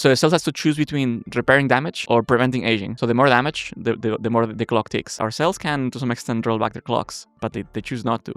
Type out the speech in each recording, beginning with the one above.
So the cells has to choose between repairing damage or preventing aging. So the more damage, the more the clock ticks. Our cells can, to some extent, roll back their clocks, but they choose not to.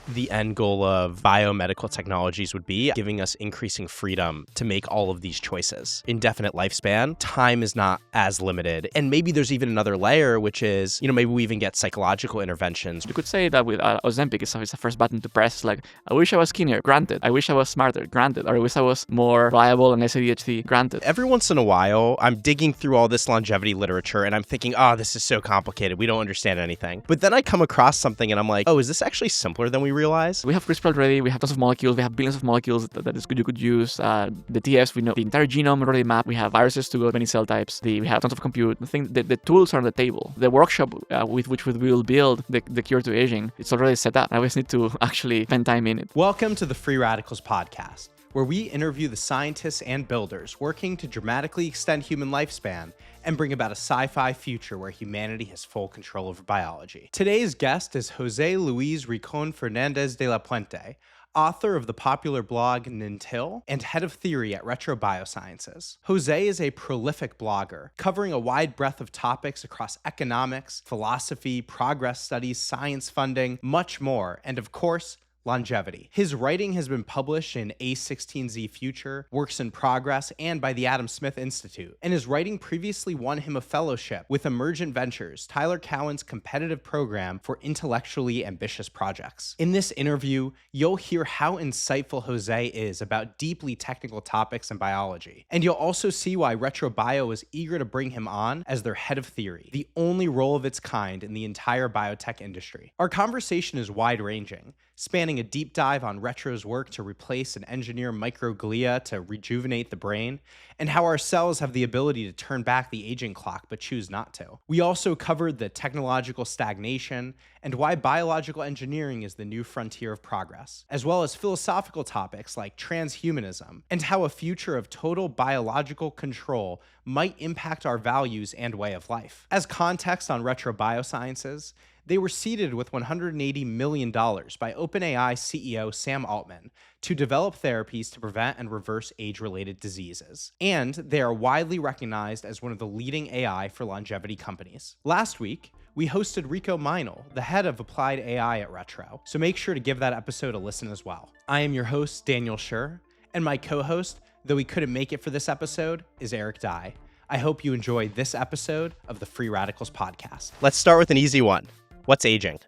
The end goal of biomedical technologies would be giving us increasing freedom to make all of these choices. Indefinite lifespan, time is not as limited. And maybe there's even another layer, which is, maybe we even get psychological interventions. You could say that with Ozempic, it's the first button to press. Like, I wish I was skinnier, granted. I wish I was smarter, granted. Or I wish I was more viable and less ADHD, granted. Every once in a while, I'm digging through all this longevity literature and I'm thinking, this is so complicated. We don't understand anything. But then I come across something and I'm like, is this actually simpler than we realize? We have CRISPR already. We have tons of molecules. We have billions of molecules that is good you could use. The TFs, we know the entire genome already mapped. We have viruses to go many cell types. We have tons of compute. I think the tools are on the table. The workshop with which we will build the cure to aging, it's already set up. I always need to actually spend time in it. Welcome to the Free Radicals podcast, where we interview the scientists and builders working to dramatically extend human lifespan and bring about a sci-fi future where humanity has full control over biology. Today's guest is Jose Luis Ricón Fernández de la Puente, author of the popular blog Nintil and head of theory at Retro Biosciences. Jose is a prolific blogger, covering a wide breadth of topics across economics, philosophy, progress studies, science funding, much more, and of course, longevity. His writing has been published in A16Z Future, Works in Progress, and by the Adam Smith Institute. And his writing previously won him a fellowship with Emergent Ventures, Tyler Cowen's competitive program for intellectually ambitious projects. In this interview, you'll hear how insightful Jose is about deeply technical topics in biology. And you'll also see why Retro Bio is eager to bring him on as their head of theory, the only role of its kind in the entire biotech industry. Our conversation is wide-ranging, spanning a deep dive on Retro's work to replace and engineer microglia to rejuvenate the brain, and how our cells have the ability to turn back the aging clock but choose not to. We also covered the technological stagnation and why biological engineering is the new frontier of progress, as well as philosophical topics like transhumanism and how a future of total biological control might impact our values and way of life. As context on Retro Biosciences, they were seeded with $180 million by OpenAI CEO Sam Altman to develop therapies to prevent and reverse age-related diseases. And they are widely recognized as one of the leading AI for longevity companies. Last week, we hosted Rico Meinl, the head of applied AI at Retro, so make sure to give that episode a listen as well. I am your host, Daniel Schur, and my co-host, though he couldn't make it for this episode, is Eric Dye. I hope you enjoy this episode of the Free Radicals podcast. Let's start with an easy one. What's aging?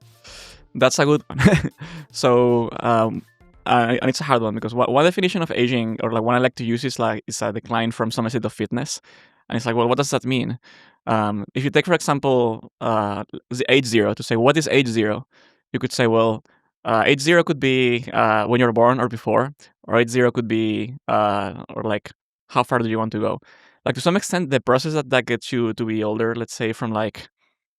That's a good one. So, and it's a hard one because one definition of aging, or like one I like to use, is a decline from some state of fitness. And it's like, well, what does that mean? If you take, for example, the age zero, to say what is age zero, you could say, well, age zero could be when you're born or before, or age zero could be, or like, how far do you want to go? Like, to some extent, the process that gets you to be older, let's say from like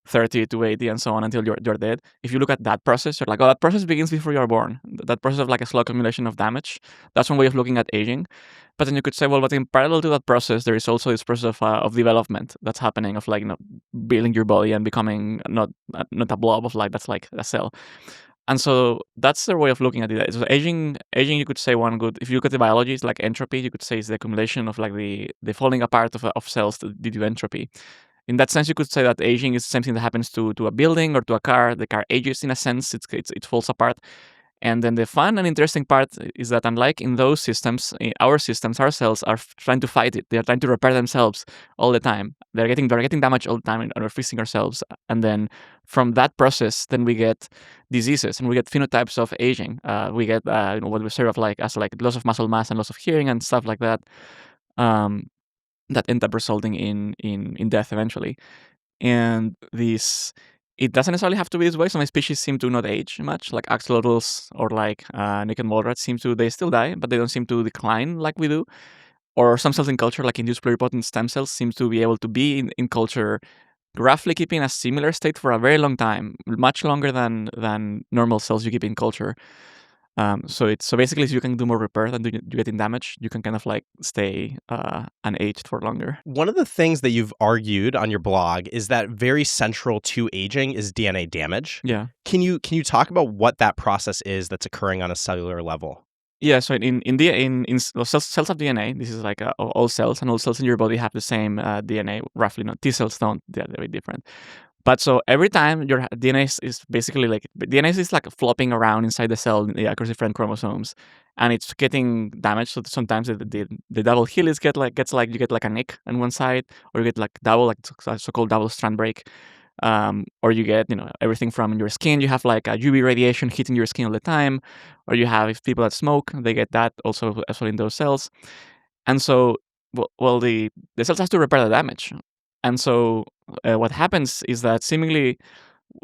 30 to 80 and so on until you're dead. If you look at that process, you're like, that process begins before you're born. That process of like a slow accumulation of damage. That's one way of looking at aging. But then you could say, well, but in parallel to that process, there is also this process of development that's happening, of like, building your body and becoming not a blob of like, that's like a cell. And so that's their way of looking at it. So aging, you could say if you look at the biology, it's like entropy. You could say it's the accumulation of like the falling apart of cells due to entropy. In that sense, you could say that aging is the same thing that happens to a building or to a car. The car ages in a sense; it falls apart. And then the fun and interesting part is that, unlike in those systems, in our systems, our cells are trying to fight it. They are trying to repair themselves all the time. They're getting damage all the time, and we're fixing ourselves. And then from that process, then we get diseases and we get phenotypes of aging. We get what we say of like as like loss of muscle mass and loss of hearing and stuff like that. That end up resulting in death eventually. And it doesn't necessarily have to be this way. Some species seem to not age much, like axolotls or like naked mole rats they still die, but they don't seem to decline like we do. Or some cells in culture, like induced pluripotent stem cells, seem to be able to be in culture roughly keeping a similar state for a very long time, much longer than normal cells you keep in culture. So basically, if you can do more repair than you get in damage, you can kind of like stay unaged for longer. One of the things that you've argued on your blog is that very central to aging is DNA damage. Yeah. Can you talk about what that process is that's occurring on a cellular level? Yeah, so well, cells have DNA. This is like all cells, and all cells in your body have the same DNA, roughly. No, T cells don't; they're very different. But so every time your DNA is basically like DNA is like flopping around inside the cell across different chromosomes, and it's getting damaged. So sometimes the double helix gets like you get like a nick on one side, or you get like double like so-called double strand break, or you get everything from your skin. You have like a UV radiation hitting your skin all the time, or you have if people that smoke they get that also as well in those cells, and so the cells has to repair the damage, and so what happens is that seemingly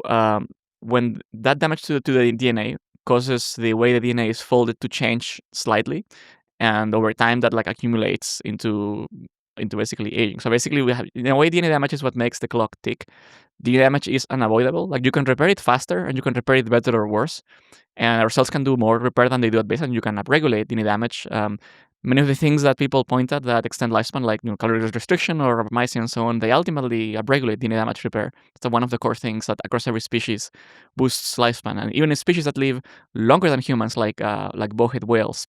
um, when that damage to the DNA causes the way the DNA is folded to change slightly, and over time that like accumulates into basically aging. So basically, we have in a way DNA damage is what makes the clock tick. DNA damage is unavoidable. Like you can repair it faster, and you can repair it better or worse. And our cells can do more repair than they do at base, and you can upregulate DNA damage. Many of the things that people point at that extend lifespan, like caloric restriction or rapamycin and so on, they ultimately upregulate DNA damage repair. It's one of the core things that across every species boosts lifespan, and even in species that live longer than humans, like bowhead whales,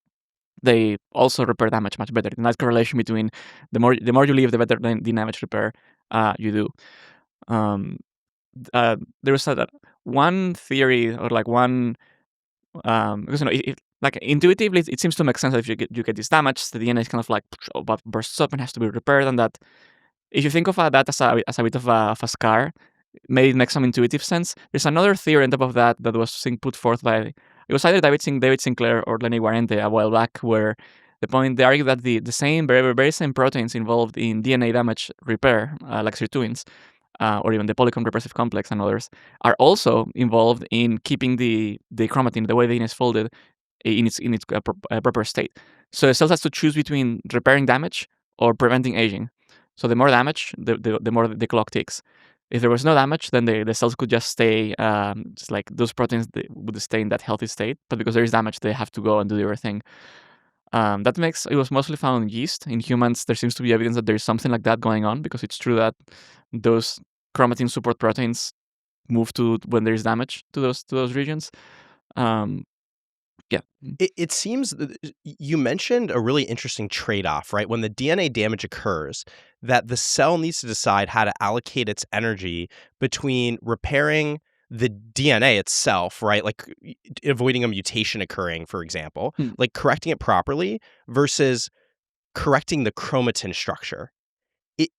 they also repair damage much better. The nice correlation between the more you live, the better the damage repair you do. Um, there was one theory or like one because like intuitively it seems to make sense that if you get this damage, the DNA is kind of like bursts up and has to be repaired, and that if you think of that as a bit of a scar, maybe it makes some intuitive sense. There's another theory on top of that that was put forth by it was either David Sinclair or Lenny Guarente a while back, where they argue that the same very same proteins involved in DNA damage repair, like sirtuins, or even the polycomb repressive complex and others, are also involved in keeping the chromatin, the way the DNA is folded, in its proper state. So the cells has to choose between repairing damage or preventing aging. So the more damage, the more the clock ticks. If there was no damage, then the cells could just stay, just like those proteins would stay in that healthy state. But because there is damage, they have to go and do their thing. That makes it was mostly found in yeast. In humans, there seems to be evidence that there is something like that going on, because it's true that those chromatin support proteins move to when there is damage to those regions. Um, yeah. It seems you mentioned a really interesting trade-off, right? When the DNA damage occurs, that the cell needs to decide how to allocate its energy between repairing the DNA itself, right? Like avoiding a mutation occurring, for example, like correcting it properly versus correcting the chromatin structure.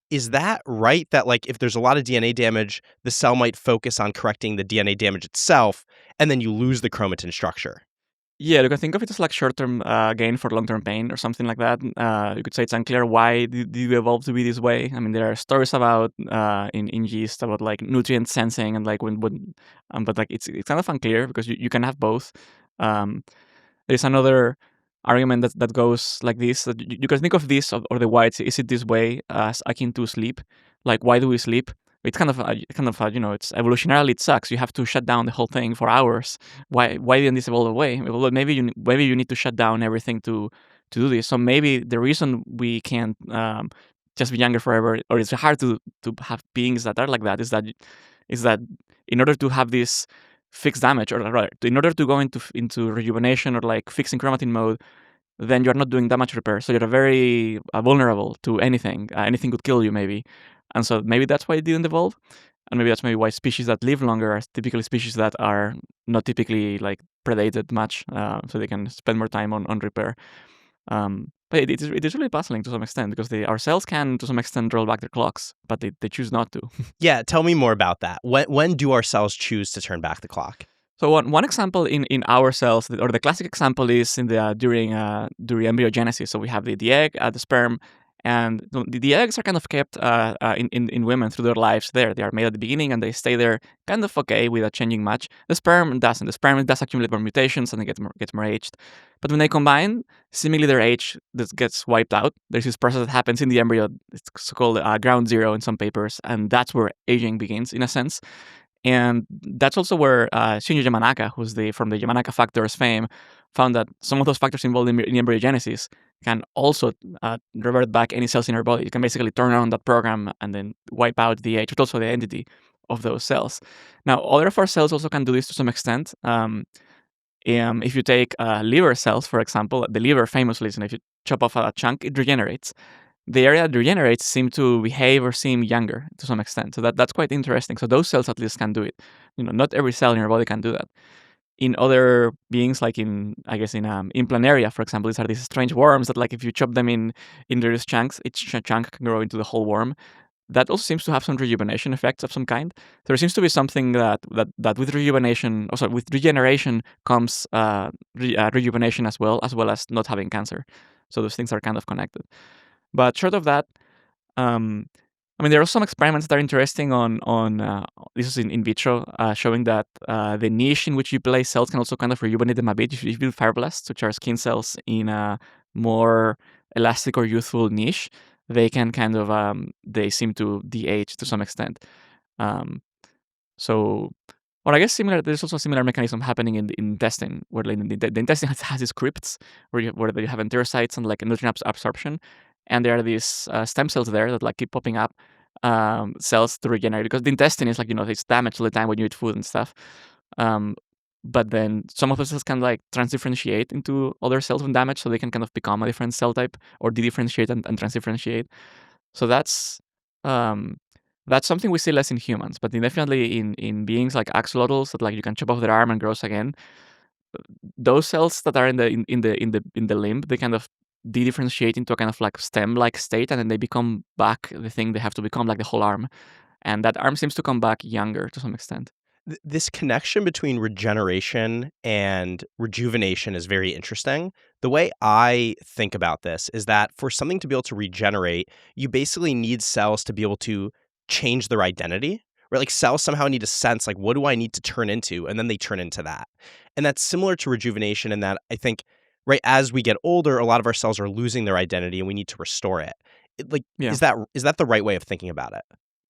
Is that right? That like if there's a lot of DNA damage, the cell might focus on correcting the DNA damage itself, and then you lose the chromatin structure. Yeah, you can think of it as like short-term gain for long-term pain or something like that. You could say it's unclear why did you evolve to be this way. I mean, there are stories about in yeast about like nutrient sensing and like but like it's kind of unclear because you can have both. Um, there's another argument that goes like this: that you can think of this or the why is it this way as akin to sleep. Like, why do we sleep? It's kind of it's evolutionarily it sucks. You have to shut down the whole thing for hours. Why didn't this evolve away? Well, maybe you need to shut down everything to do this. So maybe the reason we can't just be younger forever, or it's hard to have beings that are like that, is that in order to have this fixed damage, or rather, in order to go into rejuvenation or like fixing chromatin mode, then you're not doing damage repair. So you're very vulnerable to anything. Anything could kill you, maybe. And so maybe that's why it didn't evolve. And maybe that's why species that live longer are typically species that are not typically like predated much, so they can spend more time on repair. But it is really puzzling to some extent, because our cells can, to some extent, roll back their clocks, but they choose not to. Yeah, tell me more about that. When do our cells choose to turn back the clock? So one example in our cells, or the classic example, is in the during embryogenesis. So we have the egg, the sperm, and the eggs are kind of kept in women through their lives. They are made at the beginning, and they stay there kind of okay without changing much. The sperm doesn't. The sperm does accumulate more mutations and it gets more aged. But when they combine, seemingly their age gets wiped out. There's this process that happens in the embryo. It's called ground zero in some papers, and that's where aging begins, in a sense. And that's also where Shinji Yamanaka, who's from the Yamanaka factors fame, found that some of those factors involved in embryogenesis can also revert back any cells in our body. You can basically turn on that program and then wipe out the age, but also the identity of those cells. Now, other of our cells also can do this to some extent. If you take liver cells, for example, the liver famously, if you chop off a chunk, it regenerates. The area that regenerates seem to behave or seem younger to some extent. So that's quite interesting. So those cells at least can do it. Not every cell in your body can do that. In other beings, like in planaria, for example, these are these strange worms that, like, if you chop them in various chunks, each chunk can grow into the whole worm. That also seems to have some rejuvenation effects of some kind. There seems to be something that with rejuvenation, also with regeneration, comes rejuvenation as well as not having cancer. So those things are kind of connected. But short of that, um, there are some experiments that are interesting on this is in vitro, showing that the niche in which you place cells can also kind of rejuvenate them a bit. If you build fibroblasts, which are skin cells, in a more elastic or youthful niche, they can kind of they seem to de-age to some extent. So, or I guess similar. There's also a similar mechanism happening in the intestine, where like, the intestine has these crypts where you have enterocytes and like nutrient absorption, and there are these stem cells there that like keep popping up, cells to regenerate, because the intestine is like it's damaged all the time when you eat food and stuff. But then some of the cells can like transdifferentiate into other cells when damaged, so they can kind of become a different cell type, or dedifferentiate and transdifferentiate. So that's something we see less in humans, but definitely in beings like axolotls that like you can chop off their arm and grows again. Those cells that are in the limb, they kind of de-differentiate into a kind of like stem-like state, and then they become back the thing they have to become, like the whole arm. And that arm seems to come back younger to some extent. This connection between regeneration and rejuvenation is very interesting. The way I think about this is that for something to be able to regenerate, you basically need cells to be able to change their identity, right? Like cells somehow need to sense, like, what do I need to turn into? And then they turn into that. And that's similar to rejuvenation in that I think, right, as we get older, a lot of our cells are losing their identity and we need to restore it. Yeah. Is that the right way of thinking about it?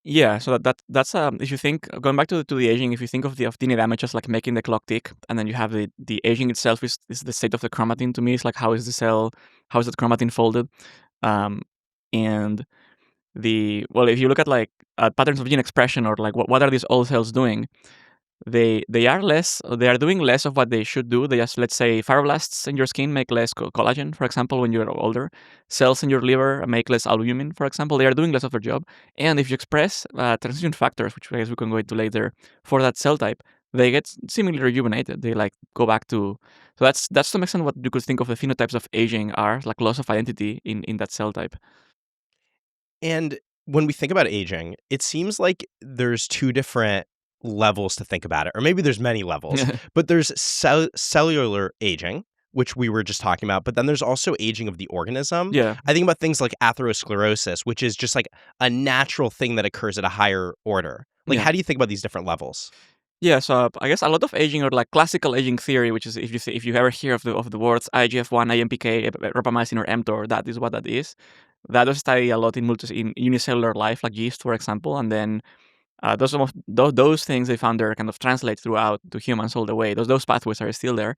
Yeah, so that's if you think, going back to the aging, if you think of DNA damage as like making the clock tick, and then you have the aging itself is the state of the chromatin. To me, it's like how is that chromatin folded, and if you look at like patterns of gene expression, or like what are these old cells doing, they are doing less of what they should do. They just, let's say, fibroblasts in your skin make less collagen, for example, when you're older. Cells in your liver make less albumin, for example. They are doing less of their job. And if you express transition factors, which I guess we can go into later, for that cell type, they get seemingly rejuvenated. They like go back to. So that's to some extent what you could think of the phenotypes of aging are, like loss of identity in that cell type. And when we think about aging, it seems like there's two different levels to think about it, or maybe there's many levels, but there's cellular aging, which we were just talking about, but then there's also aging of the organism. Yeah. I think about things like atherosclerosis, which is just like a natural thing that occurs at a higher order. Like, Yeah. how do you think about these different levels? Yeah, so I guess a lot of aging, or like classical aging theory, which is if you ever hear of the words IGF-1, AMPK, rapamycin, or mTOR, that is what that is. That was studied a lot in unicellular life, like yeast, for example, and then those things they found, they're kind of translate throughout to humans all the way. Those pathways are still there,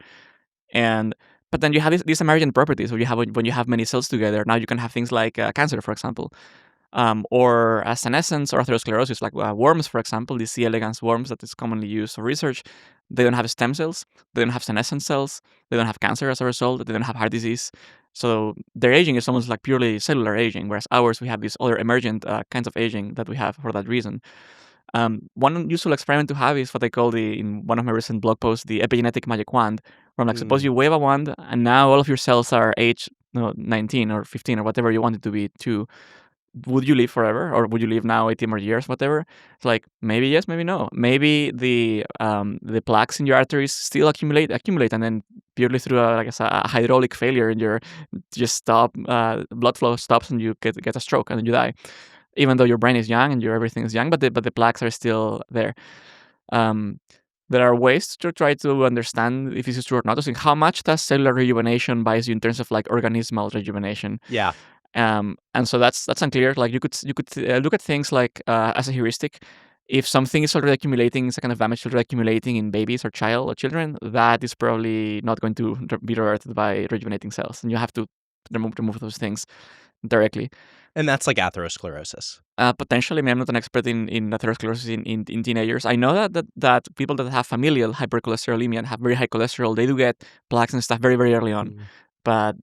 but then you have these emergent properties where when you have many cells together. Now you can have things like cancer, for example. Or senescence or atherosclerosis, like worms, for example, these C. elegans worms that is commonly used for research. They don't have stem cells, they don't have senescent cells, they don't have cancer as a result, they don't have heart disease. So their aging is almost like purely cellular aging, whereas ours, we have these other emergent kinds of aging that we have for that reason. One useful experiment to have is what I call in one of my recent blog posts, the epigenetic magic wand, where I'm like, suppose you wave a wand and now all of your cells are age 19 or 15 or whatever you want it to be too. Would you live forever, or would you live now 80 more years, whatever? It's like, maybe yes, maybe no. Maybe the plaques in your arteries still accumulate, and then purely through a hydraulic failure, and your just stop, blood flow stops, and you get a stroke, and then you die. Even though your brain is young and everything is young, but the plaques are still there. There are ways to try to understand if this is true or not. I think, how much does cellular rejuvenation bias you in terms of like organismal rejuvenation? Yeah. And so that's unclear. Like you could look at things like as a heuristic. If something is already accumulating, it's a kind of damage already accumulating in babies or children, that is probably not going to be reverted by rejuvenating cells, and you have to remove those things. directly. And that's like atherosclerosis. Potentially, I mean, I'm not an expert in atherosclerosis in teenagers. I know that people that have familial hypercholesterolemia and have very high cholesterol, they do get plaques and stuff very, very early on. Mm. But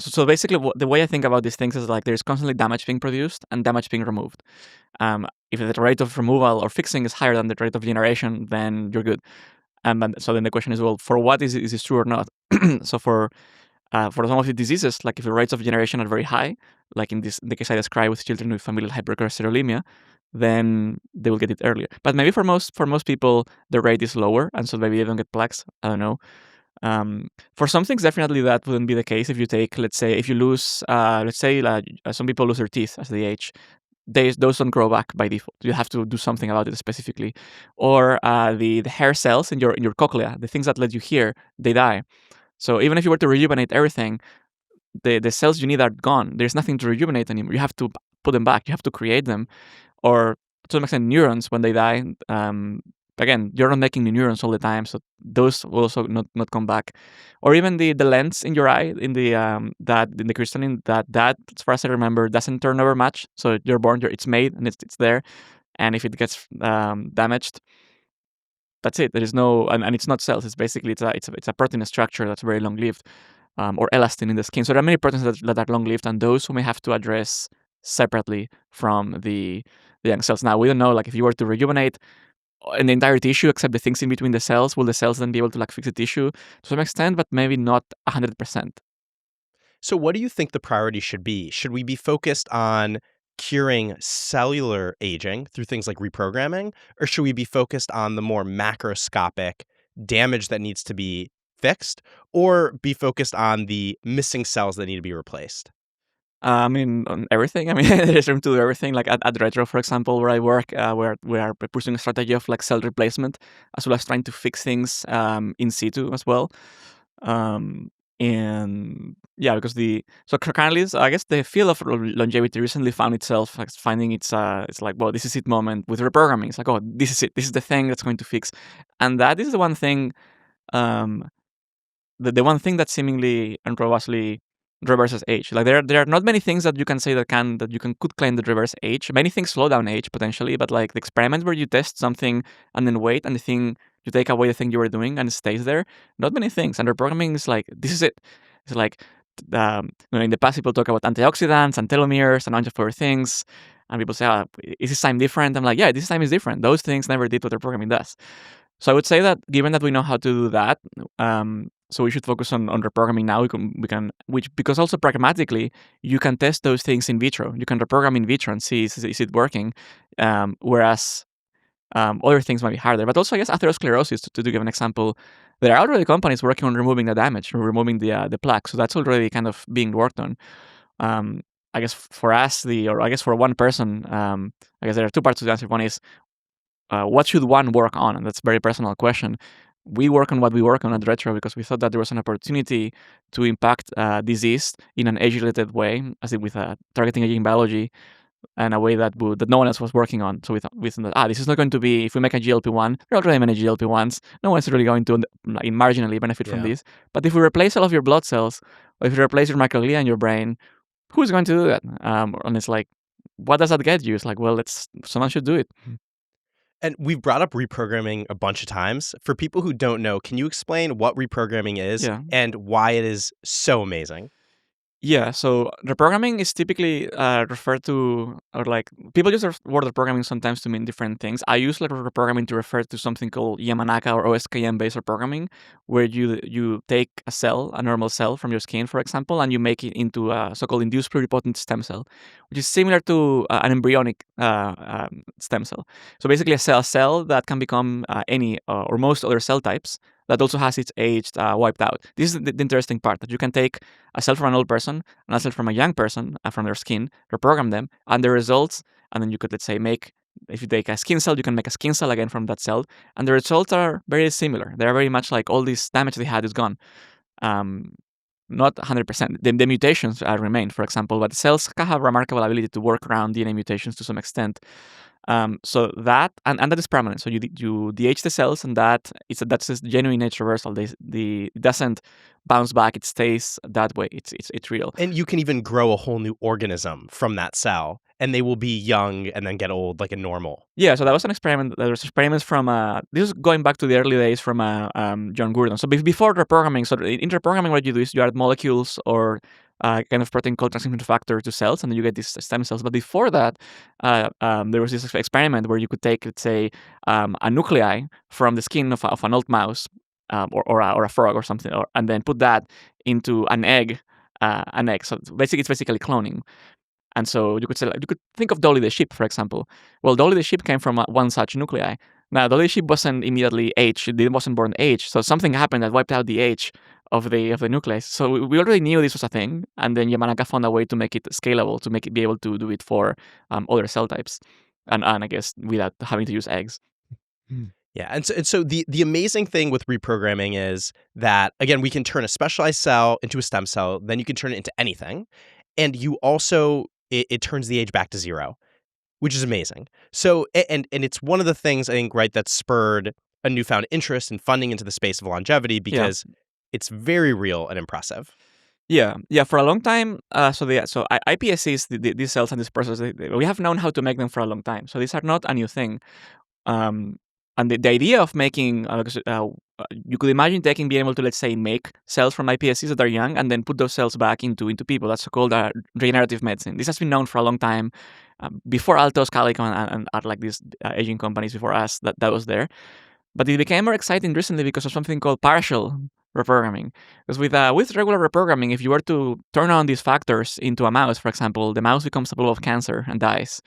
so basically, the way I think about these things is like there's constantly damage being produced and damage being removed. If the rate of removal or fixing is higher than the rate of generation, then you're good. So then the question is, well, for what is this true or not? So for some of the diseases, like if the rates of generation are very high, like in the case I described with children with familial hypercholesterolemia, then they will get it earlier. But maybe for most people, the rate is lower, and so maybe they don't get plaques. I don't know. For some things, definitely that wouldn't be the case. If you take, let's say, if you lose, let's say, some people lose their teeth as they age. Those don't grow back by default. You have to do something about it specifically. Or the hair cells in your cochlea, the things that let you hear, they die. So even if you were to rejuvenate everything, the cells you need are gone. There's nothing to rejuvenate anymore. You have to put them back. You have to create them. Or to some extent, neurons, when they die, again, you're not making new neurons all the time, so those will also not come back. Or even the lens in your eye, in the crystalline, that as far as I remember, doesn't turn over much. So you're born, it's made, and it's there. And if it gets damaged, that's it. There is no, and it's not cells. It's basically it's a protein structure that's very long lived, or elastin in the skin. So there are many proteins that are long lived, and those we may have to address separately from the young cells. Now we don't know, like if you were to rejuvenate in the entire tissue except the things in between the cells, will the cells then be able to like fix the tissue to some extent, but maybe not 100%. So, what do you think the priority should be? Should we be focused on curing cellular aging through things like reprogramming, or should we be focused on the more macroscopic damage that needs to be fixed, or be focused on the missing cells that need to be replaced? I mean, on everything. I mean, there's room to do everything. Like at Retro, for example, where I work, where we are pursuing a strategy of like cell replacement, as well as trying to fix things in situ as well. And yeah, because currently, I guess the field of longevity recently found itself like finding it's like, well, this is it moment with reprogramming. It's like, oh, this is it. This is the thing that's going to fix, and that is the one thing. Um, the one thing that seemingly and robustly reverses age. Like there are not many things that you can say that you could claim that reverse age. Many things slow down age potentially, but like the experiment where you test something and then wait, and the thing you take away the thing you were doing and it stays there. Not many things. And reprogramming is like, this is it. It's like in the past people talk about antioxidants and telomeres and a bunch of other things. And people say, is this time different? I'm like, yeah, this time is different. Those things never did what reprogramming does. So I would say that given that we know how to do that, so we should focus on reprogramming now. Because also pragmatically, you can test those things in vitro. You can reprogram in vitro and see is it working. Whereas other things might be harder. But also, I guess atherosclerosis, to give an example, there are already companies working on removing the damage, or removing the plaque. So that's already kind of being worked on. I guess for us, or I guess for one person, I guess there are two parts to the answer. One is what should one work on? And that's a very personal question. We work on what we work on at Retro because we thought that there was an opportunity to impact disease in an age-related way, as in with targeting aging biology, and a way that no one else was working on. So we thought that this is not going to be, if we make a GLP-1, there are already many GLP-1s, no one's really going to marginally benefit from this. But if we replace all of your blood cells, or if you replace your microglia in your brain, who's going to do that? And it's like, what does that get you? It's like, well, someone should do it. And we've brought up reprogramming a bunch of times. For people who don't know, can you explain what reprogramming is and why it is so amazing? Yeah, so reprogramming is typically referred to, or like people use the word reprogramming sometimes to mean different things. I use like reprogramming to refer to something called Yamanaka or OSKM based reprogramming, where you take a normal cell from your skin, for example, and you make it into a so-called induced pluripotent stem cell, which is similar to an embryonic stem cell. So basically, a cell that can become any or most other cell types that also has its age wiped out. This is the interesting part, that you can take a cell from an old person and a cell from a young person from their skin, reprogram them, and the results, and then you could, let's say, if you take a skin cell, you can make a skin cell again from that cell, and the results are very similar. They're very much like all this damage they had is gone. Not 100%. The mutations remain, for example, but the cells have remarkable ability to work around DNA mutations to some extent. So that and that is permanent. So you de-age the cells, and that's a genuine age reversal. It doesn't bounce back. It stays that way. It's real. And you can even grow a whole new organism from that cell, and they will be young and then get old like a normal. Yeah, so that was an experiment. There was experiments from this is going back to the early days from John Gurdon. So before reprogramming, so in reprogramming, what you do is you add molecules or kind of protein called transcription factor to cells, and then you get these stem cells. But before that, there was this experiment where you could take, let's say, a nuclei from the skin of an old mouse or a frog or something, and then put that into an egg. So it's basically cloning. And so you could think of Dolly the sheep, for example. Well, Dolly the sheep came from one such nuclei. Now, Dolly the sheep wasn't immediately aged; it wasn't born aged. So something happened that wiped out the age of the nucleus. So we already knew this was a thing, and then Yamanaka found a way to make it scalable, to make it be able to do it for other cell types, and I guess without having to use eggs. Yeah, and so the amazing thing with reprogramming is that, again, we can turn a specialized cell into a stem cell, then you can turn it into anything, and you also it turns the age back to zero, which is amazing. So and it's one of the things I think, right, that spurred a newfound interest in funding into the space of longevity because it's very real and impressive. Yeah. For a long time, iPSCs, these cells and this process, we have known how to make them for a long time. So these are not a new thing. And the idea of making, you could imagine being able to, let's say, make cells from iPSCs that are young and then put those cells back into people. That's called regenerative medicine. This has been known for a long time. Before Altos, Calico, and like these aging companies before us, that was there. But it became more exciting recently because of something called partial reprogramming. Because with regular reprogramming, if you were to turn on these factors into a mouse, for example, the mouse becomes a blob of cancer and dies.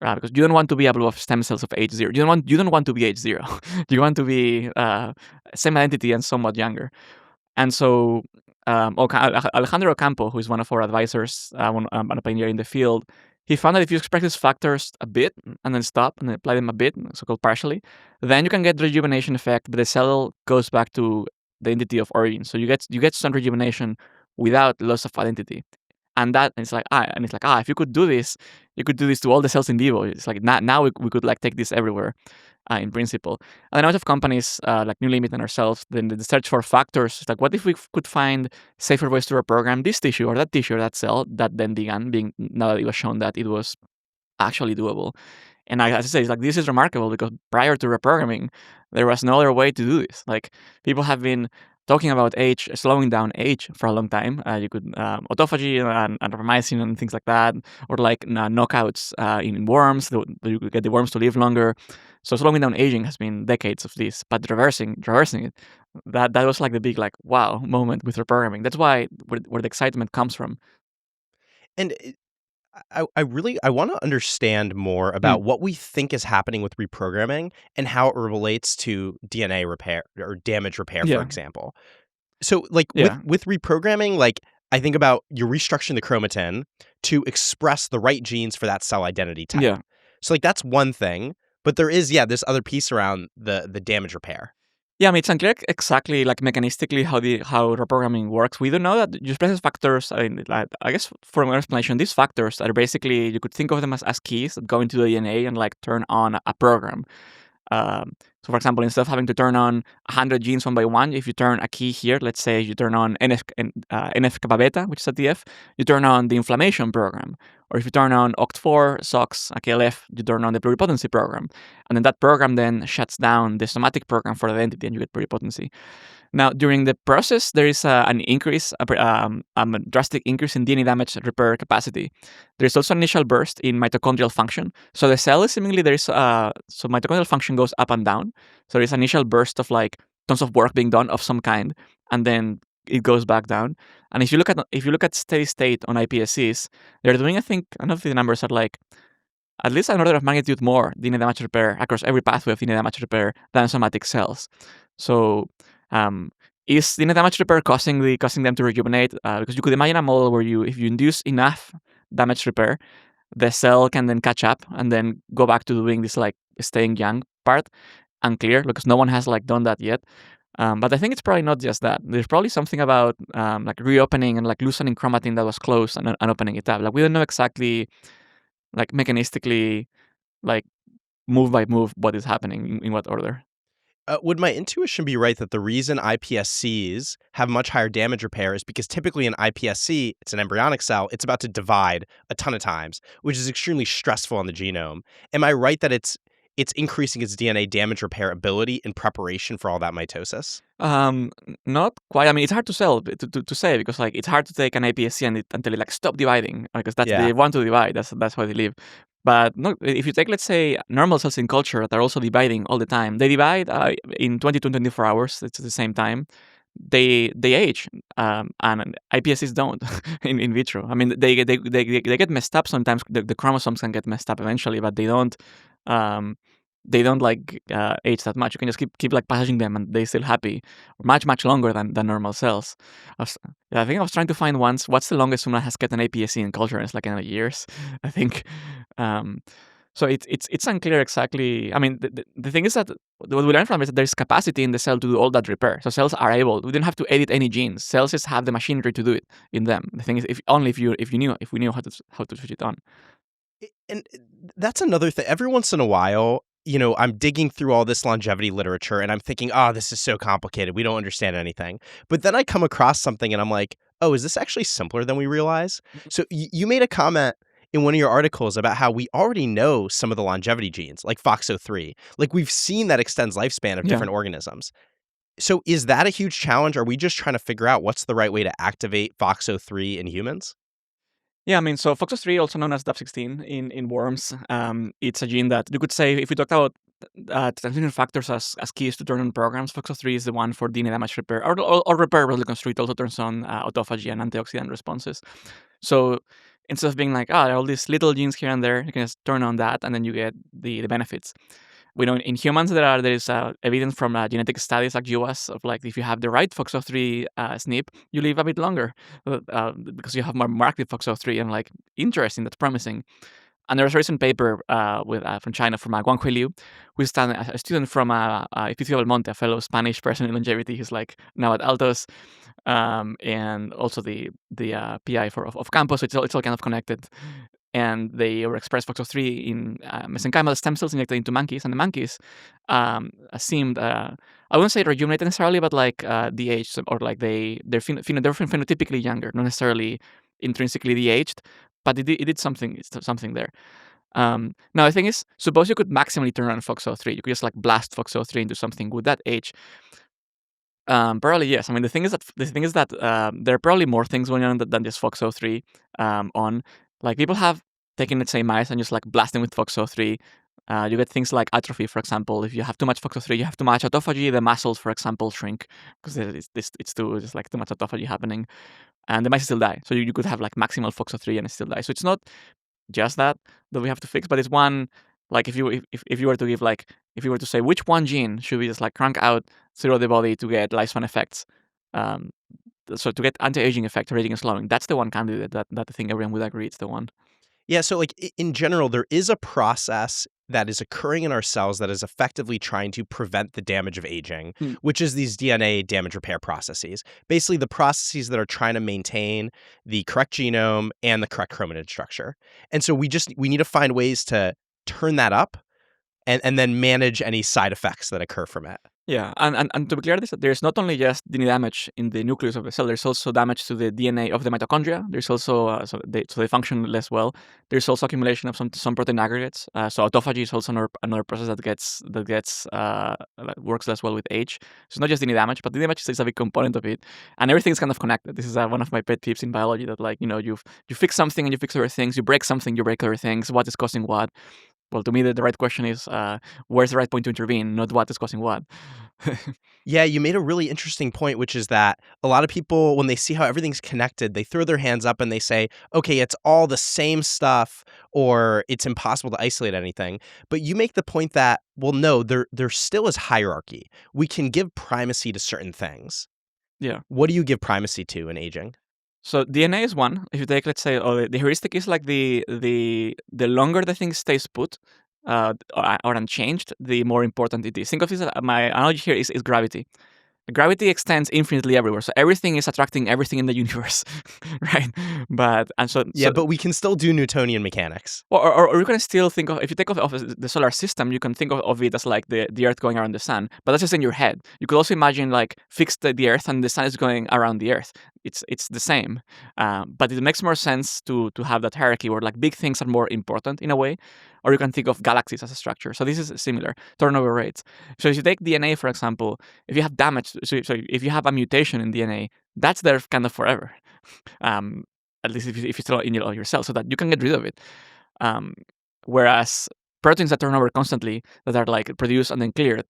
Because you don't want to be a blob of stem cells of age 0. You don't want to be age 0. You want to be same identity and somewhat younger. And so Alejandro Ocampo, who is one of our advisors, and a pioneer in the field, he found that if you express these factors a bit and then stop and apply them a bit, so-called partially, then you can get the rejuvenation effect, but the cell goes back to the identity of origin. So you get some rejuvenation without loss of identity. And it's like, if you could do this, you could do this to all the cells in vivo. It's like now we could like take this everywhere, in principle. And a lot of companies like New Limit and ourselves, then the search for factors. It's like, what if we could find safer ways to reprogram this tissue or that cell that then began being, now that it was shown that it was actually doable. And as I say, it's like, this is remarkable because prior to reprogramming, there was no other way to do this. Like, people have been talking about slowing down age for a long time. You could autophagy and rapamycin and things like that, or like knockouts in worms. You could get the worms to live longer. So slowing down aging has been decades of this, but reversing it, that was like the big like wow moment with reprogramming. That's why where the excitement comes from. And I want to understand more about what we think is happening with reprogramming and how it relates to DNA repair or damage repair, for example. So, like, with reprogramming, like, I think about you're restructuring the chromatin to express the right genes for that cell identity type. Yeah. So, like, that's one thing. But there is, this other piece around the damage repair. Yeah, I mean, it's unclear exactly, like, mechanistically how reprogramming works. We don't know that you express factors. I guess for my explanation, these factors are basically, you could think of them as keys that go into the DNA and like turn on a program. So, for example, instead of having to turn on 100 genes one by one, if you turn a key here, let's say you turn on NF-kappa beta, which is a TF, you turn on the inflammation program. Or if you turn on OCT4, SOX, KLF, you turn on the pluripotency program. And then that program then shuts down the somatic program for the identity and you get pluripotency. Now, during the process, there is an increase, a drastic increase in DNA damage repair capacity. There is also an initial burst in mitochondrial function. So the cell is seemingly, so mitochondrial function goes up and down. So there's an initial burst of like tons of work being done of some kind, and then it goes back down. And if you look at steady state on iPSCs, they're doing, I think, I don't know if the numbers are like at least an order of magnitude more DNA damage repair across every pathway of DNA damage repair than somatic cells. So is DNA damage repair causing them to rejuvenate? Because you could imagine a model where if you induce enough damage repair, the cell can then catch up and then go back to doing this like staying young part. Unclear, because no one has like done that yet. But I think it's probably not just that. There's probably something about like reopening and like loosening chromatin that was closed and opening it up. Like we don't know exactly, like mechanistically, like move by move what is happening in what order. Would my intuition be right that the reason iPSCs have much higher damage repair is because typically an iPSC, it's an embryonic cell, it's about to divide a ton of times, which is extremely stressful on the genome. Am I right that it's increasing its DNA damage repair ability in preparation for all that mitosis? Not quite. I mean, it's hard to to say because like it's hard to take an APSC until it like stop dividing because they Yeah. want to divide. That's why they live. But no, if you take let's say normal cells in culture that are also dividing all the time, they divide in 20 to 24 hours. It's at the same time. They age, and iPSCs don't in vitro. I mean, they get messed up sometimes. The chromosomes can get messed up eventually, but they don't. Um, they don't like age that much. You can just keep like passaging them, and they still happy much longer than normal cells. Yeah, I think I was trying to find once what's the longest someone has kept an APSC in culture. And it's like in years, I think. Um, so it's unclear exactly. I mean, the thing is that what we learn from it is that there's capacity in the cell to do all that repair. So cells are able. We don't have to edit any genes. Cells just have the machinery to do it in them. The thing is, if we knew how to switch it on. And that's another thing. Every once in a while, I'm digging through all this longevity literature and I'm thinking, oh, this is so complicated. We don't understand anything. But then I come across something and I'm like, oh, is this actually simpler than we realize? So you made a comment in one of your articles about how we already know some of the longevity genes, like FOXO3. Like we've seen that extends lifespan of Yeah. different organisms. So is that a huge challenge? Are we just trying to figure out what's the right way to activate FOXO3 in humans? Yeah, I mean, so FOXO3, also known as DAP16 in worms, it's a gene that you could say, if we talk about transcription factors as keys to turn on programs, FOXO3 is the one for DNA damage repair, or repair reconstruct. It also turns on autophagy and antioxidant responses. So instead of being like, there are all these little genes here and there, you can just turn on that, and then you get the benefits. We know in humans there is evidence from genetic studies like GWAS of like if you have the right FOXO3 SNP, you live a bit longer because you have more active FOXO3 and like interesting, that's promising. And there's a recent paper from China from Guanghui Liu, who is a student from Epicio Belmonte, a fellow Spanish person in longevity. He's like now at Altos, and also the PI of Campos. So it's all kind of connected. And they overexpressed FOXO3 in mesenchymal stem cells injected into monkeys, and the monkeys seemed, I wouldn't say rejuvenated necessarily, but like de-aged, or like they're phenotypically younger, not necessarily intrinsically de-aged, but it did something there. Now the thing is, suppose you could maximally turn on FOXO3, you could just like blast FOXO3 into something. Would that age? Probably yes. I mean, the thing is that there are probably more things going on than just FOXO3 on. Like people have taken, let's say, mice and just like blasting with FOXO3. You get things like atrophy, for example. If you have too much FOXO3, you have too much autophagy. The muscles, for example, shrink because it's too much autophagy happening, and the mice still die. So you could have like maximal FOXO3 and it still die. So it's not just that we have to fix, but it's one. Like if you were to give like if you were to say which one gene should we just like crank out throughout the body to get lifespan effects, um, so to get anti-aging effect or aging and slowing, that's the one candidate that I think everyone would agree it's the one. Yeah, so like in general, there is a process that is occurring in our cells that is effectively trying to prevent the damage of aging, which is these DNA damage repair processes. Basically, the processes that are trying to maintain the correct genome and the correct chromatin structure. And so we need to find ways to turn that up and then manage any side effects that occur from it. Yeah, and to be clear, there's not only just DNA damage in the nucleus of the cell. There's also damage to the DNA of the mitochondria. There's also so they function less well. There's also accumulation of some protein aggregates. So autophagy is also another process that works less well with age. So it's not just DNA damage, but the damage is a big component of it, and everything's kind of connected. This is one of my pet peeves in biology, that like you fix something and you fix other things. You break something, you break other things. What is causing what? Well, to me, the right question is where's the right point to intervene, not what is causing what. Yeah, you made a really interesting point, which is that a lot of people, when they see how everything's connected, they throw their hands up and they say, okay, it's all the same stuff, or it's impossible to isolate anything. But you make the point that, well, no, there still is hierarchy. We can give primacy to certain things. Yeah. What do you give primacy to in aging? So DNA is one. If you take, let's say, the heuristic is like the longer the thing stays put or unchanged, the more important it is. Think of this. My analogy here is gravity. gravity extends infinitely everywhere, so everything is attracting everything in the universe, right? But and so Yeah, but we can still do Newtonian mechanics. or you can still think of, if you think of the solar system, you can think of it as like the Earth going around the sun. But that's just in your head. You could also imagine like fix the Earth and the sun is going around the Earth. It's the same, but it makes more sense to have that hierarchy where like big things are more important in a way. Or you can think of galaxies as a structure. So this is similar turnover rates. So if you take DNA for example, if you have damage, so if you have a mutation in DNA, that's there kind of forever. Um, at least if it's still in your cells, so that you can get rid of it. Um, whereas proteins that turn over constantly, that are like produced and then cleared,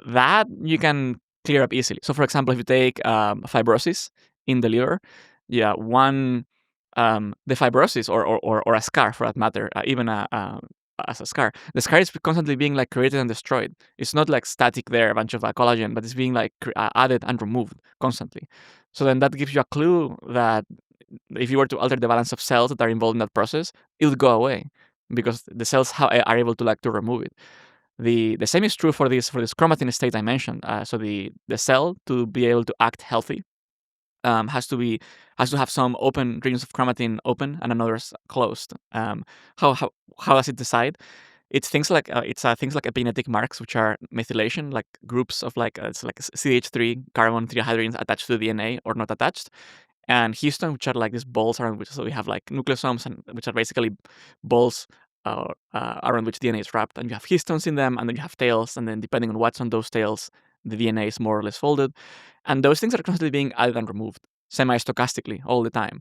that you can clear up easily. So, for example, if you take fibrosis in the liver, yeah, the fibrosis or a scar for that matter, even as a scar, the scar is constantly being like created and destroyed. It's not like static there, a bunch of collagen, but it's being like added and removed constantly. So then that gives you a clue that if you were to alter the balance of cells that are involved in that process, it would go away because the cells are able to remove it. The same is true for this chromatin state I mentioned. So the cell, to be able to act healthy, has to have some open regions of chromatin open and another's closed. How does it decide? It's things like things like epigenetic marks, which are methylation, like groups of like it's like CH3 carbon 3 hydrogens attached to the DNA or not attached, and histone, which are like these balls around which, so we have like nucleosomes, and which are basically balls around which DNA is wrapped, and you have histones in them, and then you have tails, and then depending on what's on those tails, the DNA is more or less folded, and those things are constantly being added and removed semi-stochastically all the time,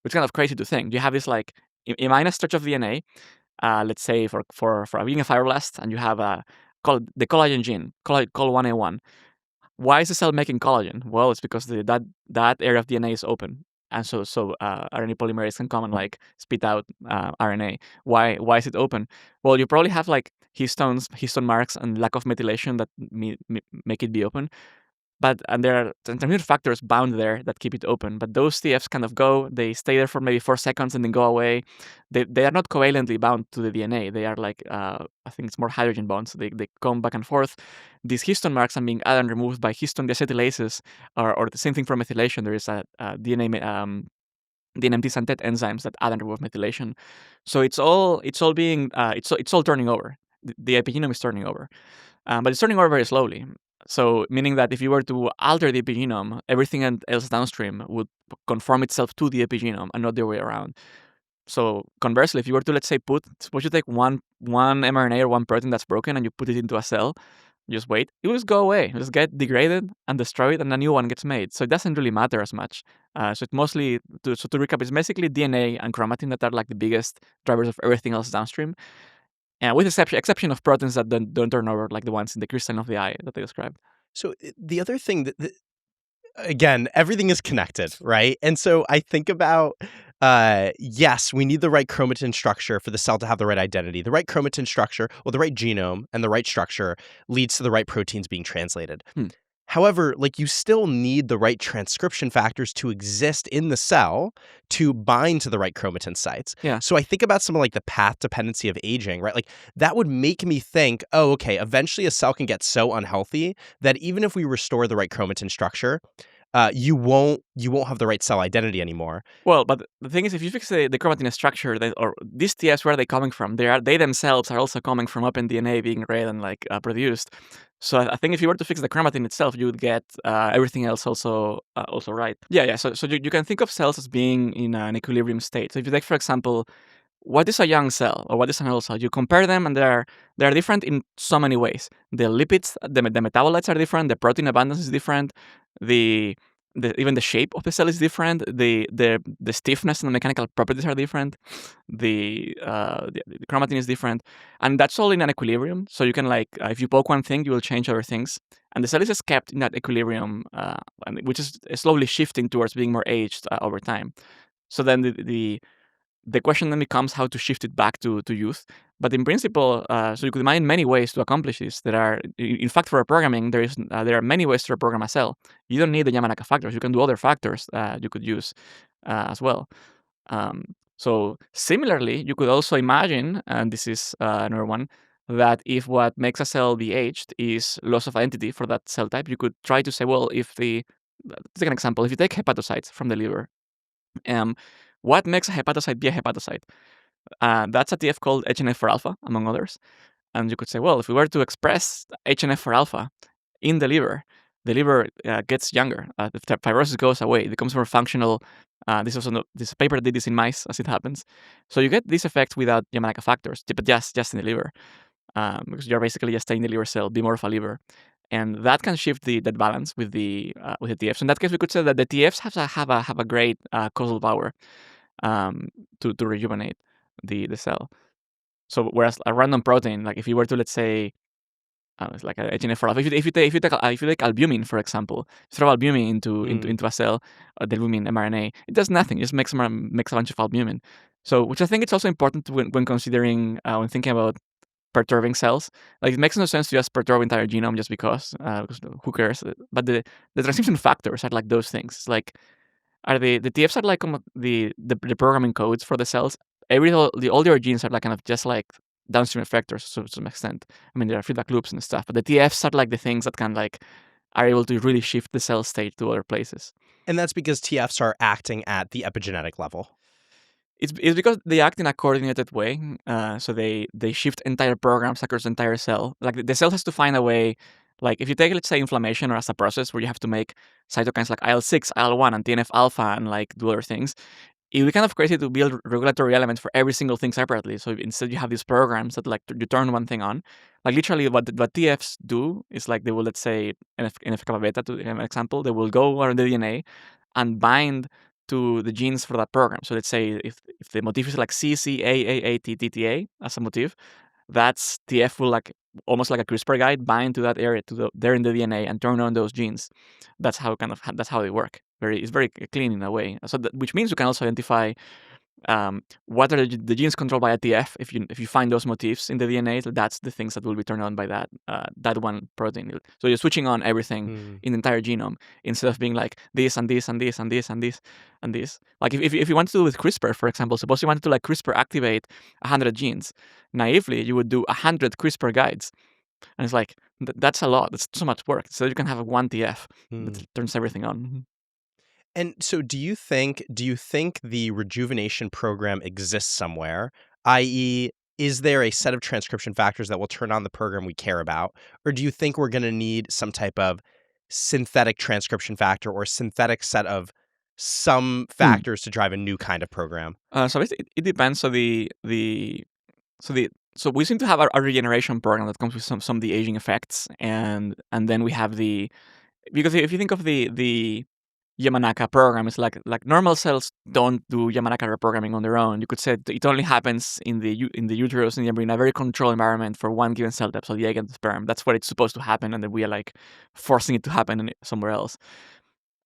which is kind of crazy to think. You have this like imagine a stretch of DNA, let's say for being a fibroblast, and you have the collagen gene, call 1A1. Why is the cell making collagen? Well, it's because that area of DNA is open, and so RNA polymerase can come and like spit out RNA. Why is it open? Well, you probably have like histone marks, and lack of methylation that make it be open. But and there are intermediate factors bound there that keep it open. But those TFs kind of they stay there for maybe 4 seconds and then go away. They are not covalently bound to the DNA. They are like I think it's more hydrogen bonds. They come back and forth. These histone marks are being added and removed by histone deacetylases, or the same thing for methylation. There is a DNA DNMT synthete enzymes that add and remove methylation. So it's all being it's all turning over. The epigenome is turning over, but it's turning over very slowly. So meaning that if you were to alter the epigenome, everything else downstream would conform itself to the epigenome and not the other way around. So conversely, if you were to, let's say, suppose you take one mRNA or one protein that's broken and you put it into a cell, just wait, it will just go away. It will just get degraded and destroyed, and a new one gets made. So it doesn't really matter as much. So it's mostly, to recap, it's basically DNA and chromatin that are like the biggest drivers of everything else downstream. And with exception of proteins that don't turn over, like the ones in the crystalline of the eye that I described. So the other thing that again, everything is connected, right? And so I think about, yes, we need the right chromatin structure for the cell to have the right identity. The right chromatin structure, or the right genome and the right structure, leads to the right proteins being translated. However, like, you still need the right transcription factors to exist in the cell to bind to the right chromatin sites. Yeah. So I think about something like the path dependency of aging, right? Like, that would make me think, oh, okay, eventually a cell can get so unhealthy that even if we restore the right chromatin structure, you won't have the right cell identity anymore. Well, but the thing is, if you fix the chromatin structure, or these TFs, where are they coming from? They themselves are also coming from up in DNA being read and like produced. So I think if you were to fix the chromatin itself, you would get everything else also right. Yeah. So you can think of cells as being in an equilibrium state. So if you take, for example, what is a young cell or what is an old cell? You compare them, and they're different in so many ways. The lipids, the metabolites are different. The protein abundance is different. Even the shape of the cell is different. The stiffness and the mechanical properties are different. The chromatin is different, and that's all in an equilibrium. So you can like if you poke one thing, you will change other things, and the cell is just kept in that equilibrium, which is slowly shifting towards being more aged over time. So then the question then becomes how to shift it back to youth. But in principle, so you could imagine many ways to accomplish this. In fact, for reprogramming, there are many ways to reprogram a cell. You don't need the Yamanaka factors. You can do other factors you could use as well. So similarly, you could also imagine, and this is another one, that if what makes a cell be aged is loss of identity for that cell type, you could try to say, well, let's take an example. If you take hepatocytes from the liver, what makes a hepatocyte be a hepatocyte? That's a TF called HNF4 alpha, among others. And you could say, well, if we were to express HNF4 alpha in the liver gets younger. The fibrosis goes away. It becomes more functional. This paper did this in mice, as it happens. So you get this effect without Yamanaka factors, but just in the liver, because you're basically just saying the liver cell be more of a liver, and that can shift that balance with the TFs. In that case, we could say that the TFs have a great causal power to rejuvenate the cell. So whereas a random protein, like if you were to, let's say, it's like a HNF4 alpha. If you take albumin, for example, throw albumin into a cell, the albumin mRNA, it does nothing. It just makes a bunch of albumin. So, which I think it's also important when considering when thinking about perturbing cells. Like it makes no sense to just perturb entire genome just because who cares? But the transcription factors are like those things. It's like are the TFs are like the programming codes for the cells. All their genes are like kind of just like downstream effectors to some extent. I mean, there are feedback loops and stuff, but the TFs are like the things that can like are able to really shift the cell state to other places. And that's because TFs are acting at the epigenetic level. It's because they act in a coordinated way. So they shift entire programs across the entire cell. Like the cell has to find a way. Like if you take, let's say, inflammation or as a process where you have to make cytokines like IL-6, IL-1, and TNF alpha and like do other things, it would be kind of crazy to build regulatory elements for every single thing separately. So instead, you have these programs that like you turn one thing on. Like literally, what TFs do is like they will, let's say, NF-kappa beta, to an example, they will go around the DNA and bind to the genes for that program. So let's say if the motif is like CCAAATTTA as a motif, that's TF will like almost like a CRISPR guide bind to that area there in the DNA and turn on those genes. That's how they work. It's very clean in a way. So which means you can also identify what are the genes controlled by a TF. If you find those motifs in the DNA, that's the things that will be turned on by that one protein. So you're switching on everything in the entire genome instead of being like this and this and this and this and this and this. Like if you want to do with CRISPR, for example, suppose you wanted to like CRISPR activate 100 genes. Naively, you would do 100 CRISPR guides. And it's like, that's a lot. That's so much work. So you can have one TF that turns everything on. And so do you think the rejuvenation program exists somewhere? I.e., is there a set of transcription factors that will turn on the program we care about? Or do you think we're going to need some type of synthetic transcription factor or synthetic set of some factors to drive a new kind of program? So it depends. So so we seem to have a regeneration program that comes with some of the aging effects, and then we have because if you think of the Yamanaka program, it's like normal cells don't do Yamanaka reprogramming on their own. You could say it only happens in the uterus, in the embryo, in a very controlled environment for one given cell type, so the egg and the sperm. That's where it's supposed to happen, and then we are like forcing it to happen somewhere else.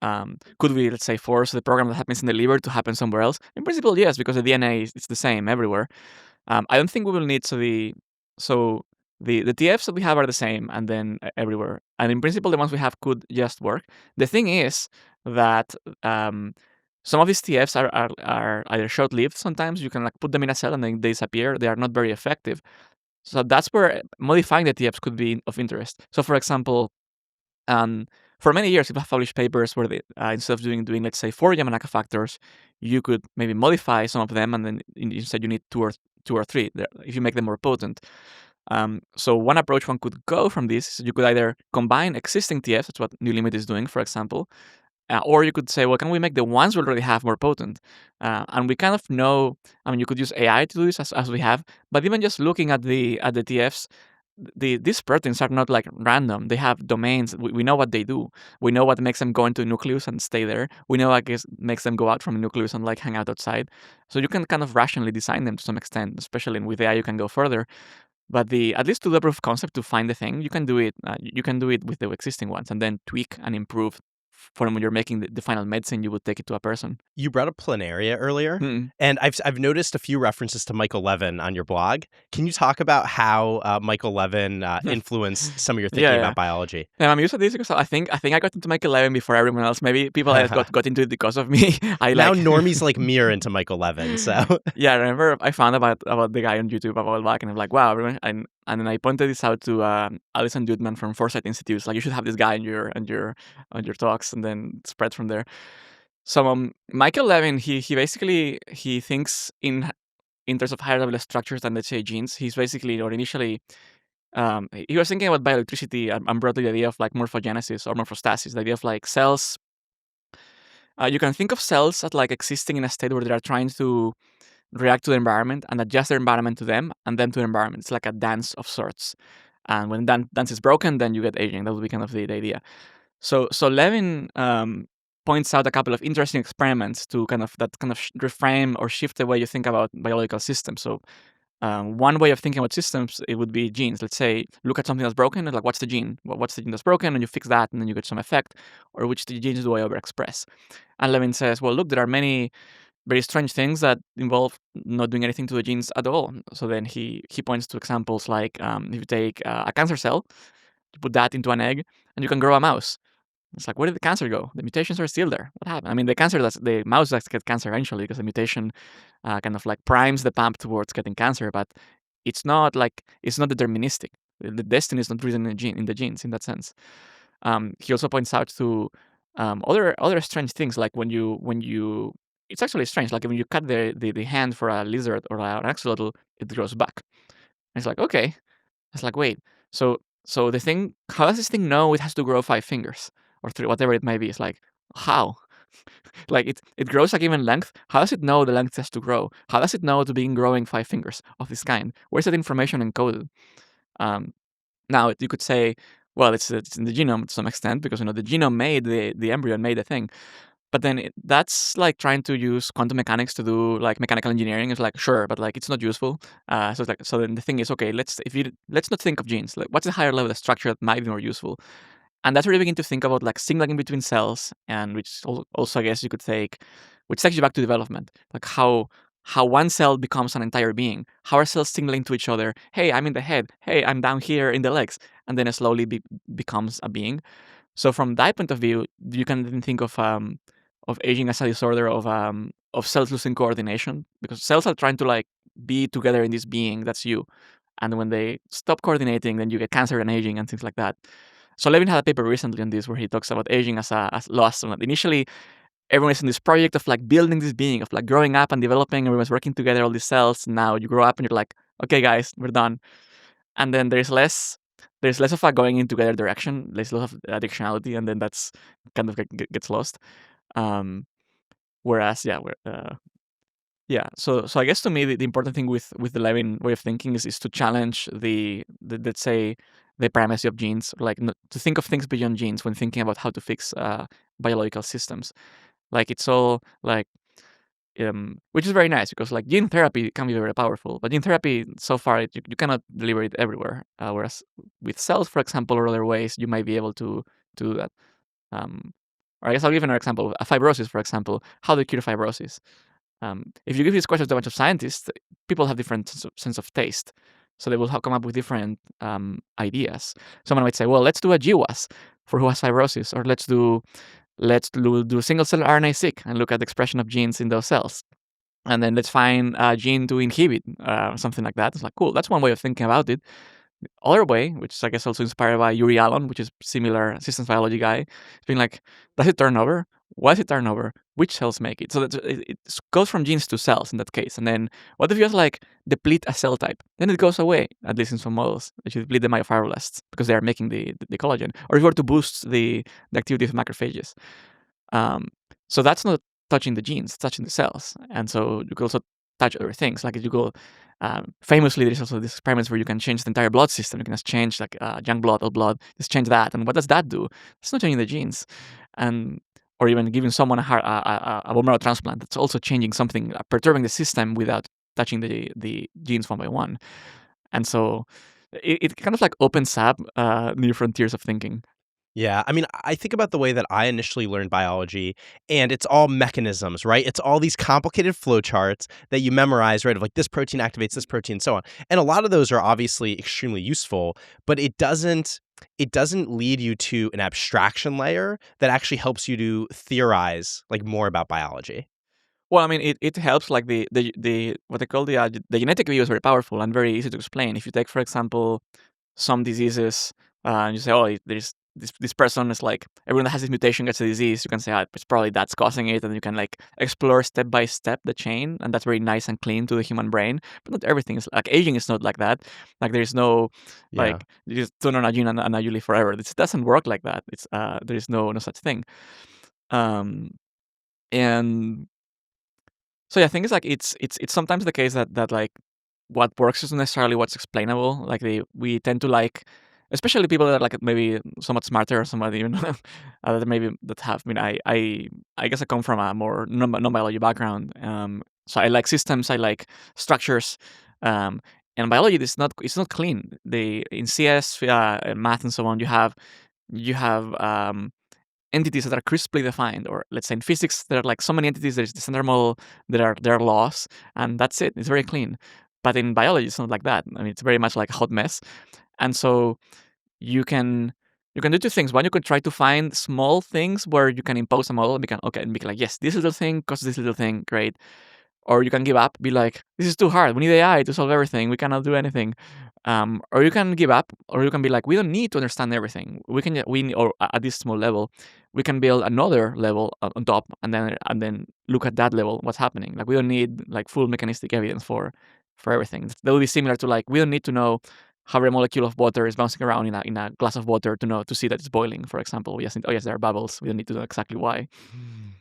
Could we, let's say, force the program that happens in the liver to happen somewhere else? In principle, yes, because the DNA is the same everywhere. I don't think we will need the TFs that we have are the same and then everywhere. And in principle, the ones we have could just work. The thing is that some of these TFs are either short-lived. Sometimes you can like put them in a cell and then they disappear. They are not very effective. So that's where modifying the TFs could be of interest. So for example, for many years, people have published papers where they, instead of doing let's say 4 Yamanaka factors, you could maybe modify some of them, and then instead you need two or three if you make them more potent. So one approach one could go from this is you could either combine existing TFs, that's what New Limit is doing, for example, or you could say, well, can we make the ones we already have more potent? And we kind of know, I mean, you could use AI to do this as we have, but even just looking at the TFs, these proteins are not like random. They have domains. We know what they do. We know what makes them go into the nucleus and stay there. We know what makes them go out from the nucleus and like hang out outside. So you can kind of rationally design them to some extent, especially with AI you can go further. But at least to the proof of concept to find the thing, you can do it. You can do it with the existing ones and then tweak and improve. For when you're making the final medicine, you would take it to a person. You brought up planaria earlier, and I've noticed a few references to Michael Levin on your blog. Can you talk about how Michael Levin influenced some of your thinking about biology? I'm used to this because I think I got into Michael Levin before everyone else. Maybe people got into it because of me. Now normies like me are into Michael Levin. So yeah, I remember I found about the guy on YouTube a while back, and I'm like, wow, everyone. And And then I pointed this out to Alison Dudman from Foresight Institute. Like, you should have this guy on your talks, and then it spread from there. So Michael Levin, he basically he thinks in terms of higher level structures than, let's say, genes. He's basically, or initially, he was thinking about bioelectricity and brought the idea of like morphogenesis or morphostasis, the idea of like cells. You can think of cells as like existing in a state where they are trying to react to the environment and adjust their environment to them and them to the environment. It's like a dance of sorts. And when that dance is broken, then you get aging. That would be kind of the idea. So Levin points out a couple of interesting experiments to kind of reframe or shift the way you think about biological systems. So one way of thinking about systems, it would be genes. Let's say, look at something that's broken, and like, what's the gene? What's the gene that's broken? And you fix that, and then you get some effect. Or which genes do I overexpress? And Levin says, well, look, there are many very strange things that involve not doing anything to the genes at all. So then he points to examples like if you take a cancer cell, you put that into an egg, and you can grow a mouse. It's like, where did the cancer go? The mutations are still there. What happened? I mean, the mouse does get cancer eventually because the mutation kind of like primes the pump towards getting cancer, but it's not deterministic. The destiny is not written in the genes in that sense. He also points out to other strange things, like when you it's actually strange. Like when you cut the hand for a lizard or an axolotl, it grows back. And it's like, okay. It's like, wait. So the thing, how does this thing know it has to grow 5 fingers or 3, whatever it may be? It's like, how? Like it grows a given length. How does it know the length has to grow? How does it know to begin growing 5 fingers of this kind? Where's that information encoded? Now you could say, well, it's in the genome to some extent because the genome made the embryo and made the thing. But then that's like trying to use quantum mechanics to do like mechanical engineering. It's like, sure, but like it's not useful. So it's like, so then the thing is, okay, let's not think of genes. Like, what's the higher level of structure that might be more useful? And that's where you begin to think about like signaling between cells, and which also I guess you could take, which takes you back to development, like how one cell becomes an entire being. How are cells signaling to each other? Hey, I'm in the head. Hey, I'm down here in the legs, and then it slowly becomes a being. So from that point of view, you can then think of aging as a disorder of cells losing coordination, because cells are trying to like be together in this being that's you, and when they stop coordinating, then you get cancer and aging and things like that. So Levin had a paper recently on this where he talks about aging as loss. And initially, everyone is in this project of like building this being, of like growing up and developing. Everyone's working together, all these cells. Now you grow up and you're like, okay, guys, we're done. And then there's less of a going in together direction. There's less of additionality, and then that's kind of gets lost. Whereas, so I guess to me the important thing with the Levin way of thinking is to challenge the let's say the primacy of genes, like to think of things beyond genes when thinking about how to fix biological systems. Like it's all like, which is very nice because like gene therapy can be very powerful, but gene therapy so far you cannot deliver it everywhere. Whereas with cells, for example, or other ways, you might be able to do that. Or I guess I'll give another example. Fibrosis, for example. How do you cure fibrosis? If you give these questions to a bunch of scientists, people have different sense of taste. So they will come up with different ideas. Someone might say, well, let's do a GWAS for who has fibrosis, or let's do single-cell RNA-seq and look at the expression of genes in those cells. And then let's find a gene to inhibit something like that. It's like, cool, that's one way of thinking about it. The other way, which is I guess also inspired by Yuri Allen, which is similar systems biology guy, it's been like, does it turn over? Why does it turn over? Which cells make it? So that it goes from genes to cells in that case. And then what if you just like deplete a cell type? Then it goes away, at least in some models. If you deplete the myofibroblasts because they are making the collagen. Or if you were to boost the activity of macrophages. So that's not touching the genes, it's touching the cells. And so you can also touch other things. Like if you go, famously, there's also these experiments where you can change the entire blood system. You can just change like young blood, old blood, just change that. And what does that do? It's not changing the genes. Or even giving someone a bone marrow transplant. That's also changing something, perturbing the system without touching the genes one by one. And so it kind of like opens up new frontiers of thinking. Yeah, I mean, I think about the way that I initially learned biology, and it's all mechanisms, right? It's all these complicated flowcharts that you memorize, right? Of like this protein activates this protein, and so on. And a lot of those are obviously extremely useful, but it doesn't lead you to an abstraction layer that actually helps you to theorize like more about biology. Well, I mean, it helps. Like the what they call the genetic view is very powerful and very easy to explain. If you take, for example, some diseases, and you say, oh, there's this person is like everyone that has this mutation gets a disease. You can say, it's probably that's causing it, and you can like explore step by step the chain, and that's very nice and clean to the human brain. But not everything is like aging is not like that. Like there's no Yeah. like you just turn on a gene and you live forever. It doesn't work like that. It's there is no such thing. Um, and so yeah, I think it's like it's sometimes the case that like what works isn't necessarily what's explainable. Like we tend to like, especially people that are like maybe somewhat smarter or somebody even that maybe that have. I mean, I guess I come from a more non-biology background. So I like systems, I like structures, and biology is not it's not clean. They in CS, and math and so on, you have entities that are crisply defined, or let's say in physics, there are like so many entities. There's the standard model, there are laws, and that's it. It's very clean. But in biology, it's not like that. I mean, it's very much like a hot mess. And so you can do two things. One, you can try to find small things where you can impose a model and be like, yes, this little thing causes this little thing, great. Or you can give up, be like, this is too hard. We need AI to solve everything. We cannot do anything. Or you can give up, or you can be like, we don't need to understand everything. Or at this small level, we can build another level on top, and then look at that level, what's happening. Like we don't need like full mechanistic evidence for everything. That would be similar to like we don't need to know how every molecule of water is bouncing around in a glass of water to see that it's boiling. For example, we just need, oh yes, there are bubbles. We don't need to know exactly why.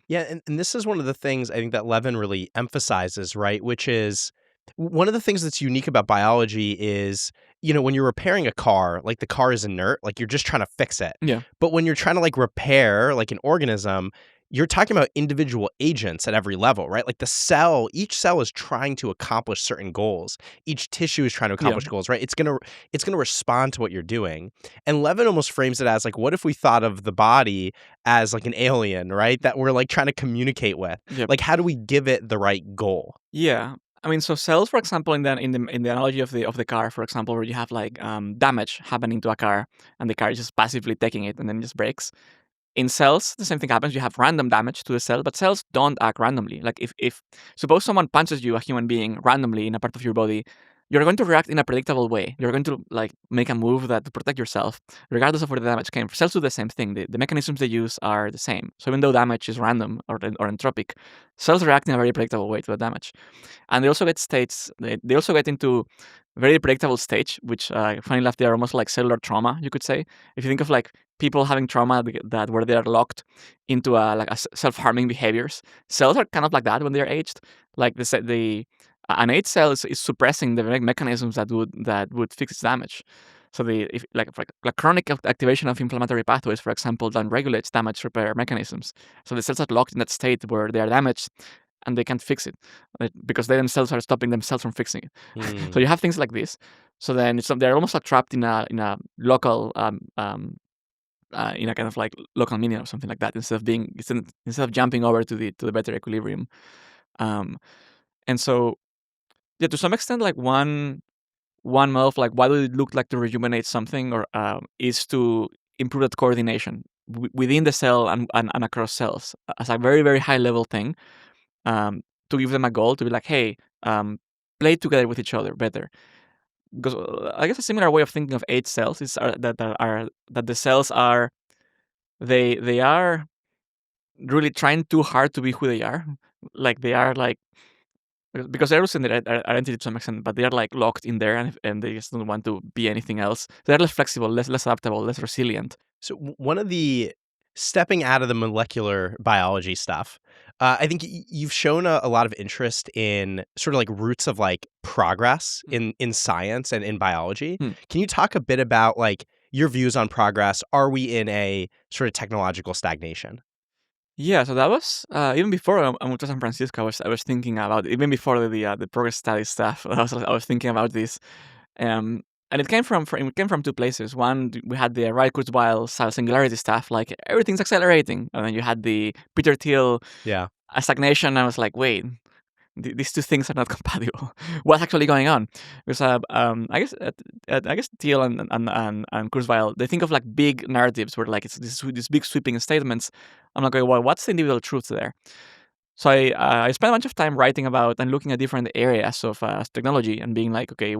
Yeah, and this is one of the things I think that Levin really emphasizes, right? Which is one of the things that's unique about biology is, when you're repairing a car, like the car is inert, like you're just trying to fix it. Yeah. But when you're trying to like repair like an organism, you're talking about individual agents at every level, right? Like each cell is trying to accomplish certain goals. Each tissue is trying to accomplish goals, right? It's gonna respond to what you're doing. And Levin almost frames it as like, what if we thought of the body as like an alien, right? That we're like trying to communicate with. Yep. Like, how do we give it the right goal? Yeah. I mean, so cells, for example, in the analogy of the car, for example, where you have like damage happening to a car, and the car is just passively taking it, and then it just breaks. In cells, the same thing happens. You have random damage to the cell, but cells don't act randomly. Like if suppose someone punches you, a human being, randomly in a part of your body, you're going to react in a predictable way. You're going to like make a move to protect yourself, regardless of where the damage came. Cells do the same thing. The mechanisms they use are the same. So even though damage is random or entropic, cells react in a very predictable way to the damage. And they also get states. They also get into very predictable stage, which funny enough, they are almost like cellular trauma. You could say, if you think of like people having trauma that where they are locked into a self-harming behaviors, cells are kind of like that when they are aged. Like an aged cell is suppressing the mechanisms that would fix its damage. So like chronic activation of inflammatory pathways, for example, then regulates damage repair mechanisms. So the cells are locked in that state where they are damaged and they can't fix it because they themselves are stopping themselves from fixing it. So you have things like this. So then they're almost like trapped in a local in a kind of like local medium or something like that, instead of jumping over to the better equilibrium. And so yeah, to some extent, like one model of like what would it look like to rejuvenate something, or is to improve that coordination within the cell and across cells as a very, very high level thing, to give them a goal to be like, hey, play together with each other better. Because I guess a similar way of thinking of aged cells is that the cells are they are really trying too hard to be who they are. Like they are like, because they're losing their identity to some extent, but they are like locked in there, and they just don't want to be anything else. They're less flexible, less adaptable, less resilient. So one of the stepping out of the molecular biology stuff, I think you've shown a lot of interest in sort of like roots of like progress in science and in biology. Can you talk a bit about like your views on progress? Are we in a sort of technological stagnation? Yeah, so that was even before I moved to San Francisco. I was thinking about, even before the progress study stuff. I was thinking about this, and it came from two places. One, we had the Ray Kurzweil singularity stuff, like everything's accelerating, and then you had the Peter Thiel stagnation. I was like, wait, these two things are not compatible. What's actually going on? Because I guess Thiel and Kurzweil, they think of like big narratives where like it's these big sweeping statements. I'm like, well, what's the individual truth there? So I spent a bunch of time writing about and looking at different areas of technology and being like, okay,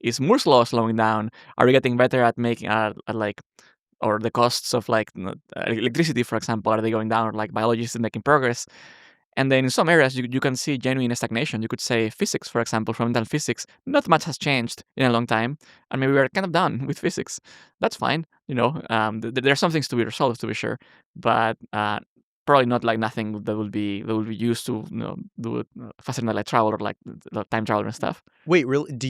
is Moore's law slowing down? Are we getting better at making at like, or the costs of like electricity, for example, are they going down? Or like biology is making progress? And then in some areas, you can see genuine stagnation. You could say physics, for example, fundamental physics, not much has changed in a long time. And maybe we're kind of done with physics. That's fine. There are some things to be resolved, to be sure, but probably not like nothing that will be used to do faster than light travel or like the time travel and stuff. Wait, really? Do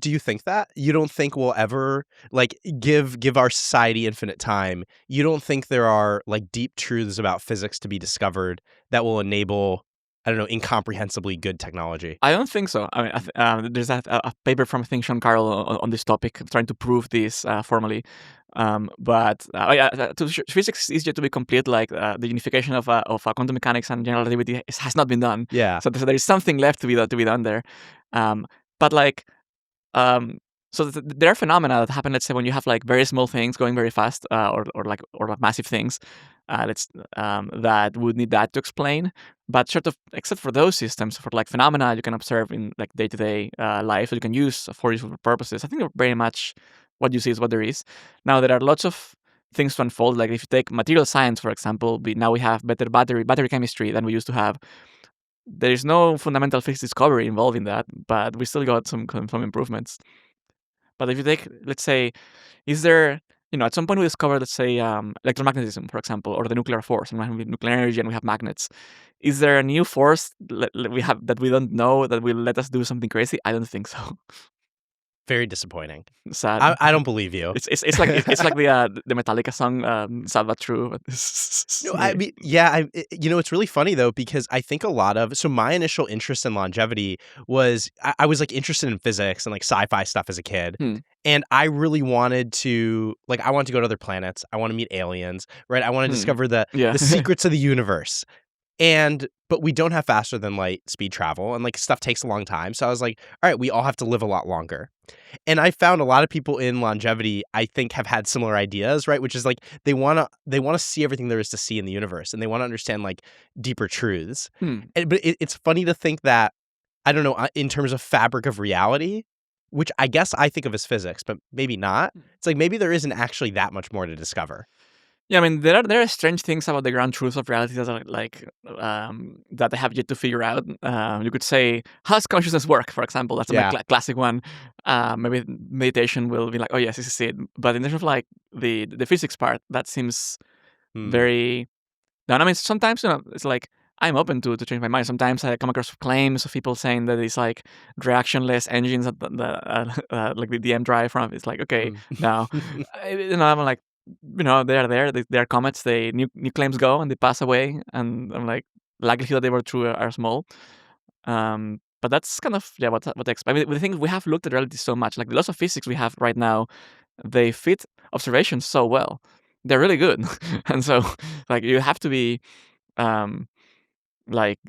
you think that? You don't think we'll ever like give our society infinite time? You don't think there are like deep truths about physics to be discovered that will enable, I don't know, incomprehensibly good technology? I don't think so. I mean, there's a paper from I think Sean Carroll on this topic trying to prove this formally. Physics is yet to be complete. Like the unification of quantum mechanics and general relativity has not been done. Yeah. So there is something left to be done there. But like um, there are phenomena that happen. Let's say when you have like very small things going very fast, or like massive things, that would need that to explain. But sort of, except for those systems, for like phenomena you can observe in like day to day life that you can use for useful purposes, I think they're very much what you see is what there is. Now there are lots of things to unfold. Like if you take material science, for example, now we have better battery chemistry than we used to have. There is no fundamental physics discovery involved in that, but we still got some improvements. But if you take, let's say, is there, at some point we discovered, let's say, electromagnetism, for example, or the nuclear force, and we have nuclear energy and we have magnets. Is there a new force we have that we don't know that will let us do something crazy? I don't think so. Very disappointing. Sad. I don't believe you. It's like the Metallica song, "Sad but True." But No, I mean, yeah, it's really funny though, because I think so my initial interest in longevity was I was like interested in physics and like sci-fi stuff as a kid. And I really wanted to go to other planets. I want to meet aliens, right? I want to discover the secrets of the universe. But we don't have faster than light speed travel, and like stuff takes a long time. So I was like, all right, we all have to live a lot longer. And I found a lot of people in longevity, I think, have had similar ideas, right? Which is like they want to see everything there is to see in the universe, and they want to understand like deeper truths. But it's funny to think that, I don't know, in terms of fabric of reality, which I guess I think of as physics, but maybe not. It's like maybe there isn't actually that much more to discover. Yeah, I mean, there are strange things about the ground truths of reality that are like that I have yet to figure out. You could say, how does consciousness work? For example, that's a classic one. Maybe meditation will be like, oh yes, this is it. But in terms of like the physics part, that seems very. No, I mean, sometimes it's like I'm open to change my mind. Sometimes I come across claims of people saying that it's like reactionless engines that like the DM drive from. It's like, okay, now I'm like, they are there. They are comets. New claims go and they pass away, and I'm like, likelihood that they were true are small. But that's kind of what I expect. I mean, the thing we have looked at reality so much. Like the laws of physics we have right now, they fit observations so well. They're really good, and so like you have to be, like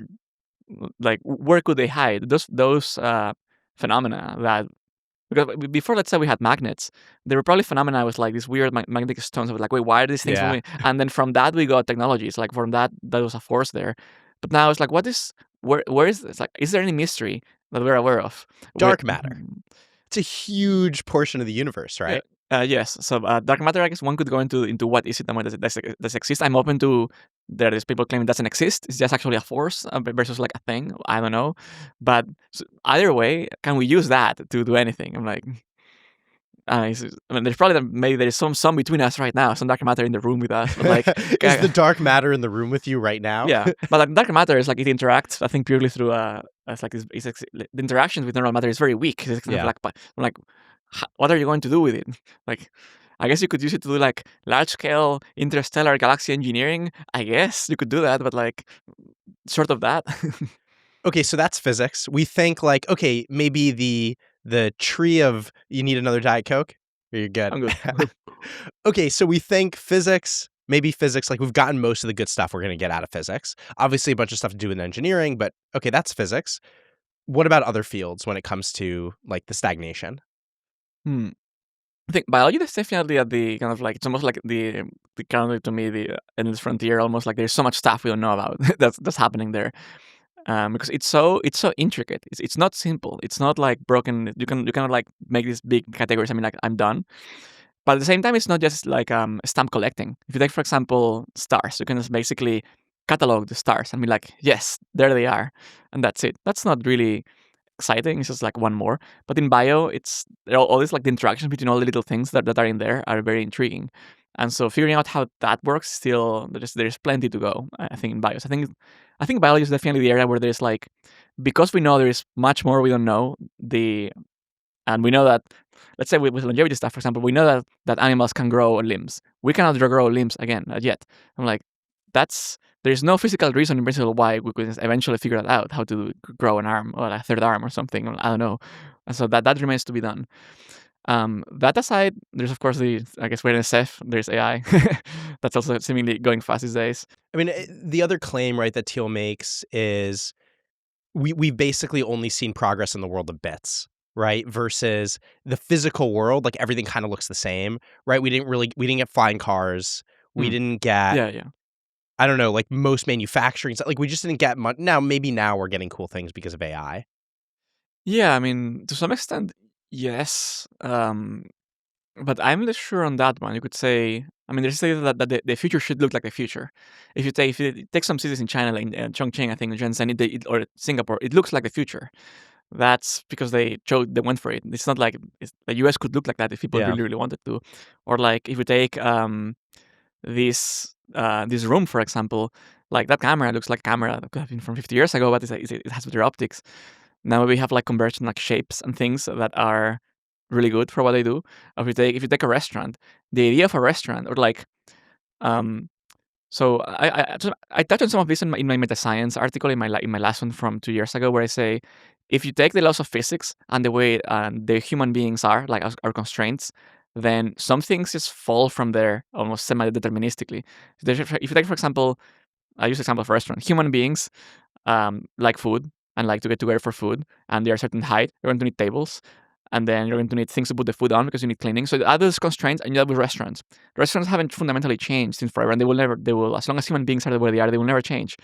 where could they hide those phenomena that. Because before, let's say we had magnets, there were probably phenomena with like these weird magnetic stones of like, wait, why are these things moving? And then from that we got technologies. Like from that was a force there. But now it's like, where is this? Like, is there any mystery that we're aware of? Dark matter. It's a huge portion of the universe, right? Yes. So dark matter, I guess one could go into what is it and what does exist. I'm open to there is people claiming it doesn't exist. It's just actually a force versus like a thing. I don't know. But either way, can we use that to do anything? I'm like, I mean, there's probably maybe there's some between us right now, some dark matter in the room with us. But like, is the dark matter in the room with you right now? Yeah, but like dark matter is like it interacts. I think purely through it's like the interactions with normal matter is very weak. It's kind of like, I'm like, what are you going to do with it? Like, I guess you could use it to do like large scale interstellar galaxy engineering. I guess you could do that, but like, short of that. Okay, so that's physics. We think like, okay, maybe the tree of you need another Diet Coke? Or you're good. I'm good. Okay, so we think physics, maybe physics, like we've gotten most of the good stuff we're going to get out of physics. Obviously a bunch of stuff to do with engineering, but okay, that's physics. What about other fields when it comes to like the stagnation? I think biology is definitely at the kind of like it's almost like the currently to me the endless frontier. Almost like there's so much stuff we don't know about that's happening there. Because it's so intricate. It's not simple. It's not like broken. You cannot like make these big categories. I mean, like I'm done. But at the same time, it's not just like stamp collecting. If you take, for example, stars, you can just basically catalog the stars and be like, yes, there they are, and that's it. That's not really exciting. It's just like one more. But in bio, it's there are all these like the interactions between all the little things that are in there are very intriguing. And so figuring out how that works still there's plenty to go. I think in bios. I think biology is definitely the area where there's like because we know there is much more we don't know. And we know that let's say with longevity stuff, for example, we know that animals can grow limbs. We cannot grow limbs again, not yet. I'm like, there's no physical reason in principle why we could eventually figure that out, how to grow an arm or a third arm or something. I don't know. And so that remains to be done. That aside, there's of course I guess we're in SF, there's AI. That's also seemingly going fast these days. I mean, the other claim, right, that Thiel makes is we've basically only seen progress in the world of bits, right? Versus the physical world, like everything kind of looks the same, right? We didn't get flying cars. We Hmm. didn't get, Yeah. I don't know, like most manufacturing, like we just didn't get much. Now we're getting cool things because of AI. Yeah, I mean, to some extent, yes. But I'm less sure on that one. You could say, I mean, there's say that the future should look like the future. If you take some cities in China, like Chongqing, I think, Shenzhen, or Singapore, it looks like the future. That's because they went for it. It's not like the US could look like that if people Yeah. really, really wanted to. Or like if you take this room, for example, like that camera looks like a camera that could have been from 50 years ago, but it has better optics. Now we have like conversion like shapes and things that are really good for what they do. If you take a restaurant, the idea of a restaurant or like um so I touched on some of this in my meta science article in my last one from 2 years ago where I say if you take the laws of physics and the way the human beings are like our constraints, then some things just fall from there almost semi-deterministically. If you take, for example, I use the example of restaurant. Human beings like food and like to get together for food, and they're a certain height. You're going to need tables, and then you're going to need things to put the food on because you need cleaning. So add those constraints, and you have with restaurants. Restaurants haven't fundamentally changed since forever, and they will never. They will, as long as human beings are the way they are, they will never change.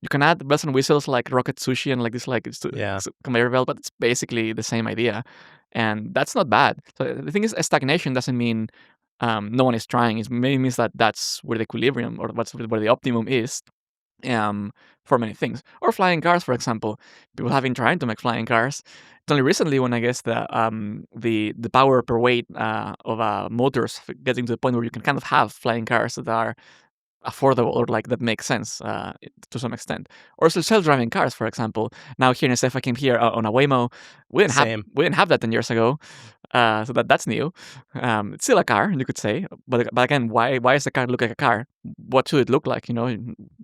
You can add bells and whistles like rocket sushi and like this like Yeah. conveyor belt, but it's basically the same idea, and that's not bad. So the thing is, stagnation doesn't mean no one is trying. It maybe means that that's where the equilibrium or where the optimum is for many things. Or flying cars, for example. People have been trying to make flying cars. It's only recently when I guess the power per weight of motors getting to the point where you can kind of have flying cars that are affordable or like that makes sense to some extent. Or self-driving cars, for example. Now here in SF, I came here on a Waymo. Same. We didn't have that 10 years ago, so that's new. It's still a car, you could say, but again, why does the car look like a car? What should it look like?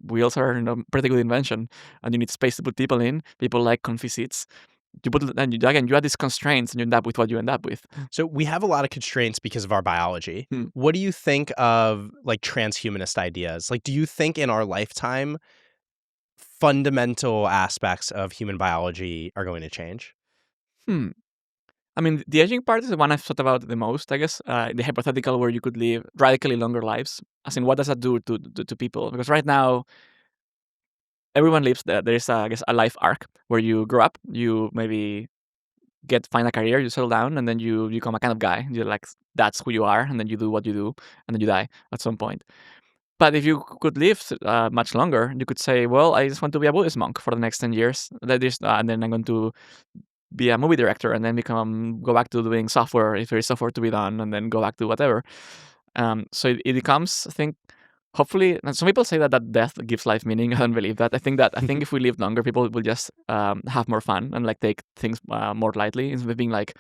Wheels are pretty good invention, and you need space to put people in. People like comfy seats. You add these constraints, and you end up with what you end up with. So we have a lot of constraints because of our biology. Hmm. What do you think of like transhumanist ideas? Like, do you think in our lifetime fundamental aspects of human biology are going to change? Hmm. I mean, the aging part is the one I've thought about the most, I guess. The hypothetical where you could live radically longer lives. As in, what does that do to people? Because right now, everyone lives there. There's, I guess, a life arc where you grow up, you maybe find a career, you settle down, and then you become a kind of guy. You're like, that's who you are, and then you do what you do, and then you die at some point. But if you could live much longer, you could say, well, I just want to be a Buddhist monk for the next 10 years. And then I'm going to be a movie director and then go back to doing software if there is software to be done and then go back to whatever. So it becomes, I think, hopefully, and some people say that death gives life meaning. I don't believe that. I think if we live longer, people will just have more fun and like take things more lightly instead of being like,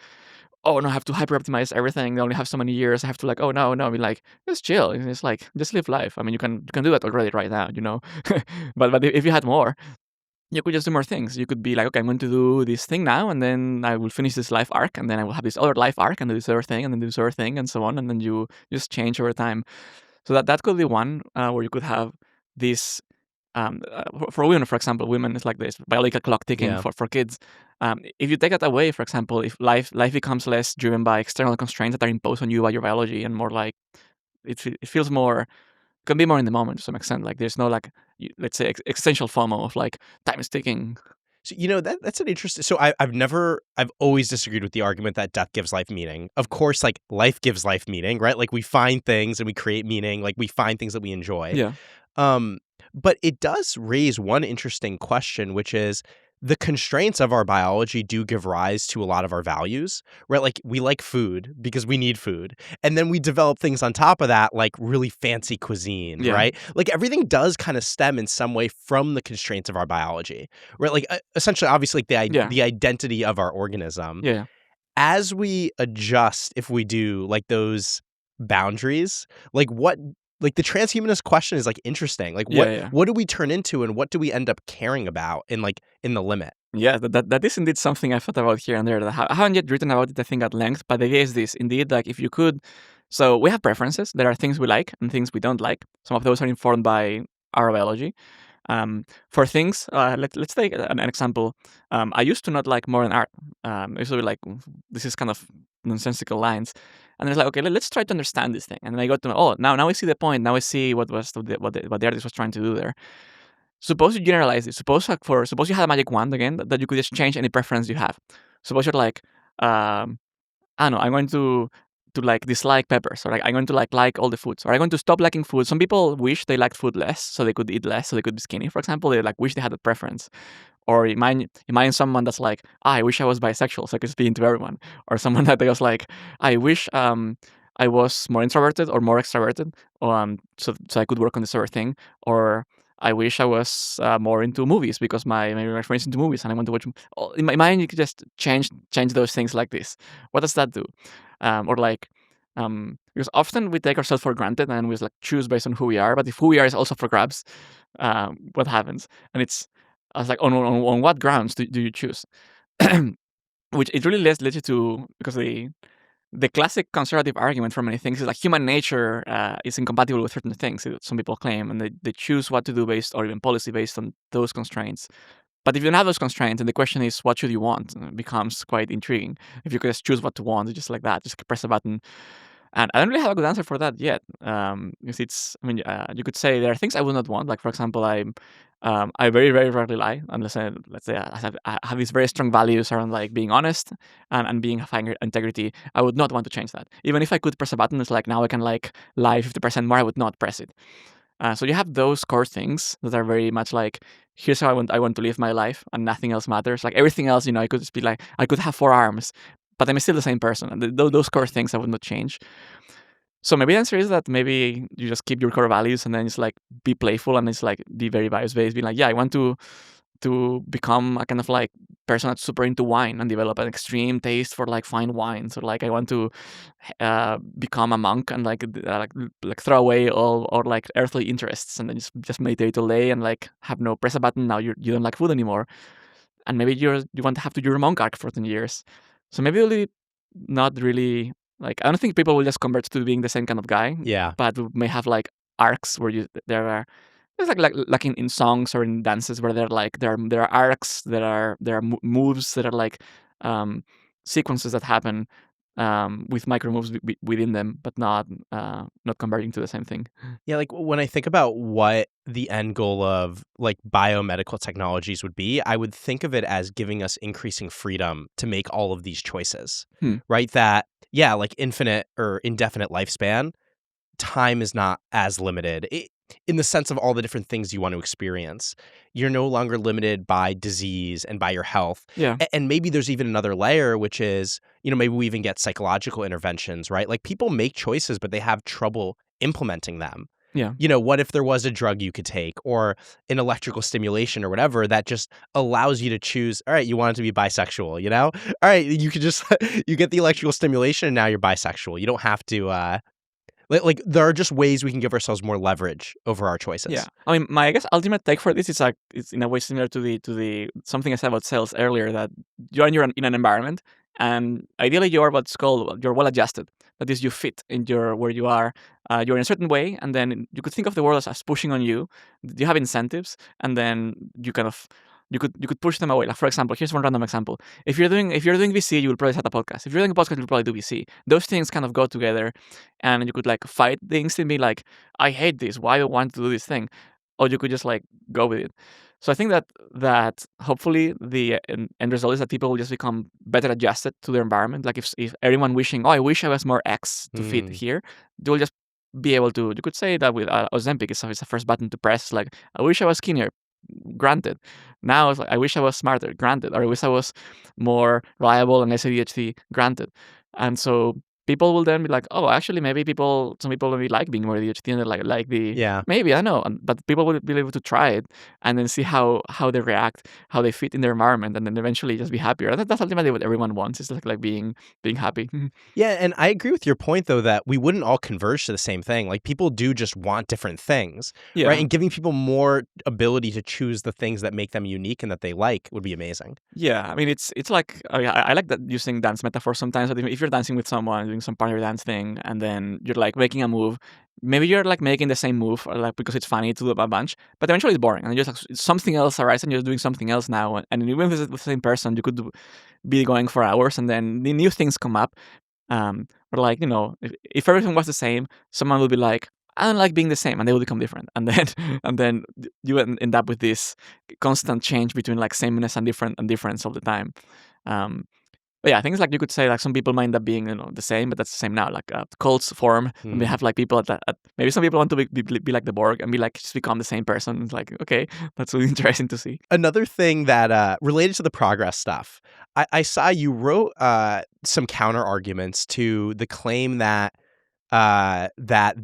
oh no, I have to hyper optimize everything. I only have so many years. I have to like, oh no, be like, just chill. It's like just live life. I mean, you can do that already right now, but if you had more, you could just do more things. You could be like, okay, I'm going to do this thing now, and then I will finish this life arc, and then I will have this other life arc, and do this other thing, and then do this other thing, and so on, and then you just change over time. So that could be one where you could have this. For women, for example, women is like this biological clock ticking Yeah. for kids. If you take that away, for example, if life becomes less driven by external constraints that are imposed on you by your biology, and more like it feels more, can be more in the moment to some extent. Like there's no like let's say existential FOMO of like time is ticking. So, that's an interesting. So I've always disagreed with the argument that death gives life meaning. Of course, like life gives life meaning, right? Like we find things and we create meaning, like we find things that we enjoy. Yeah, Um, but it does raise one interesting question, which is the constraints of our biology do give rise to a lot of our values, right? Like we like food because we need food. And then we develop things on top of that, like really fancy cuisine, yeah, right? Like everything does kind of stem in some way from the constraints of our biology, right? Like essentially, obviously, like yeah, the identity of our organism. yeah, As we adjust, if we do like those boundaries, like what like the transhumanist question is like interesting. Like yeah, yeah. what do we turn into and what do we end up caring about in the limit? Yeah, that is indeed something I thought about here and there. That I haven't yet written about it, I think, at length. But the idea is this: indeed, like if you could, so we have preferences. There are things we like and things we don't like. Some of those are informed by our biology. For things, let's take an example. I used to not like modern art. I used to be like, this is kind of nonsensical lines. And it's like, okay, let's try to understand this thing. And then I got to, oh, now I see the point. Now I see what the artist was trying to do there. Suppose you generalize it. Suppose you had a magic wand again that you could just change any preference you have. Suppose you're like, I don't know, I'm going to like dislike peppers, or like I'm going to like all the foods, or I'm going to stop liking food. Some people wish they liked food less, so they could eat less, so they could be skinny. For example, they like wish they had a preference. Or imagine someone that's like, I wish I was bisexual, so I could be into everyone. Or someone that was like, I wish I was more introverted or more extroverted, so I could work on this other thing. Or I wish I was more into movies because maybe my friends into movies and I want to watch. In my mind, you could just change those things like this. What does that do? Or like, because often we take ourselves for granted and we like choose based on who we are. But if who we are is also for grabs, what happens? And I was like, on what grounds do you choose? Which it really leads you to, because the classic conservative argument for many things is like human nature is incompatible with certain things, some people claim, and they choose what to do based, or even policy based on those constraints. But if you don't have those constraints, and the question is, what should you want? It becomes quite intriguing. If you could just choose what to want, just like that, just press a button. And I don't really have a good answer for that yet. Because you could say there are things I would not want. Like, for example, I very, very rarely lie, unless let's say I have these very strong values around like being honest and being having integrity. I would not want to change that. Even if I could press a button, it's like now I can like lie 50% more. I would not press it. So you have those core things that are very much like, here's how I want to live my life, and nothing else matters. Like everything else, I could just be like, I could have 4 arms, but I'm still the same person. And those core things I would not change. So maybe the answer is that maybe you just keep your core values and then it's like be playful and it's like be very bias based. Be like, yeah, I want to become a kind of like person that's super into wine and develop an extreme taste for like fine wines, or like I want to become a monk and like throw away all or like earthly interests and then just meditate all day and like have no press a button. Now you don't like food anymore, and maybe you want to have to do your monk arc for 10 years. So maybe really not really, like I don't think people will just convert to being the same kind of guy. Yeah. But we may have like arcs where there's like in songs or in dances where there are arcs, there are moves that are like sequences that happen with micro moves within them, but not converting to the same thing. Yeah, like when I think about what the end goal of like biomedical technologies would be, I would think of it as giving us increasing freedom to make all of these choices, right? That, yeah, like infinite or indefinite lifespan, time is not as limited in the sense of all the different things you want to experience. You're no longer limited by disease and by your health. Yeah. And maybe there's even another layer, which is, maybe we even get psychological interventions, right? Like people make choices, but they have trouble implementing them. Yeah. What if there was a drug you could take or an electrical stimulation or whatever that just allows you to choose, all right, you want it to be bisexual, All right, you could just, you get the electrical stimulation and now you're bisexual. You don't have to, like there are just ways we can give ourselves more leverage over our choices. Yeah, I mean, I guess ultimate take for this is like it's in a way similar to the something I said about cells earlier, that you're in an environment, and ideally you're you're well adjusted. That is, you fit in where you are. You're in a certain way, and then you could think of the world as pushing on you. You have incentives, and then you kind of you could push them away. Like, for example, here's one random example. If you're doing VC, you will probably start a podcast. If you're doing a podcast, you'll probably do VC. Those things kind of go together, and you could like fight the instinct, be like, I hate this. Why do I want to do this thing? Or you could just like go with it. So I think that hopefully the end result is that people will just become better adjusted to their environment. Like if everyone wishing, oh, I wish I was more X to fit here, they will just be able to. You could say that with Ozempic, it's the first button to press. Like, I wish I was skinnier. Granted. Now it's like, I wish I was smarter. Granted. Or I wish I was more reliable and less ADHD. Granted. And so people will then be like, oh, actually, maybe some people maybe like being more ADHD, and they're like Yeah. maybe, I don't know. But people will be able to try it and then see how they react, how they fit in their environment, and then eventually just be happier. That's ultimately what everyone wants, is like being happy. Yeah, and I agree with your point, though, that we wouldn't all converge to the same thing. Like, people do just want different things, Yeah. right? And giving people more ability to choose the things that make them unique and that they like would be amazing. Yeah, I mean, it's like, I like that using dance metaphors sometimes. But if you're dancing with someone, doing some partner dance thing, and then you're like making a move, maybe you're like making the same move, or like because it's funny to do a bunch, but eventually it's boring, and just like, something else arises, and you're doing something else now. And even if it's the same person, you could be going for hours, and then the new things come up. Or like, if everything was the same, someone will be like, I don't like being the same, and they will become different, and then and then you end up with this constant change between like sameness and difference all the time. But yeah, things like you could say like some people might end up being the same, but that's the same now. Like cults form, and we have like people that maybe some people want to be like the Borg and be like just become the same person. It's like, okay, that's really interesting to see. Another thing that related to the progress stuff, I saw you wrote some counter arguments to the claim that that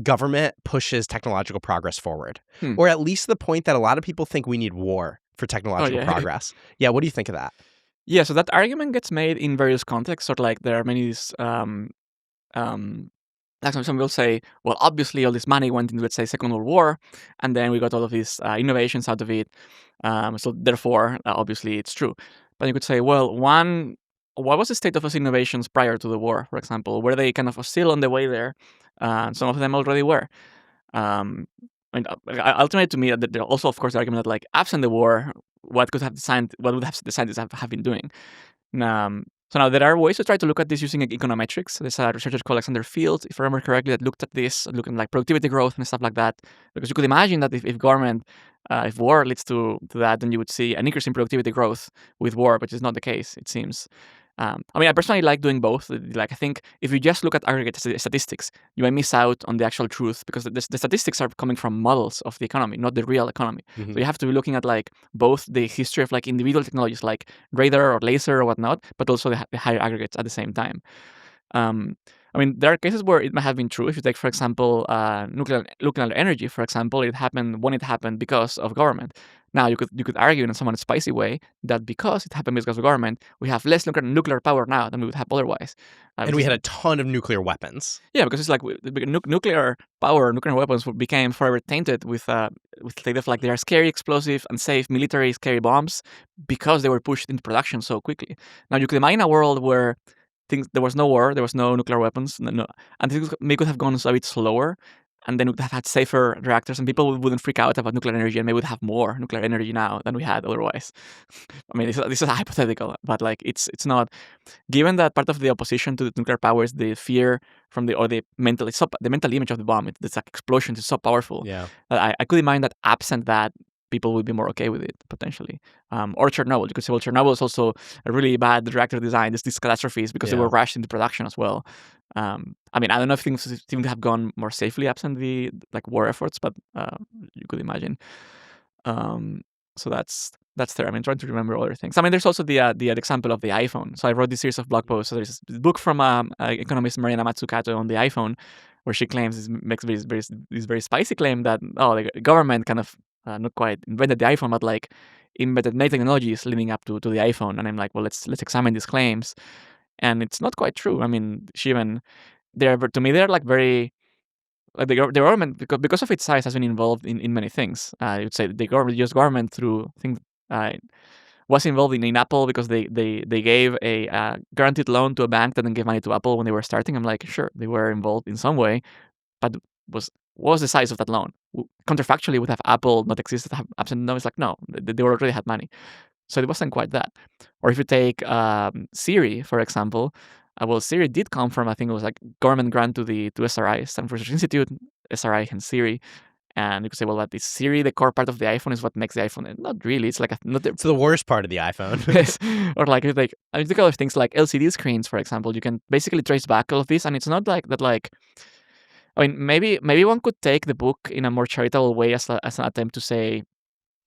government pushes technological progress forward, or at least the point that a lot of people think we need war for technological progress. Yeah, what do you think of that? Yeah, so that argument gets made in various contexts. Sort of like there are many like some people say, well, obviously all this money went into, let's say, Second World War, and then we got all of these innovations out of it. So therefore, obviously, it's true. But you could say, well, what was the state of those innovations prior to the war, for example? Were they kind of still on the way there? Some of them already were. Ultimately, to me, there also, of course, the argument that, like, absent the war, what would have the scientists have been doing? So now there are ways to try to look at this using econometrics. There's a researcher called Alexander Field, if I remember correctly, that looked at this, looking like productivity growth and stuff like that. Because you could imagine that if government, if war leads to that, then you would see an increase in productivity growth with war, which is not the case, it seems. I personally like doing both. Like, I think if you just look at aggregate statistics, you might miss out on the actual truth, because the statistics are coming from models of the economy, not the real economy. So you have to be looking at like both the history of like individual technologies like radar or laser or whatnot, but also the higher aggregates at the same time. There are cases where it might have been true. If you take, for example, nuclear energy, for example, it happened because of government. Now, you could argue in a somewhat spicy way that because it happened because of government, we have less nuclear power now than we would have otherwise. And we had a ton of nuclear weapons. Yeah, because it's like nuclear power, nuclear weapons became forever tainted with like they are scary, explosive, unsafe, military scary bombs because they were pushed into production so quickly. Now, you could imagine a world where there was no war, there was no nuclear weapons, and things could have gone a bit slower, and then we would have had safer reactors, and people wouldn't freak out about nuclear energy, and maybe would have more nuclear energy now than we had otherwise. This is a hypothetical, but like it's not. Given that part of the opposition to the nuclear power is the fear from the mental image of the bomb, this like explosion is so powerful. Yeah, I could imagine that absent that, people would be more okay with it, potentially. Or Chernobyl. You could say, well, Chernobyl is also a really bad reactor design. These catastrophes because they were rushed into production as well. I don't know if things seem to have gone more safely absent the like war efforts, but you could imagine. So that's there. Trying to remember other things. There's also the example of the iPhone. So I wrote this series of blog posts. So there's this book from economist Mariana Mazzucato on the iPhone, where she makes this very spicy claim that the government kind of not quite invented the iPhone, but like invented many technologies leading up to the iPhone. And I'm like, well, let's examine these claims, and it's not quite true. She even to me they're like very like the government, because of its size, has been involved in many things. I would say the U.S. government through things was involved in Apple because they gave a guaranteed loan to a bank that then gave money to Apple when they were starting. I'm like, sure, they were involved in some way, but what was the size of that loan? counterfactually would have Apple not existed, have apps, and no, it's like no, they already had money. So it wasn't quite that. Or if you take Siri, for example, well, Siri did come from, I think it was like government grant to SRI, Stanford Research Institute, SRI, and Siri. And you could say, well, but is Siri the core part of the iPhone? Is what makes the iPhone? And not really. It's like not the, It's the worst part of the iPhone. yes. Or like I mean, think of things like LCD screens, for example. You can basically trace back all of this, and it's not like that. Like, I mean, maybe one could take the book in a more charitable way as an attempt to say,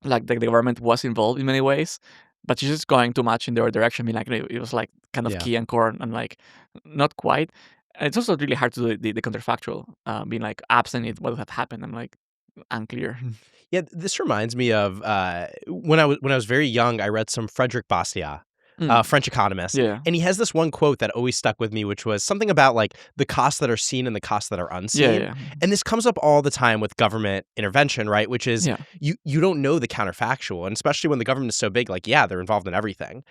like, the government was involved in many ways, but she's just going too much in the other direction. I mean, like, it was like kind of Yeah. key and core, and like not quite. And it's also really hard to do the counterfactual, being like absent it, what would have happened. I'm like unclear. Yeah, this reminds me of when I was very young. I read some Frederick Bastiat, French economist, Yeah. and he has this one quote that always stuck with me, which was something about like the costs that are seen and the costs that are unseen. Yeah. And this comes up all the time with government intervention, right? Which is Yeah. you don't know the counterfactual, and especially when the government is so big, like yeah, they're involved in everything.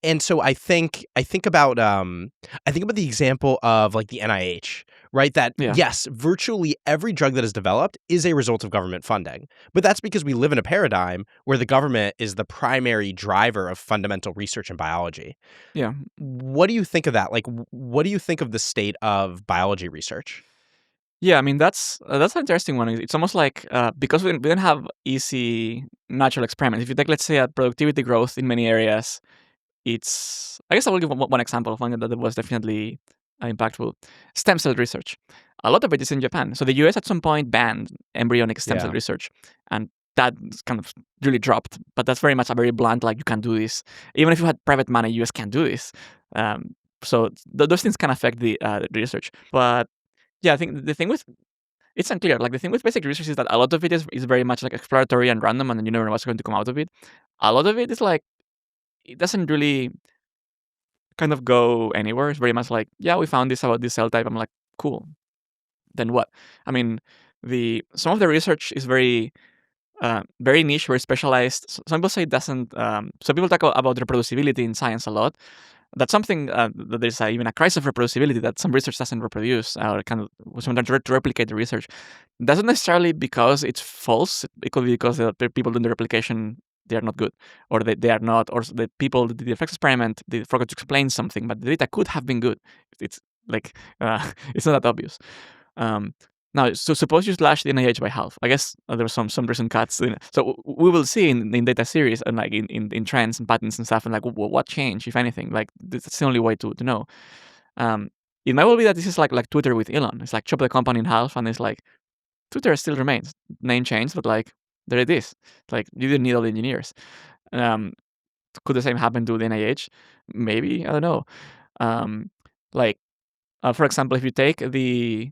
And so I think about the example of like the NIH, right? That Yeah. yes, virtually every drug that is developed is a result of government funding. But that's because we live in a paradigm where the government is the primary driver of fundamental research in biology. Yeah. What do you think of that? Like what do you think of the state of biology research? Yeah, I mean that's an interesting one. It's almost like because we didn't have easy natural experiments. If you take, let's say, a productivity growth in many areas, it's, I guess I will give one example of one that was definitely impactful. Stem cell research. A lot of it is in Japan. So the US at some point banned embryonic stem cell Yeah. research, and that kind of really dropped. But that's very much a very blunt, like, you can't do this. Even if you had private money, US can't do this. So those things can affect the research. But yeah, I think the thing with, it's unclear. Like, the thing with basic research is that a lot of it is very much like exploratory and random, and then you never know what's going to come out of it. A lot of it is like, it doesn't really kind of go anywhere. It's very much like, yeah, we found this about this cell type. I'm like, cool. Then what? I mean, some of the research is very very niche, very specialized. Some people say it doesn't. Some people talk about reproducibility in science a lot. That's something that there's even a crisis of reproducibility that some research doesn't reproduce, or kind of sometimes to replicate the research. Doesn't necessarily because it's false. It could be because the people doing the replication, they are not good, or they are not, or the people that did the effects experiment, they forgot to explain something, but the data could have been good. It's like it's not that obvious. Now, so suppose you slash the NIH by half. I guess there were some recent cuts. So we will see in data series and like in trends and patterns and stuff, and like what changed, if anything. Like, that's the only way to know. It might well be that this is like Twitter with Elon. It's like chop the company in half, and it's like Twitter still remains, name changed, but like there it is. Like, you didn't need all the engineers. Could the same happen to the NIH? Maybe, I don't know. Like, for example, if you take the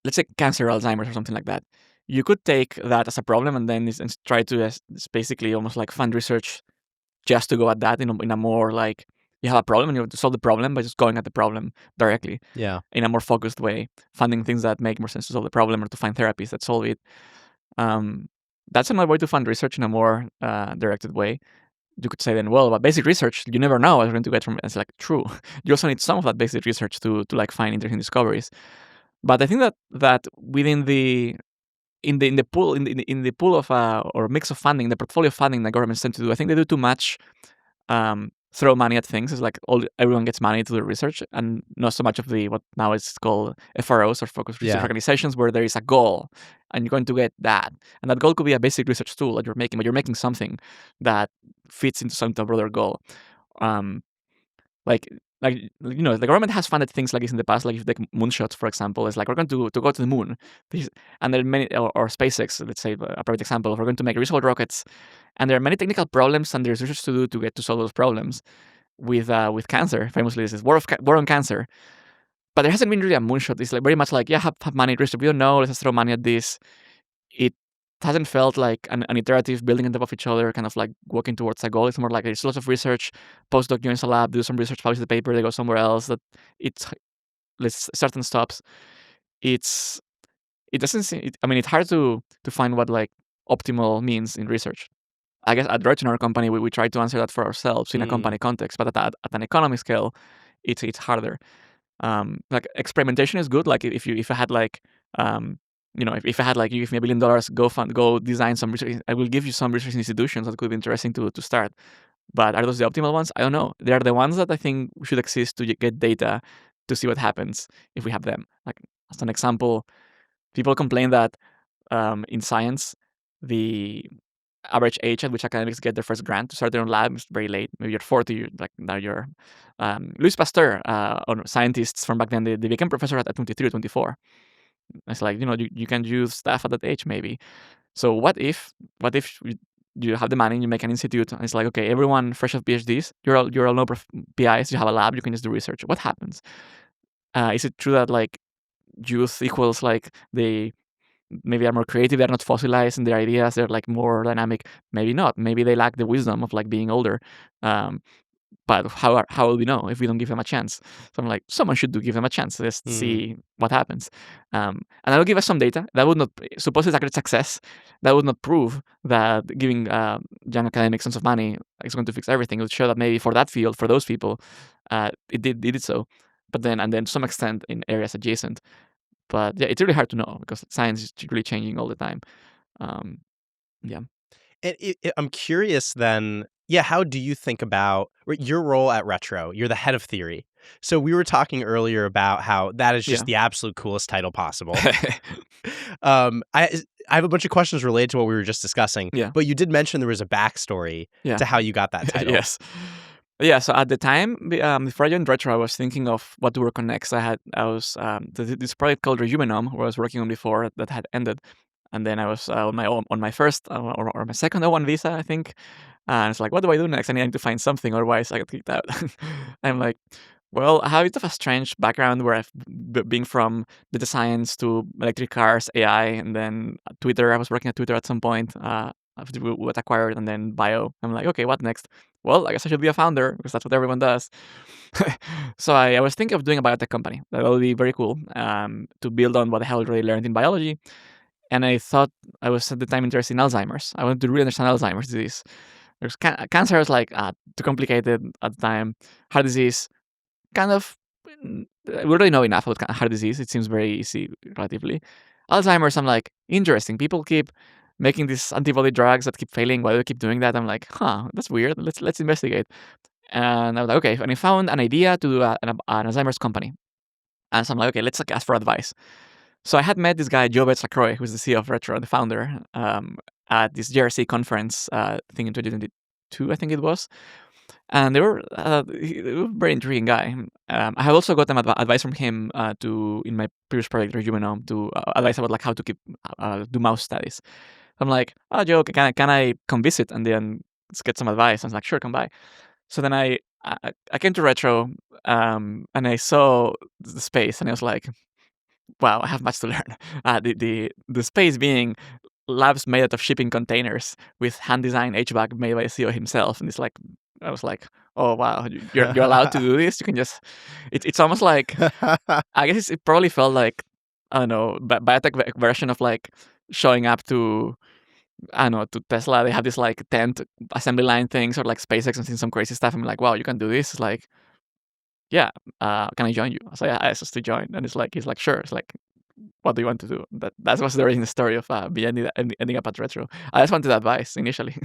let's say cancer, Alzheimer's, or something like that, you could take that as a problem and then try to it's basically almost like fund research just to go at that in a more like, you have a problem and you have to solve the problem by just going at the problem directly. Yeah. In a more focused way, funding things that make more sense to solve the problem or to find therapies that solve it. That's another way to fund research in a more directed way. You could say then, well, but basic research, you never know what you're going to get from it. It's like, true. You also need some of that basic research to like find interesting discoveries. But I think that within the pool of or mix of funding, the portfolio of funding that governments tend to do, I think they do too much. Throw money at things. It's like everyone gets money to do research, and not so much of the what now is called FROs, or focused research organizations, where there is a goal and you're going to get that, and that goal could be a basic research tool that you're making, but you're making something that fits into some broader goal. Like the government has funded things like this in the past. Like, if you take moonshots, for example, it's like, we're going to go to the moon, and there are many, or SpaceX, let's say, a private example, we're going to make reusable rockets, and there are many technical problems, and there's research to do to get to solve those problems. With cancer, famously, this is war on cancer, but there hasn't been really a moonshot. It's like very much like, yeah, have money, research. We don't know. Let's just throw money at this. It hasn't felt like an iterative building on top of each other, kind of like walking towards a goal. It's more like there's lots of research. Postdoc joins a lab, do some research, publish the paper, they go somewhere else. That it's certain stops. It doesn't seem. I mean, it's hard to find what like optimal means in research. I guess at Retro, in our company, we try to answer that for ourselves in a company context, but at an economy scale, it's harder. Like experimentation is good. Like if I had like if I had like, you give me $1 billion, go design some research. I will give you some research institutions that could be interesting to start. But are those the optimal ones? I don't know. They are the ones that I think should exist to get data to see what happens if we have them. Like, as an example, people complain that in science, the average age at which academics get their first grant to start their own lab is very late. Maybe you're 40, now you're Louis Pasteur, or scientists from back then, they became professor at 23 or 24. It's like, you can use staff at that age maybe. So what if you have the money and you make an institute and it's like, okay, everyone fresh off PhDs, you're all no PIs, you have a lab, you can just do research. What happens? Is it true that like youth equals like they maybe are more creative, they're not fossilized in their ideas, they're like more dynamic? Maybe not. Maybe they lack the wisdom of like being older. But how will we know if we don't give them a chance? So I'm like, someone should give them a chance. Let's see what happens. And that'll give us some data. That would not, suppose it's a great success, that would not prove that giving young academics tons of money is going to fix everything. It would show that maybe for that field, for those people, it did so. But then, and then to some extent in areas adjacent. But yeah, it's really hard to know because science is really changing all the time. Yeah. I'm curious then, how do you think about your role at Retro? You're the head of theory. So we were talking earlier about how that is just the absolute coolest title possible. I have a bunch of questions related to what we were just discussing, but you did mention there was a backstory to how you got that title. Yes. Yeah, so at the time, before I joined Retro, I was thinking of what to work on next. I was this project called Rejuvenome, where I was working on before, that had ended, and then I was on my first or my second O1 visa, I think. And it's like, what do I do next? I need to find something, otherwise I get kicked out. I'm like, well, I have a bit of a strange background where I've been from data science to electric cars, AI, and then Twitter. I was working at Twitter at some point. After we got acquired, and then bio. I'm like, okay, what next? Well, I guess I should be a founder because that's what everyone does. So I was thinking of doing a biotech company. That would be very cool, to build on what I had already learned in biology. And I thought, I was at the time interested in Alzheimer's. I wanted to really understand Alzheimer's disease. There's cancer was like too complicated at the time. Heart disease, kind of, we already know enough about heart disease. It seems very easy relatively. Alzheimer's, I'm like, interesting. People keep making these antibody drugs that keep failing. Why do they keep doing that? I'm like, that's weird. Let's investigate. And I was like, okay. And I found an idea to do an Alzheimer's company. And so I'm like, okay, let's ask for advice. So I had met this guy, Joe Betz-LaCroix, who's the CEO of Retro, the founder, at this JRC conference, I think in 2022, I think it was. And they were a very intriguing guy. I have also gotten advice from him in my previous project, Rejuvenome, to advice about like how to do mouse studies. I'm like, Joe, can I come visit and then let's get some advice? I was like, sure, come by. So then I came to Retro, and I saw the space, and I was like, wow, I have much to learn. The space being labs made out of shipping containers with hand-designed HVAC made by the CEO himself, and it's like, I was like, oh wow, you're allowed to do this. You can just, it's almost like, I guess it probably felt like, I don't know, biotech version of like showing up to, I don't know, to Tesla. They have this like tent assembly line things, or like SpaceX and seeing some crazy stuff. I'm like, wow, you can do this. It's like, yeah, can I join you? So yeah, I asked to join, and he's like, sure. It's like, what do you want to do? That was the origin story of ending up at Retro. I just wanted advice initially.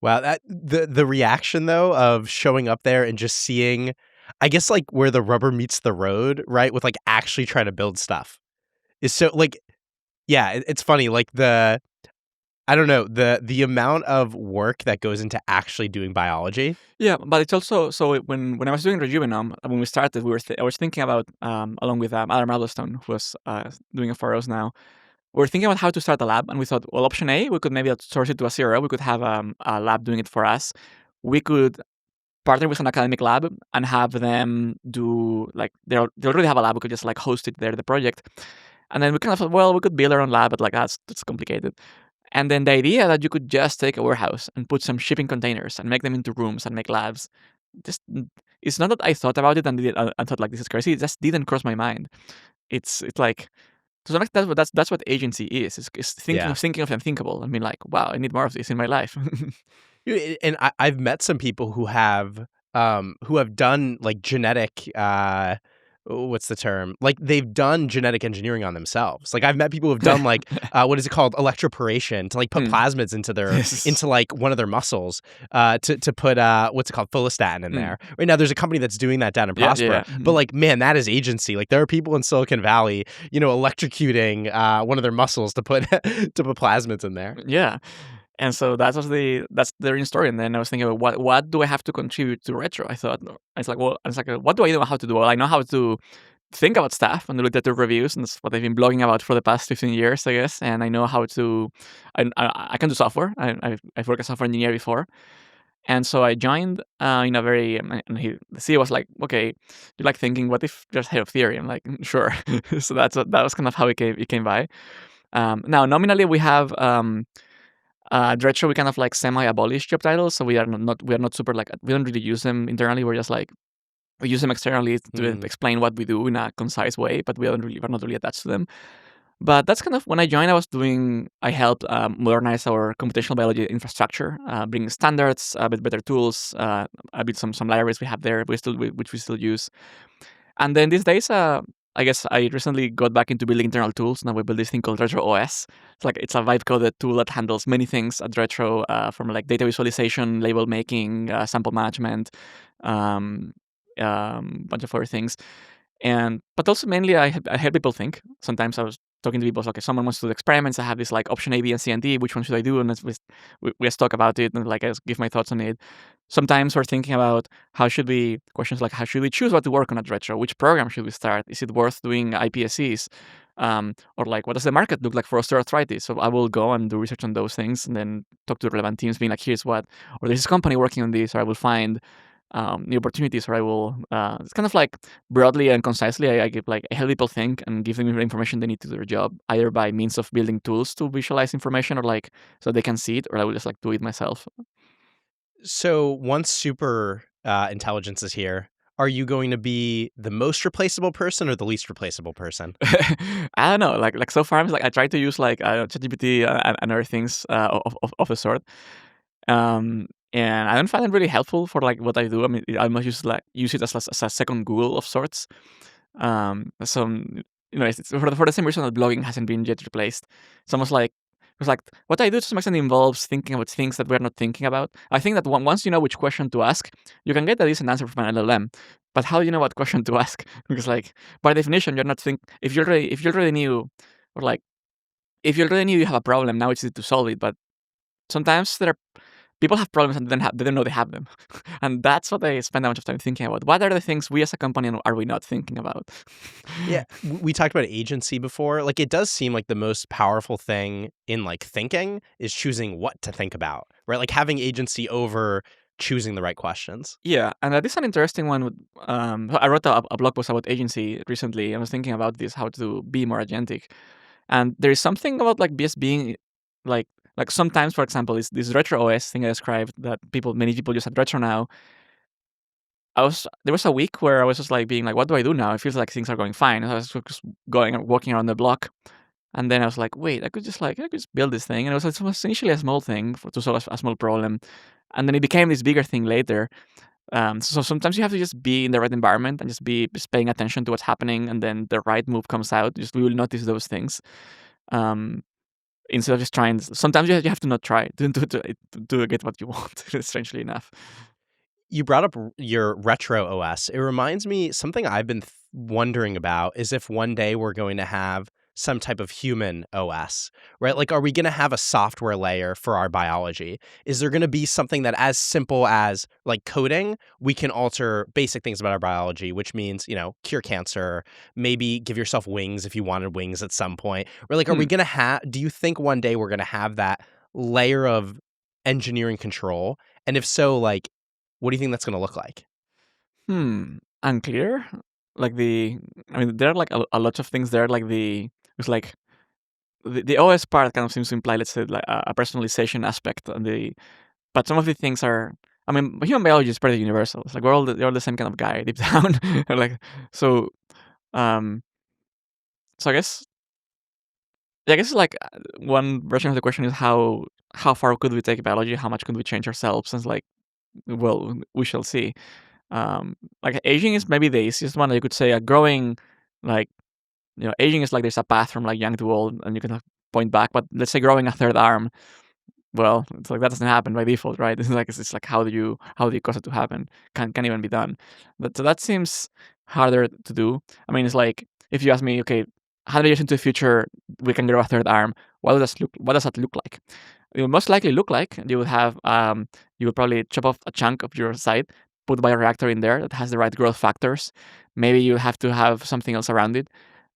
Wow, the reaction though of showing up there and just seeing, I guess, like where the rubber meets the road, right? With like actually trying to build stuff is so like, yeah, it's funny. Like I don't know, the amount of work that goes into actually doing biology. Yeah, but it's also, so when I was doing Rejuvenome, when we started, I was thinking about, along with Adam Ravelstone, who was doing it for us now, we were thinking about how to start a lab, and we thought, well, option A, we could maybe outsource it to a CRO. We could have a lab doing it for us. We could partner with an academic lab and have them do, like, they already have a lab. We could just like host it there, the project. And then we kind of thought, well, we could build our own lab, but like that's complicated. And then the idea that you could just take a warehouse and put some shipping containers and make them into rooms and make labs, just, it's not that I thought about it and I thought like this is crazy. It just didn't cross my mind. It's like, to some extent, that's what agency is. It's thinking of the unthinkable. I mean, like, wow, I need more of this in my life. And I've met some people who have who have done like genetic what's the term? Like they've done genetic engineering on themselves. Like I've met people who've done like what is it called? Electroporation to like put Hmm. plasmids into their Yes. like one of their muscles to put what's it called? Follistatin in Hmm. there. Right now there's a company that's doing that down in Yeah, Prospero. yeah. But like man, that is agency. Like there are people in Silicon Valley, electrocuting one of their muscles to put to put plasmids in there. Yeah. And so that's the real story. And then I was thinking about what do I have to contribute to retro? I thought it's like, well, it's like, what do I know how to do? Well, I know how to think about stuff and look at the reviews, and that's what I've been blogging about for the past 15 years, I guess. And I know how to, I can do software. I've worked as a software engineer before. And so I joined in a very, the CEO was like, okay, you like thinking, what if just head of theory? I'm like, sure. So that was kind of how it came by. Now, nominally, we have, at Retro, we kind of like semi-abolish job titles, so we are not super like, we don't really use them internally. We're just like, we use them externally to explain what we do in a concise way, but we're not really attached to them. But that's kind of when I joined. I helped modernize our computational biology infrastructure, bring standards, a bit better tools, a bit some libraries we have there, which we still use. And then these days, I guess I recently got back into building internal tools. Now we build this thing called Retro OS. It's a vibe coded tool that handles many things at Retro, from like data visualization, label making, sample management, bunch of other things. But also mainly I help people think. Sometimes I was talking to people, okay, someone wants to do experiments. I have this like option A, B, and C and D. Which one should I do? And we just talk about it, and like I just give my thoughts on it. Sometimes we're thinking about questions like how should we choose what to work on at Retro? Which program should we start? Is it worth doing iPSCs? Or like, what does the market look like for osteoarthritis? So I will go and do research on those things, and then talk to the relevant teams, being like, here's what, or there's this company working on this, or I will find new opportunities, or I will. It's kind of like broadly and concisely, I help people think and give them the information they need to do their job, either by means of building tools to visualize information, or like so they can see it, or I will just like do it myself. So once super intelligence is here, are you going to be the most replaceable person or the least replaceable person? I don't know. Like so far, I try to use like ChatGPT and other things of the sort. And I don't find it really helpful for like what I do. I mean, I must use it as a second Google of sorts. It's for the same reason that blogging hasn't been yet replaced. It's almost like what I do to some extent involves thinking about things that we're not thinking about. I think that once you know which question to ask, you can get a decent answer from an LLM. But how do you know what question to ask? Because like by definition, you're not think if you already knew, or like if you already knew you have a problem, now it's easy to solve it. But sometimes people have problems and they don't know they have them. And that's what I spend a bunch of time thinking about. What are the things we as a company are we not thinking about? Yeah, we talked about agency before. Like it does seem like the most powerful thing in like thinking is choosing what to think about, right? Like having agency over choosing the right questions. Yeah, and that is an interesting one. I wrote a blog post about agency recently. I was thinking about this, how to be more agentic. And there is something about like just being like sometimes, for example, this retro OS thing I described that many people use at retro now. There was a week where I was just like being like, what do I do now? It feels like things are going fine. And I was just going and walking around the block. And then I was like, wait, I could just build this thing. And it was initially a small thing to solve a small problem. And then it became this bigger thing later. So sometimes you have to just be in the right environment and just paying attention to what's happening, and then the right move comes out. Just we will notice those things. Um, Instead of just trying. Sometimes you have to not try to get what you want. Strangely enough. You brought up your retro OS. It reminds me something I've been wondering about is if one day we're going to have some type of human OS, right? Like, are we going to have a software layer for our biology? Is there going to be something that as simple as like coding, we can alter basic things about our biology, which means, cure cancer, maybe give yourself wings if you wanted wings at some point. Or like, are we going to do you think one day we're going to have that layer of engineering control? And if so, like, what do you think that's going to look like? Unclear. There are like a lot of things there. It's like the OS part kind of seems to imply, let's say, like a personalization aspect, but some of the things are. I mean, human biology is pretty universal. It's like we're all the same kind of guy deep down. Like so, um, so I guess like one version of the question is how far could we take biology? How much could we change ourselves? And it's like well, we shall see. Like aging is maybe the easiest one. You could say growing, like aging is like there's a path from like young to old, and you can point back. But let's say growing a third arm, well, it's like that doesn't happen by default, right? It's like how do you cause it to happen? Can't even be done. So that seems harder to do. I mean, it's like if you ask me, okay, 100 years into the future, we can grow a third arm. What does that look like? It will most likely look like you would have you would probably chop off a chunk of your side, put a bioreactor in there that has the right growth factors. Maybe you have to have something else around it,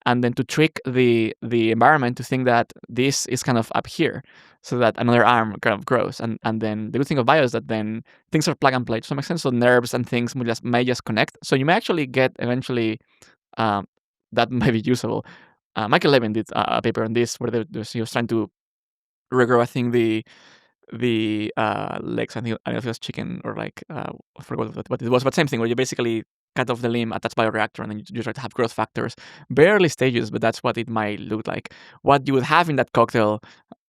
and then to trick the environment to think that this is kind of up here, so that another arm kind of grows. And then the good thing of bio is that then things are plug and play to some extent, so nerves and things may just connect. So you may actually get eventually um, that may be usable. Michael Levin did a paper on this where he was trying to regrow, I think, the legs. I don't know if it was chicken or like I forgot what it was, but same thing where you basically cut off the limb, attach bioreactor, and then you try to have growth factors. Very early stages, but that's what it might look like. What you would have in that cocktail,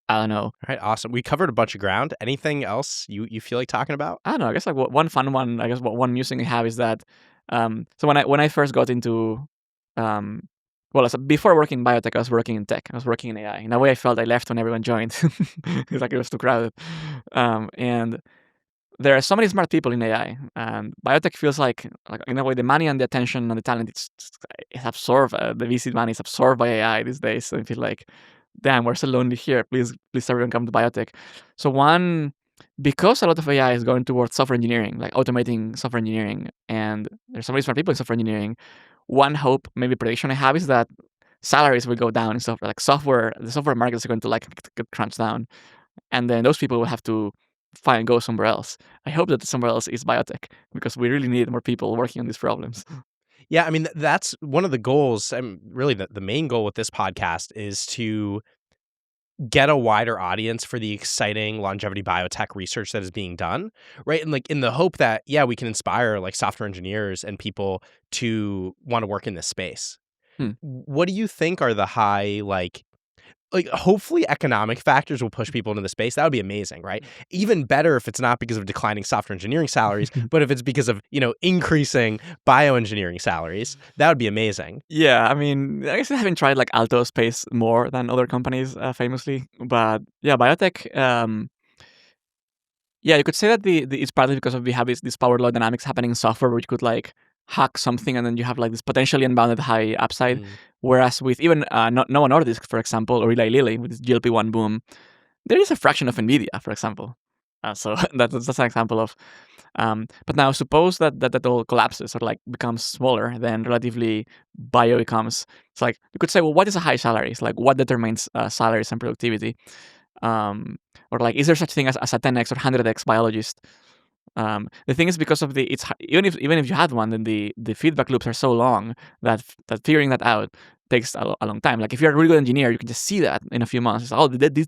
I don't know. All right, awesome. We covered a bunch of ground. Anything else you feel like talking about? I don't know. I guess like one fun one. I guess one musing I have is that. So when I first got into, well, so before working in biotech, I was working in tech. I was working in AI. In a way, I felt I left when everyone joined. It's like it was too crowded. And there are so many smart people in AI, and biotech feels like in a way the money and the attention and the talent it's absorbed. The VC money is absorbed by AI these days. So I feel like, damn, we're so lonely here. Please everyone come to biotech. So because a lot of AI is going towards software engineering, like automating software engineering, and there's so many smart people in software engineering. One hope, maybe prediction I have, is that salaries will go down in software. Like the software markets are going to like get crunched down, and then those people will have to go somewhere else. I hope that somewhere else is biotech, because we really need more people working on these problems. Yeah, I mean, that's one of the goals. Really, the main goal with this podcast is to get a wider audience for the exciting longevity biotech research that is being done, right? And like in the hope that, yeah, we can inspire like software engineers and people to want to work in this space. Hmm. What do you think are the high, like hopefully economic factors will push people into the space? That would be amazing, right? Even better if it's not because of declining software engineering salaries, but if it's because of, increasing bioengineering salaries, that would be amazing. Yeah, I mean, I guess I haven't tried like Alto Space more than other companies, famously, but yeah, biotech. Yeah, you could say that it's partly because we have this power law dynamics happening in software, where you could like hack something and then you have like this potentially unbounded high upside. Whereas with even Novo Nordisk, for example, or Eli Lilly with this GLP-1 boom, there is a fraction of Nvidia, for example. So that's an example of. But now suppose that all collapses or like becomes smaller, then relatively bio becomes. It's like you could say, well, what is a high salary? It's like what determines salaries and productivity, or like is there such thing as a 10x or 100x biologist? The thing is, because of even if you had one, then the feedback loops are so long that figuring that out takes a long time. Like if you're a really good engineer, you can just see that in a few months. It's like, oh,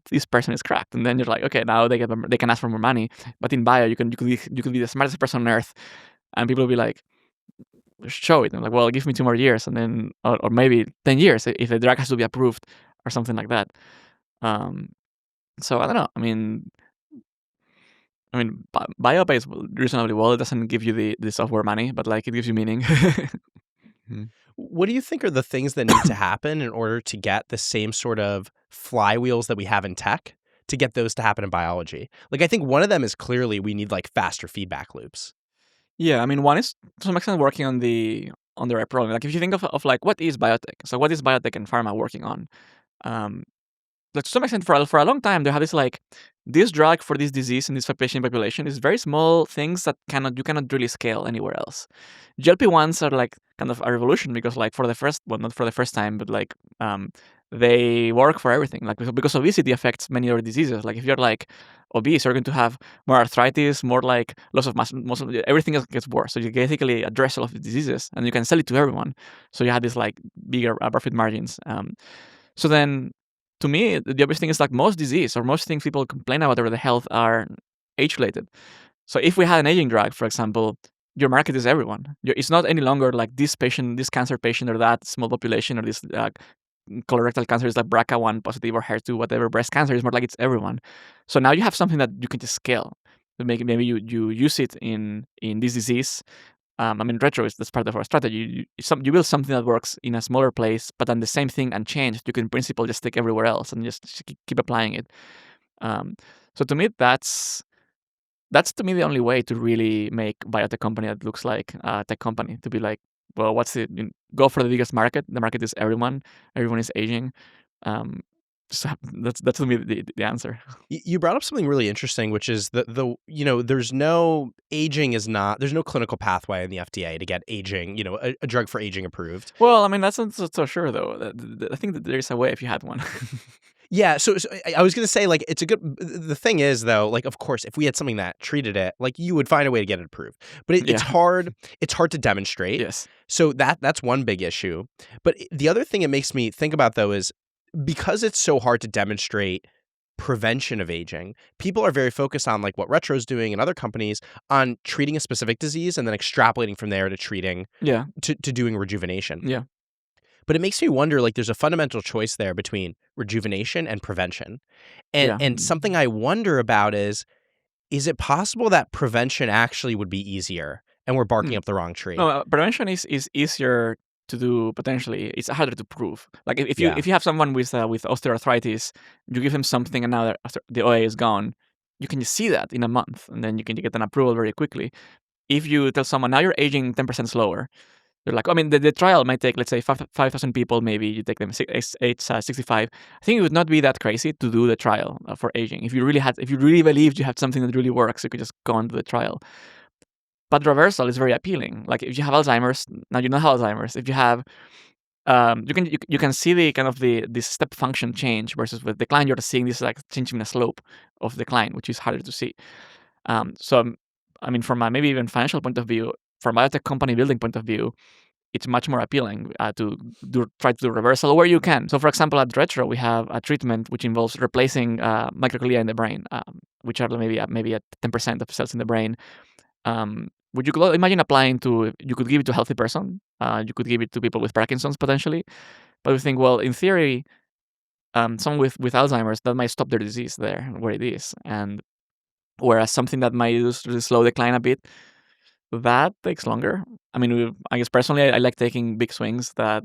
this person is cracked, and then you're like, okay, now they can ask for more money. But in bio, you could be the smartest person on earth, and people will be like, show it. And like, well, give me 2 more years, and then or maybe 10 years if the drug has to be approved or something like that. So I don't know. Bio pays reasonably well. It doesn't give you the software money, but like it gives you meaning. What do you think are the things that need to happen in order to get the same sort of flywheels that we have in tech, to get those to happen in biology? Like, I think one of them is clearly we need like faster feedback loops. Yeah, I mean, one is to some extent working on the right problem. Like if you think of like what is biotech? So what is biotech and pharma working on? Like to some extent, for a long time, they have this drug for this disease in this patient population is very small things that you cannot really scale anywhere else. GLP-1s are like kind of a revolution, because like not for the first time, but like they work for everything. Like because obesity affects many other diseases. Like if you're like obese, you're going to have more arthritis, more like loss of mass, everything else gets worse. So you basically address all of the diseases, and you can sell it to everyone. So you have this like bigger profit margins. So then, to me, the obvious thing is like most disease or most things people complain about over the health are age-related. So if we had an aging drug, for example, your market is everyone. It's not any longer like this patient, this cancer patient, or that small population, or this colorectal cancer is like BRCA1 positive or HER2, whatever. Breast cancer is more like it's everyone. So now you have something that you can just scale. maybe you use it in this disease. I mean, retro is that's part of our strategy. You build something that works in a smaller place, but then the same thing unchanged, you can in principle just take everywhere else and just keep applying it. So to me, that's to me the only way to really make biotech company that looks like a tech company. To be like, well, what's it? Go for the biggest market. The market is everyone. Everyone is aging. Um, so that's to me the answer. You brought up something really interesting, which is the there's no clinical pathway in the FDA to get aging, a drug for aging approved. Well, I mean, that's not so sure though. I think that there is a way if you had one. Yeah, so I was gonna say, like, it's a good. The thing is, though, like, of course, if we had something that treated it, like, you would find a way to get it approved. But it's Yeah. hard. It's hard to demonstrate. Yes. So that's one big issue. But the other thing it makes me think about, though, is because it's so hard to demonstrate prevention of aging, people are very focused on, like, what Retro's doing and other companies on treating a specific disease and then extrapolating from there to treating Yeah. to doing rejuvenation. Yeah. But it makes me wonder, like, there's a fundamental choice there between rejuvenation and prevention. And something I wonder about is it possible that prevention actually would be easier and we're barking up the wrong tree? No, prevention is easier to do potentially. It's harder to prove. Like if you have someone with osteoarthritis, you give them something and now the OA is gone, you can just see that in a month and then you can get an approval very quickly. If you tell someone now you're aging 10% slower, they're like, I mean, the trial might take, let's say, 5,000 people. Maybe you take them age 65. I think it would not be that crazy to do the trial for aging. If you really believed you had something that really works, you could just go on to the trial. But reversal is very appealing. Like if you have Alzheimer's, now you know Alzheimer's. If you have, you can see the kind of this step function change versus with decline. You're seeing this like changing the slope of decline, which is harder to see. So, I mean, from a maybe even financial point of view, from a biotech company building point of view, it's much more appealing to try to do reversal where you can. So, for example, at Retro, we have a treatment which involves replacing microglia in the brain, which are maybe at 10% of cells in the brain. Would you imagine applying to? You could give it to a healthy person. You could give it to people with Parkinson's potentially. But we think, well, in theory, someone with Alzheimer's, that might stop their disease there where it is, and whereas something that might slow decline a bit, that takes longer. I mean, I guess personally, I like taking big swings that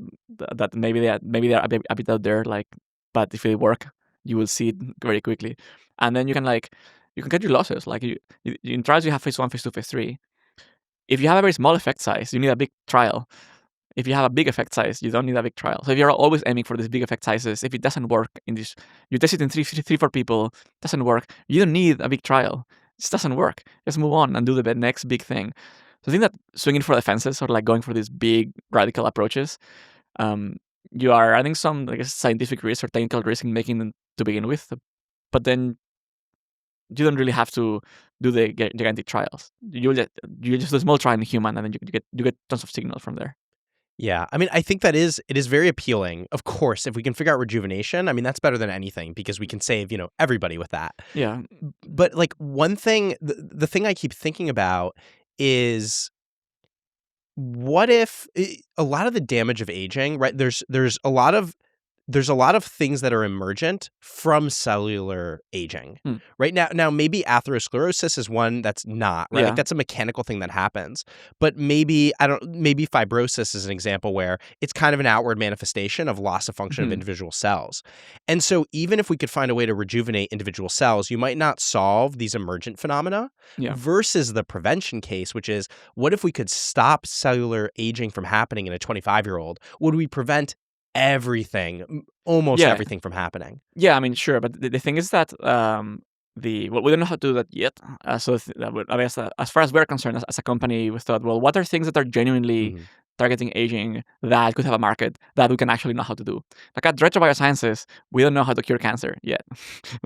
maybe they're a bit out there. Like, but if they work, you will see it very quickly, and then you can get your losses. Like in trials, you have phase 1, phase 2, phase 3. If you have a very small effect size, you need a big trial. If you have a big effect size, you don't need a big trial. So if you're always aiming for these big effect sizes, if it doesn't work in this, you test it in 3-4 people, doesn't work, you don't need a big trial. It just doesn't work. Just move on and do the next big thing. So I think that swinging for the fences or like going for these big radical approaches, you are adding some, I guess, scientific risk or technical risk in making them to begin with. But then you don't really have to do the gigantic trials. You just do a small trial in human, and then you get tons of signal from there. Yeah, I mean, I think it is very appealing. Of course, if we can figure out rejuvenation, I mean, that's better than anything because we can save, everybody with that. Yeah. But like one thing, the thing I keep thinking about is what if a lot of the damage of aging, right? There's a lot of things that are emergent from cellular aging, right? Now maybe atherosclerosis is one that's not, right? Yeah. Like that's a mechanical thing that happens. But maybe fibrosis is an example where it's kind of an outward manifestation of loss of function of individual cells. And so even if we could find a way to rejuvenate individual cells, you might not solve these emergent phenomena versus the prevention case, which is what if we could stop cellular aging from happening in a 25-year-old? Would we prevent almost everything from happening? Yeah, I mean, sure, but the thing is that we don't know how to do that yet. So I guess as far as we're concerned, as a company, we thought, well, what are things that are genuinely targeting aging that could have a market that we can actually know how to do? Like at Retro Biosciences, we don't know how to cure cancer yet,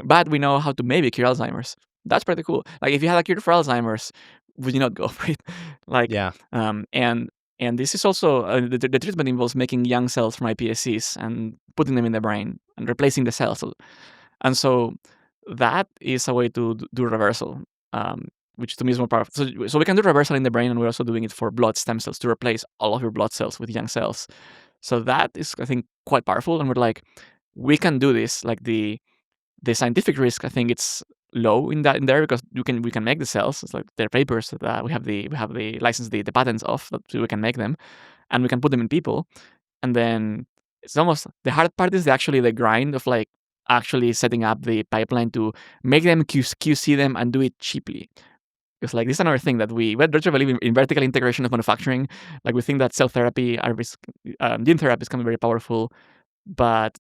but we know how to maybe cure Alzheimer's. That's pretty cool. Like if you had a cure for Alzheimer's, would you not go for it? Like, yeah. And this is also, the treatment involves making young cells from iPSCs and putting them in the brain and replacing the cells. And so that is a way to do reversal, which to me is more powerful. So we can do reversal in the brain, and we're also doing it for blood stem cells to replace all of your blood cells with young cells. So that is, I think, quite powerful. And we're like, we can do this. Like the scientific risk, I think it's low in there because we can make the cells. It's like they're papers that we have the license, the patents of that we can make them, and we can put them in people. And then it's almost the hard part is actually the grind of like actually setting up the pipeline to make them QC them and do it cheaply. Because like this is another thing that we Retro believe in vertical integration of manufacturing. Like we think that cell therapy, gene therapies can be very powerful, but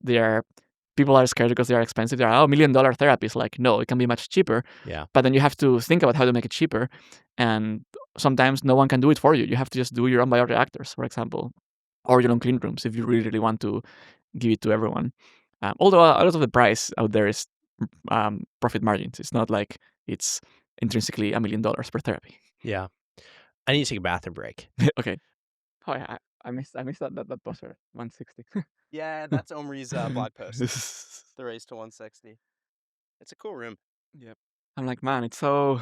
people are scared because they are expensive. They are $1 million therapies. Like no, it can be much cheaper. Yeah. But then you have to think about how to make it cheaper, and sometimes no one can do it for you. You have to just do your own bioreactors, for example, or your own clean rooms if you really want to give it to everyone. Although a lot of the price out there is profit margins. It's not like it's intrinsically $1 million per therapy. Yeah. I need to take a bathroom break. Okay. Oh, yeah, I missed that poster 160. Yeah, that's Omri's blog post. The race to 160. It's a cool room. Yep. I'm like, man, it's so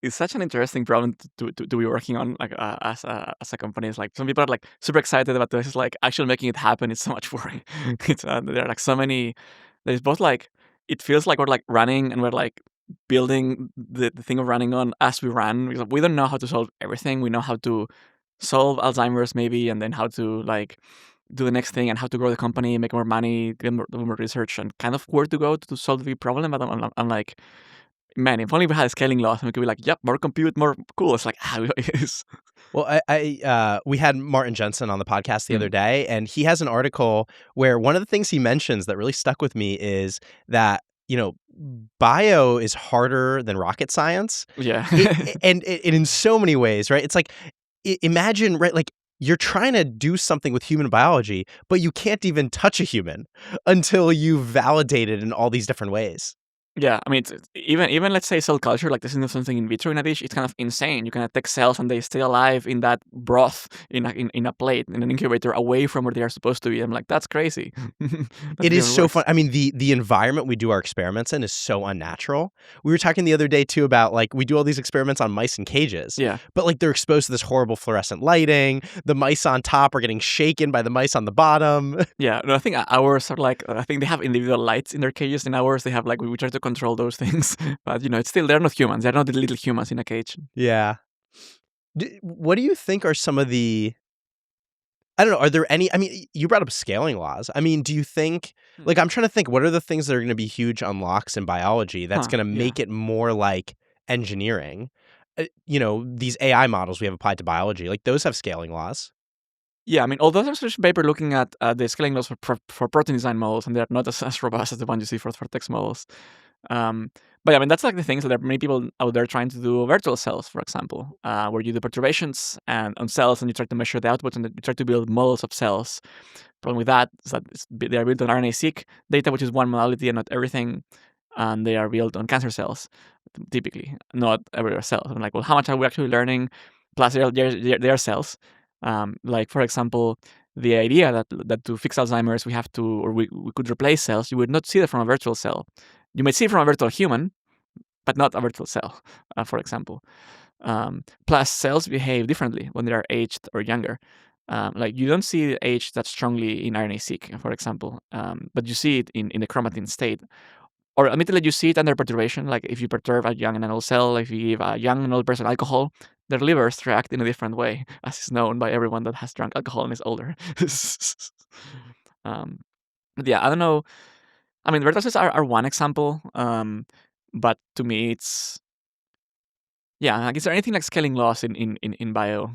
it's such an interesting problem to be working on, like as a company. It's like some people are like super excited about this. It's like actually making it happen. It's so much work. It's there are like so many. There's both like it feels like we're like running and we're like building the thing of running on as we run, because we don't know how to solve everything. We know how to solve Alzheimer's maybe, and then how to like do the next thing and how to grow the company, make more money, do more research, and kind of where to go to solve the big problem. But I'm like, man, if only we had scaling laws, and we could be like, yep, more compute, more cool. It's like how it is. Well, we had Martin Jensen on the podcast the other day, and he has an article where one of the things he mentions that really stuck with me is that, you know, bio is harder than rocket science. Yeah. And in so many ways, right? It's like, imagine, right, like you're trying to do something with human biology, but you can't even touch a human until you validate it in all these different ways. Yeah, I mean, it's even let's say cell culture, like this is something in vitro in a dish, it's kind of insane. You can take cells and they stay alive in that broth in a plate in an incubator away from where they are supposed to be. I'm like, that's crazy. It is so fun. I mean, the environment we do our experiments in is so unnatural. We were talking the other day too about like we do all these experiments on mice in cages. Yeah. But like they're exposed to this horrible fluorescent lighting. The mice on top are getting shaken by the mice on the bottom. Yeah, no, I think ours are like I think they have individual lights in their cages. In ours, they have like we try to control those things, but you know, it's still they're not humans. They're not the little humans in a cage. Yeah. What do you think are some of the? I don't know. Are there any? I mean, you brought up scaling laws. I mean, do you think? Like, I'm trying to think. What are the things that are going to be huge unlocks in biology that's going to make it more like engineering? You know, these AI models we have applied to biology, like those have scaling laws. Yeah, I mean, although there's a paper looking at the scaling laws for protein design models, and they're not as robust as the ones you see for text models. But yeah, I mean, that's like the things that there are many people out there trying to do virtual cells, for example, where you do perturbations on cells and you try to measure the outputs and you try to build models of cells. Problem with that is that they are built on RNA-seq data, which is one modality and not everything, and they are built on cancer cells, typically, not every cell. I'm like, well, how much are we actually learning? Plus, they are cells. Like, for example, the idea that to fix Alzheimer's, we have to, or we could replace cells, you would not see that from a virtual cell. You might see it from a virtual human, but not a virtual cell, for example. Plus, cells behave differently when they are aged or younger. Like, you don't see age that strongly in RNA-seq, for example, but you see it in the chromatin state. Or admittedly, you see it under perturbation, like if you perturb a young and an old cell, if you give a young and old person alcohol, their livers react in a different way, as is known by everyone that has drunk alcohol and is older. But yeah, I don't know. I mean, vertices are one example, but to me, it's yeah. Like, is there anything like scaling laws in bio?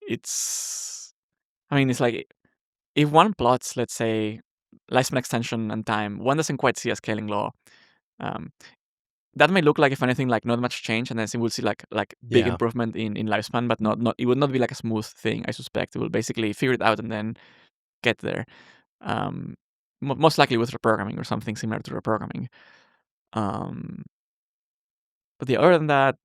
It's, I mean, it's like if one plots, let's say, lifespan extension and time, one doesn't quite see a scaling law. That may look like, if anything, like not much change, and then we'll see like big improvement in lifespan, but not it would not be like a smooth thing. I suspect it will basically figure it out and then get there. Most likely with reprogramming or something similar to reprogramming. But yeah, other than that,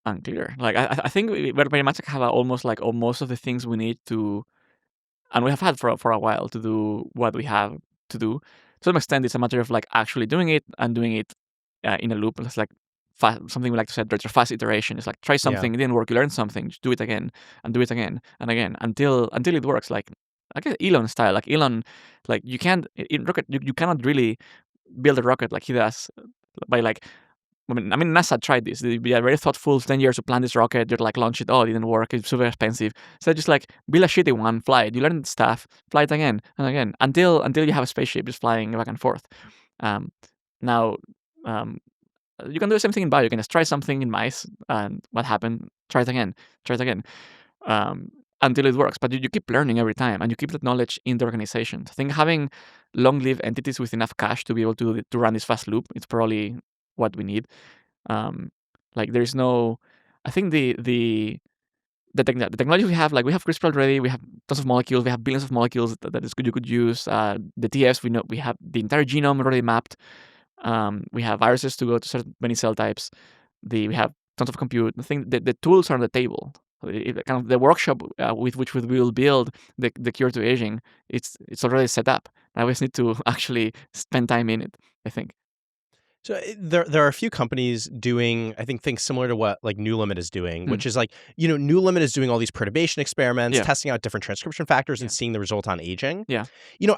unclear. Like I think we very much have almost like most of the things we need to, and we have had for a while to do what we have to do. To some extent, it's a matter of like actually doing it and doing it in a loop. It's like something we like to say, fast iteration. It's like try something, it didn't work, you learn something, just do it again and do it again and again until it works. Like I guess Elon style. Like Elon, like you can't in rocket, you cannot really build a rocket like he does by like. I mean, NASA tried this. They are very thoughtful. 10 years to plan this rocket. You're like launch it. Oh, it didn't work. It's super expensive. So just like build a shitty one, fly it. You learn stuff, fly it again and again until you have a spaceship just flying back and forth. Um, now, um, you can do the same thing in bio. You can just try something in mice, and what happened? Try it again. Try it again. Until it works. But you keep learning every time, and you keep that knowledge in the organization. I think having long-lived entities with enough cash to be able to run this fast loop, it's probably what we need. Like there is no, I think the technology we have, like we have CRISPR already, we have tons of molecules, we have billions of molecules that is good you could use. The TFs, we know we have the entire genome already mapped. We have viruses to go to certain many cell types. We have tons of compute. I think the tools are on the table. Kind of the workshop with which we will build the cure to aging, it's already set up. I just need to actually spend time in it, I think. So there are a few companies doing, I think, things similar to what like New Limit is doing, which is like, New Limit is doing all these perturbation experiments, testing out different transcription factors and seeing the result on aging. Yeah.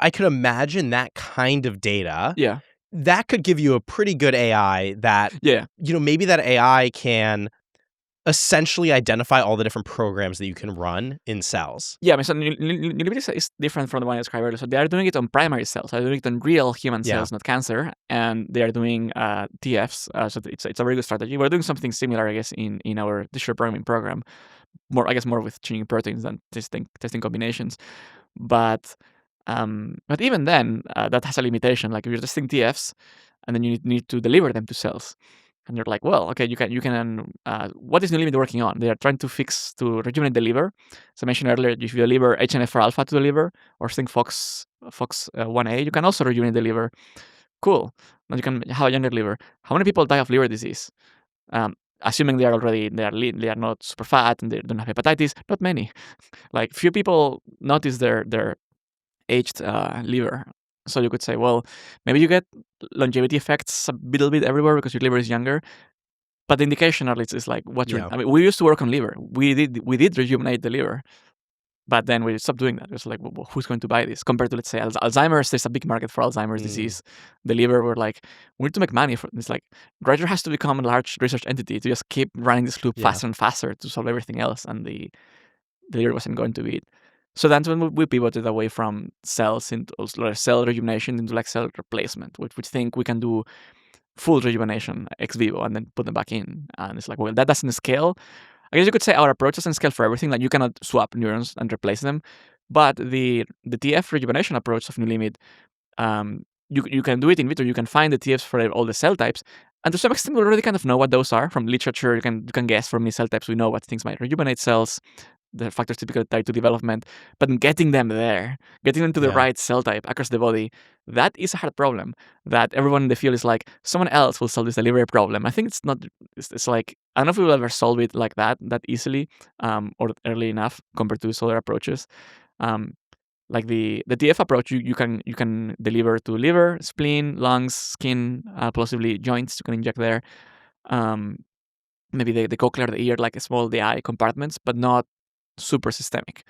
I could imagine that kind of data. Yeah. That could give you a pretty good AI that, maybe that AI can essentially identify all the different programs that you can run in cells. Yeah, I mean, so Nulibit is different from the one I described earlier. So they are doing it on primary cells. They're doing it on real human cells, not cancer, and they are doing TFs. So it's a very good strategy. We're doing something similar, I guess, in our digital programming program. More with changing proteins than testing combinations. But even then, that has a limitation. Like if you're testing TFs, and then you need to deliver them to cells. And you're like, well, okay, you can. What is New Limit working on? They are trying to rejuvenate the liver. So I mentioned earlier, if you deliver HNF4 alpha to the liver, or something FOX1A, you can also rejuvenate the liver. Cool. Now you can have a younger liver. How many people die of liver disease? Assuming they are not super fat and they don't have hepatitis, not many. Like few people notice their aged liver. So you could say, well, maybe you get longevity effects a little bit everywhere because your liver is younger. But the indication at least is like I mean, we used to work on liver. We did rejuvenate the liver, but then we stopped doing that. It was like, well, who's going to buy this? Compared to, let's say, Alzheimer's, there's a big market for Alzheimer's disease. The liver, we're like, we need to make money. It's like, Roger has to become a large research entity to just keep running this loop faster and faster to solve everything else. And the liver wasn't going to be it. So that's when we pivoted away from cells into cell rejuvenation into like cell replacement, which we think we can do full rejuvenation ex vivo and then put them back in. And it's like, well, that doesn't scale. I guess you could say our approach doesn't scale for everything. Like you cannot swap neurons and replace them. But the TF rejuvenation approach of New Limit, you can do it in vitro. You can find the TFs for all the cell types. And to some extent, we already kind of know what those are from literature. You can guess from many cell types. We know what things might rejuvenate cells, the factors typically tied to development. But getting them there, getting them to the right cell type across the body, that is a hard problem. That everyone in the field is like, someone else will solve this delivery problem. I think it's not. It's like, I don't know if we will ever solve it like that easily, or early enough compared to these other approaches. Like the TF approach, you can deliver to liver, spleen, lungs, skin, possibly joints. You can inject there. Maybe the cochlea, the ear, like small the eye compartments, but not super systemic.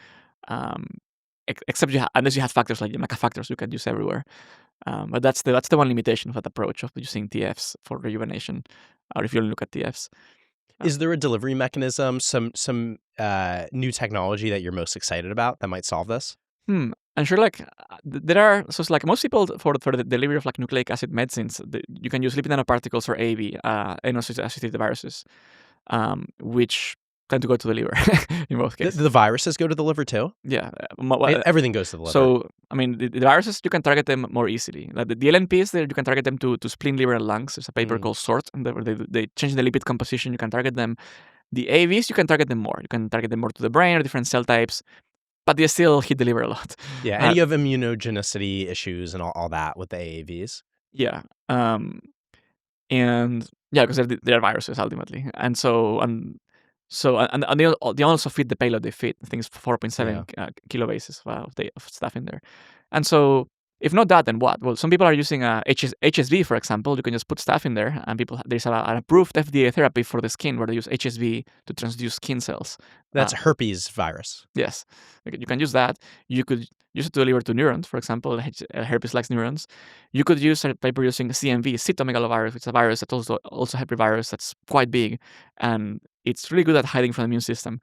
Except unless you have factors like factors you can use everywhere. But that's the one limitation of that approach of using TFs for rejuvenation, or if you look at TFs. Is there a delivery mechanism, some new technology that you're most excited about that might solve this? I'm sure, like there are. So it's like most people for the delivery of like nucleic acid medicines, you can use lipid nanoparticles or AAV, associated viruses, which tend to go to the liver in both cases. The viruses go to the liver too? Yeah. Everything goes to the liver. So, I mean, the viruses, you can target them more easily. Like the LNPs, you can target them to spleen, liver, and lungs. There's a paper called SORT, and they change the lipid composition. You can target them. The AAVs, you can target them more. You can target them more to the brain or different cell types, but they still hit the liver a lot. Yeah, and you have immunogenicity issues and all that with the AAVs. Yeah. And yeah, because they're viruses ultimately. And so... and they also fit the payload they fit. I think it's 4.7 kilobases of stuff in there. And so If not that, then what? Well, some people are using HSV, for example. You can just put stuff in there, and there's an approved FDA therapy for the skin where they use HSV to transduce skin cells. That's a herpes virus. Yes, you can use that. You could use it to deliver to neurons, for example. Herpes likes neurons. You could use a paper using CMV, cytomegalovirus, which is a virus that's also herpesvirus that's quite big, and it's really good at hiding from the immune system.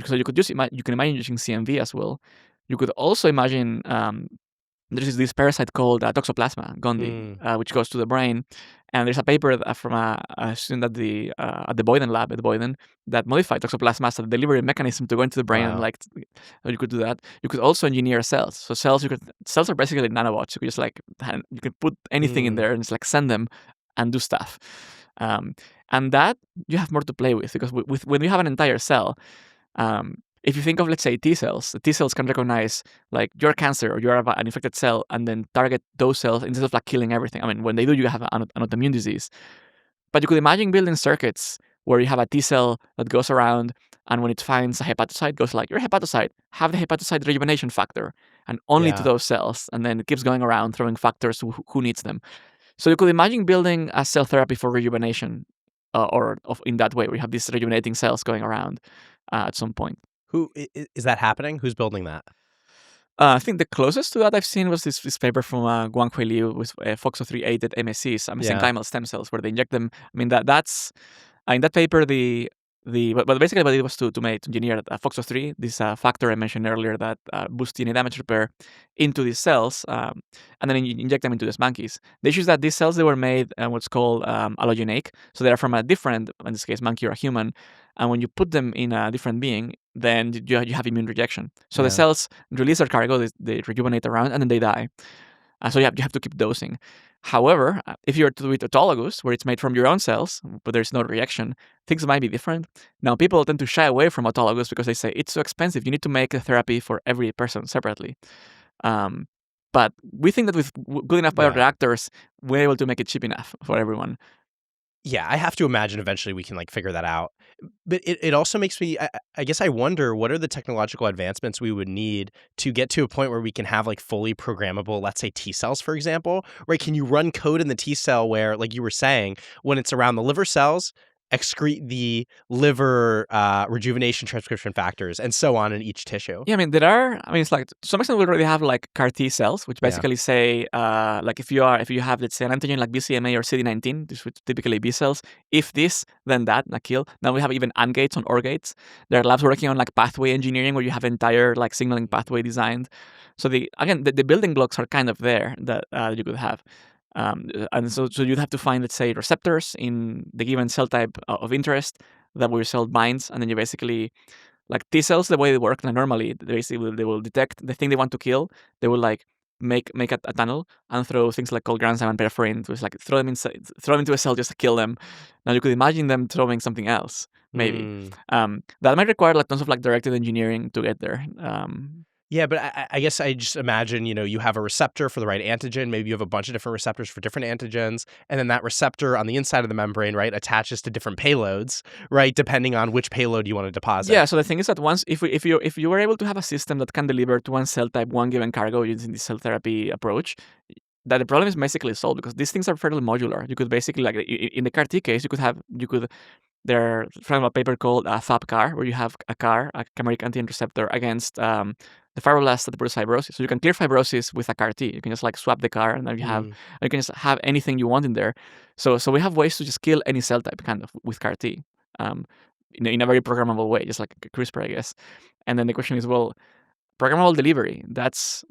So you could you can imagine using CMV as well. You could also imagine there's this parasite called Toxoplasma gondii, which goes to the brain. And there's a paper from a student at the Boyden lab at Boyden that modified Toxoplasma as a delivery mechanism to go into the brain. Wow. And you could do that. You could also engineer cells. So cells are basically nanobots. You could just you could put anything in there and just send them and do stuff. And that you have more to play with, because when you have an entire cell, if you think of, let's say, T cells, the T cells can recognize you're cancer or you're an infected cell and then target those cells instead of killing everything. I mean, when they do, you have an autoimmune disease. But you could imagine building circuits where you have a T cell that goes around, and when it finds a hepatocyte, goes you're a hepatocyte, have the hepatocyte rejuvenation factor, and only to those cells. And then it keeps going around throwing factors to who needs them. So you could imagine building a cell therapy for rejuvenation, in that way, where you have these rejuvenating cells going around at some point. Who is that happening? Who's building that? I think the closest to that I've seen was this paper from Guanghui Liu with FOXO3-aided MSCs, mesenchymal stem cells, where they inject them. I mean, that's in that paper, but basically what it was to engineer FOXO3, this factor I mentioned earlier that boosts DNA damage repair, into these cells, and then inject them into these monkeys. The issue is that these cells, they were made what's called allogenic, so they are from a different, in this case, monkey or a human, and when you put them in a different being, then you have immune rejection. So the cells release their cargo, they rejuvenate around, and then they die. So you have to keep dosing. However, if you were to do it autologous, where it's made from your own cells, but there's no reaction, things might be different. Now, people tend to shy away from autologous because they say it's so expensive. You need to make a therapy for every person separately. But we think that with good enough bioreactors, we're able to make it cheap enough for everyone. Yeah, I have to imagine eventually we can figure that out. But it also makes me, I guess I wonder, what are the technological advancements we would need to get to a point where we can have fully programmable, let's say T cells, for example, right? Can you run code in the T cell where, like you were saying, when it's around the liver cells, excrete the liver rejuvenation transcription factors and so on in each tissue? Yeah, I mean, it's to some extent we already have CAR T cells, which basically say, if you have, let's say, an antigen like BCMA or CD19, this would typically be cells. If this, then that, kill. Now we have even AND gates on OR gates. There are labs working on pathway engineering where you have entire signaling pathway designed. So the building blocks are kind of there that you could have. And so you'd have to find, let's say, receptors in the given cell type of interest that your cell binds, and then you basically, T cells, the way they work normally, they will detect the thing they want to kill. They will make a tunnel and throw things called granzyme and perforin to throw them into a cell just to kill them. Now you could imagine them throwing something else, maybe. That might require tons of directed engineering to get there. Yeah, but I guess I just imagine, you have a receptor for the right antigen. Maybe you have a bunch of different receptors for different antigens. And then that receptor on the inside of the membrane, right, attaches to different payloads, right, depending on which payload you want to deposit. Yeah, so the thing is that if you were able to have a system that can deliver to one cell type one given cargo using the cell therapy approach, that the problem is basically solved, because these things are fairly modular. You could basically, in the CAR T case, there's from a paper called FAP-CAR, where you have a chimeric antigen receptor against the fibroblasts that produce fibrosis. So you can clear fibrosis with a CAR T. You can just swap the CAR, and then you can just have anything you want in there. So we have ways to just kill any cell type kind of with CAR T, in a very programmable way, just like CRISPR, I guess. And then the question is, well, programmable delivery, that's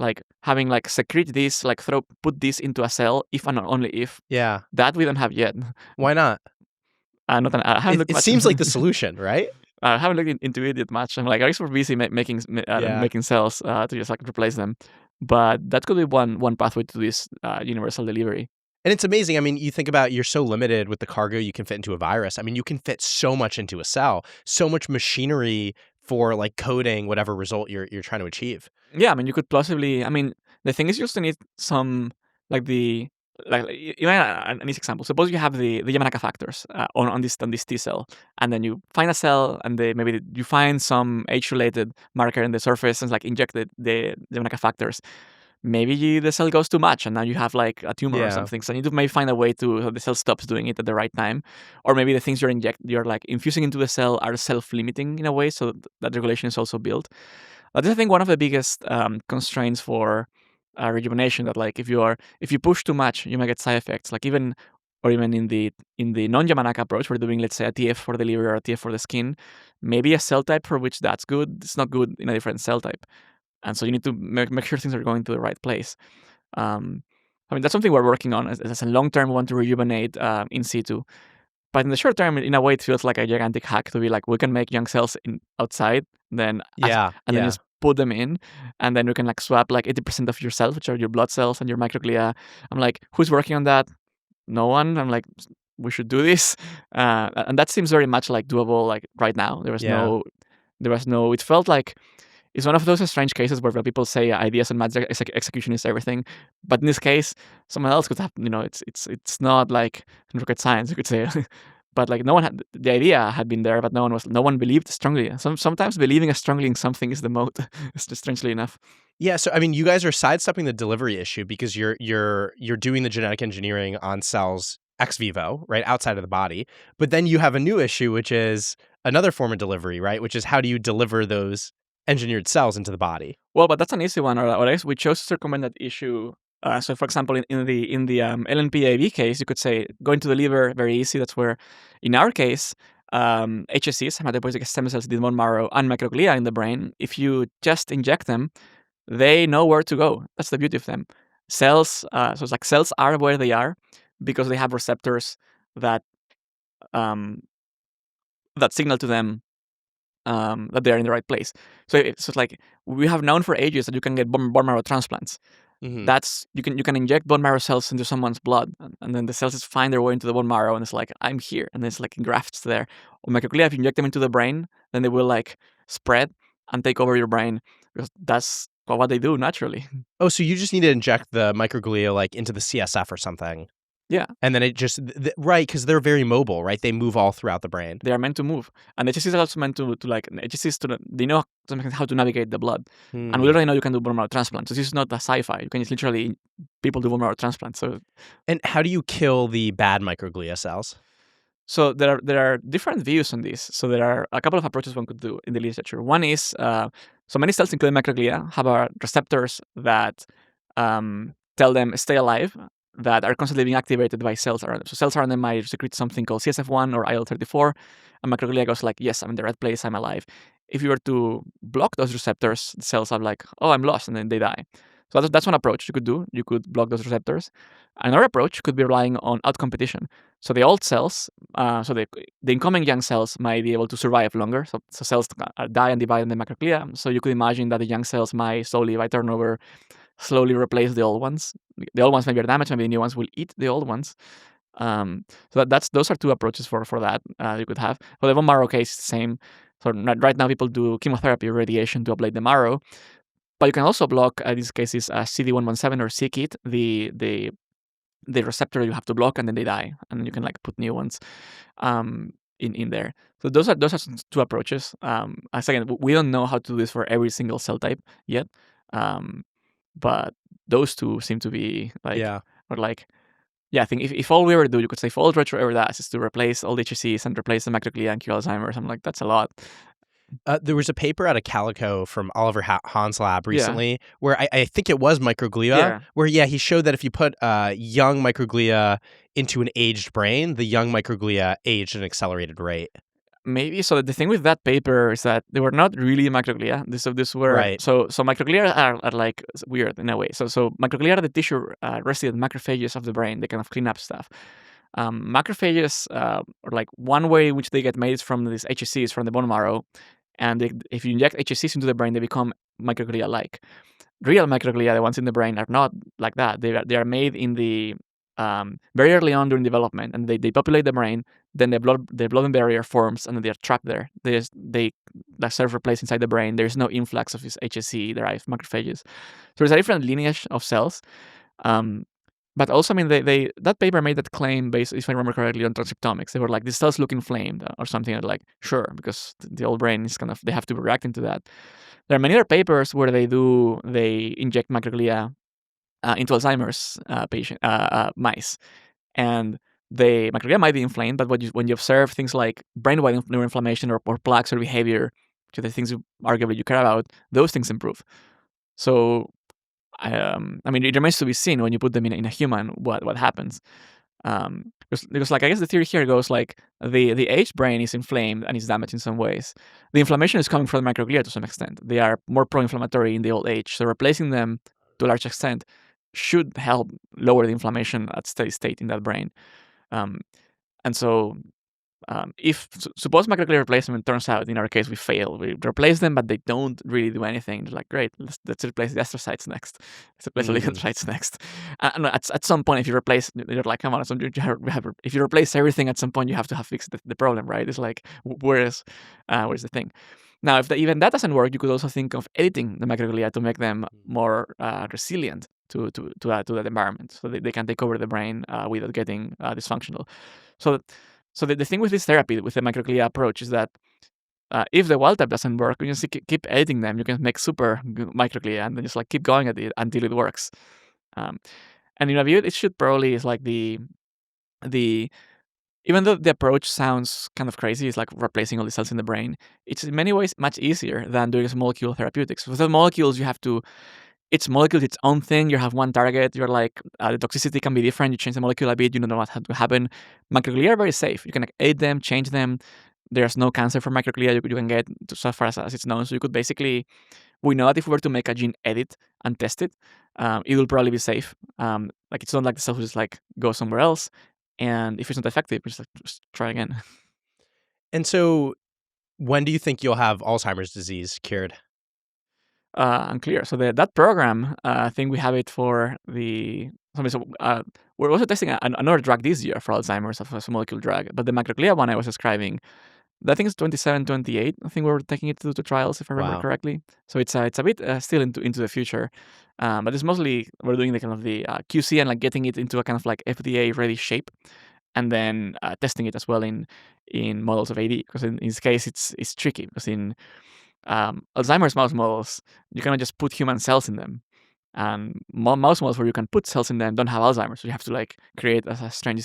having secrete this, put this into a cell if and only if. Yeah. That we don't have yet. Why not? It seems like the solution, right? I haven't looked into it yet much. I'm I guess we're busy making cells to just replace them. But that could be one pathway to this universal delivery. And it's amazing. I mean, you think about, you're so limited with the cargo you can fit into a virus. I mean, you can fit so much into a cell, so much machinery for coding whatever result you're trying to achieve. Yeah, I mean, you could plausibly. I mean, the thing is, you also need some even an easy example. Suppose you have the Yamanaka factors on this T cell, and then you find a cell, and maybe you find some age-related marker in the surface and inject the Yamanaka factors. maybe the cell goes too much and now you have like a tumor or Yeah. something. So you need to maybe find a way to so the cell stops doing it at the right time, or maybe the things you're like infusing into the cell are self-limiting in a way, so that regulation is also built. This is, I think, one of the biggest constraints for rejuvenation. That like if you push too much, you might get side effects. Like even in the non-Yamanaka approach, we're doing, let's say, a TF for the liver or a TF for the skin. Maybe a cell type for which that's good, it's not good in a different cell type, and so you need to make sure things are going to the right place. Um, I mean, that's something we're working on as a long term. We want to rejuvenate in situ. But in the short term, in a way, it feels like a gigantic hack to be like, we can make young cells outside, then Yeah. and then Yeah. just put them in, and then we can like swap like 80% of your cells, which are your blood cells and your microglia. I'm like, who's working on that? No one. I'm like, we should do this, and that seems very much like doable. Like right now, Yeah. there was no. It felt like it's one of those strange cases where people say ideas and magic execution is everything, but in this case, someone else could have. It's not like rocket science, you could say. But like no one had the idea had been there, but no one believed strongly. Sometimes believing strongly in something is the mode. It's just strangely enough. Yeah, so I mean, you guys are sidestepping the delivery issue because you're doing the genetic engineering on cells ex vivo, right, outside of the body. But then you have a new issue, which is another form of delivery, right, which is how do you deliver those engineered cells into the body? Well, but that's an easy one. Or I guess we chose to circumvent that issue. So, for example, in the LNP-AAV case, you could say going to the liver, very easy. That's where, in our case, HSCs, hematopoietic stem cells, in the bone marrow, and microglia in the brain. If you just inject them, they know where to go. That's the beauty of them. Cells, so it's like cells are where they are because they have receptors that um, that signal to them that they're in the right place. So it's like we have known for ages that you can get bone marrow transplants. Hmm. That's you can inject bone marrow cells into someone's blood, and then the cells just find their way into the bone marrow, and it's like I'm here, and it's like grafts there. Or microglia, if you inject them into the brain, then they will like spread and take over your brain because that's what they do naturally. Oh, so you just need to inject the microglia like into the CSF or something. Yeah, And then it just, right, because they're very mobile, right? They move all throughout the brain. they are meant to move, and HSCs are also meant to like HSCs they know how to navigate the blood, and we Hmm. already know you can do bone marrow transplants. So this is not a sci-fi. You can just literally people do bone marrow transplants. And how do you kill the bad microglia cells? So there are different views on this. So there are a couple of approaches one could do in the literature. One is so many cells, including microglia, have receptors that tell them stay alive, that are constantly being activated by cells around them. So cells around them might secrete something called CSF1 or IL-34, and microglia goes like, yes, I'm in the right place, I'm alive. If you were to block those receptors, the cells are like, oh, I'm lost, and then they die. So that's one approach you could do. You could block those receptors. Another approach could be relying on outcompetition. So the old cells, so the incoming young cells might be able to survive longer. So cells die and divide in the microglia. So you could imagine that the young cells might slowly, by turnover, slowly replace the old ones. The old ones maybe are damaged, maybe the new ones will eat the old ones. So those are two approaches for that you could have. For the bone marrow case, it's the same. So right now people do chemotherapy or radiation to ablate the marrow, but you can also block in these cases CD117 or c-KIT, the receptor you have to block, and then they die, and then you can like put new ones in there. So those are two approaches. As again, we don't know how to do this for every single cell type yet, but those two seem to be like, Yeah. or like, yeah, I think if all we ever do, you could say, if all Retro ever does is to replace all the HSCs and replace the microglia and cure Alzheimer's, I'm like, that's a lot. There was a paper out of Calico from Oliver Hahn's lab Yeah. recently where I think it was microglia, Yeah. where, he showed that if you put young microglia into an aged brain, the young microglia aged at an accelerated rate. Maybe. So the thing with that paper is that they were not really microglia. This were Right. so microglia are like weird in a way. So microglia are the tissue resident macrophages of the brain. They kind of clean up stuff. Macrophages are like one way in which they get made is from these HSCs from the bone marrow, and if you inject HSCs into the brain, they become microglia-like. Real microglia, the ones in the brain, are not like that. They are made in the very early on during development, and they populate the brain. Then the blood-brain barrier forms, and then they are trapped there. They self-replace inside the brain. There is no influx of these HSC-derived macrophages. So there's a different lineage of cells. But also, I mean, they that paper made that claim based, if I remember correctly, on transcriptomics. They were like, these cells look inflamed or something. And like, sure, because the old brain is kind of, they have to be reacting to that. There are many other papers where they inject microglia into Alzheimer's mice, and the microglia might be inflamed, but when you observe things like brain-wide neuroinflammation or plaques or behavior, which are the things arguably you care about, those things improve. So, I mean, it remains to be seen when you put them in a human what happens. Because like I guess the theory here goes like the aged brain is inflamed and is damaged in some ways. The inflammation is coming from the microglia to some extent. They are more pro-inflammatory in the old age, so replacing them to a large extent should help lower the inflammation at steady state in that brain. Um, and so if suppose microglia replacement turns out in our case we fail, we replace them, but they don't really do anything. They're like, great, let's replace the astrocytes next. Let's replace the lymphocytes next. And at some point, if you replace, you're like, come on, if you replace everything, at some point you have to have fixed the problem, right? It's like, where's the thing? Now, if even that doesn't work, you could also think of editing the microglia to make them more resilient to that environment, so they can take over the brain without getting dysfunctional. So the thing with this therapy, with the microglia approach, is that if the wild type doesn't work, you just keep editing them. You can make super microglia and then just like keep going at it until it works. And in a view, it should probably is like the even though the approach sounds kind of crazy, it's like replacing all the cells in the brain. It's in many ways much easier than doing molecule therapeutics. With the molecules, you have to each molecule is its own thing. You have one target. You're like the toxicity can be different. You change the molecule a bit. You don't know what to happen. Microglia are very safe. You can like, edit them, change them. There's no cancer for microglia you can get so far as it's known. So you could basically, we know that if we were to make a gene edit and test it, it will probably be safe. Like it's not like the cell will just like go somewhere else. And if it's not effective, just try again. And so, when do you think you'll have Alzheimer's disease cured? Unclear. So that program, I think we have it for we're also testing another drug this year for Alzheimer's, as a molecule drug. But the microglia one I was describing, I think it's 27, 28. I think we're taking it to trials, if I remember correctly. So it's a bit still into the future. But it's mostly we're doing the kind of the QC and like getting it into a kind of like FDA ready shape, and then testing it as well in models of AD. Because in this case, it's tricky because in Alzheimer's mouse models, you cannot just put human cells in them. And mouse models where you can put cells in them don't have Alzheimer's. So you have to like create a strange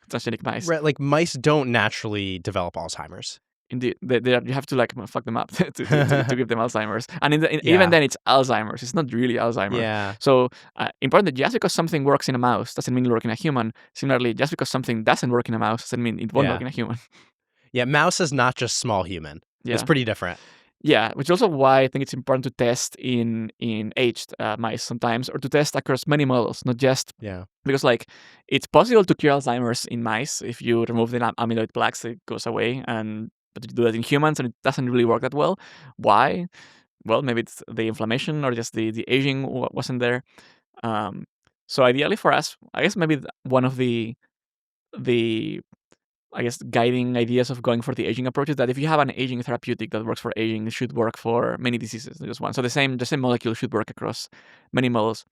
transgenic mice. Right, like mice don't naturally develop Alzheimer's. Indeed, you have to like fuck them up to give them Alzheimer's. And even then, it's Alzheimer's. It's not really Alzheimer's. Yeah. So important that just because something works in a mouse doesn't mean it'll work in a human. Similarly, just because something doesn't work in a mouse doesn't mean it won't work in a human. Yeah, mouse is not just small human. Yeah. It's pretty different. Yeah, which is also why I think it's important to test in aged mice sometimes, or to test across many models, not just because like it's possible to cure Alzheimer's in mice if you remove the amyloid plaques, it goes away, but you do that in humans and it doesn't really work that well. Why? Well, maybe it's the inflammation or just the aging wasn't there. So ideally for us, I guess maybe one of the I guess guiding ideas of going for the aging approach is that if you have an aging therapeutic that works for aging, it should work for many diseases, not just one. So the same molecule should work across many models.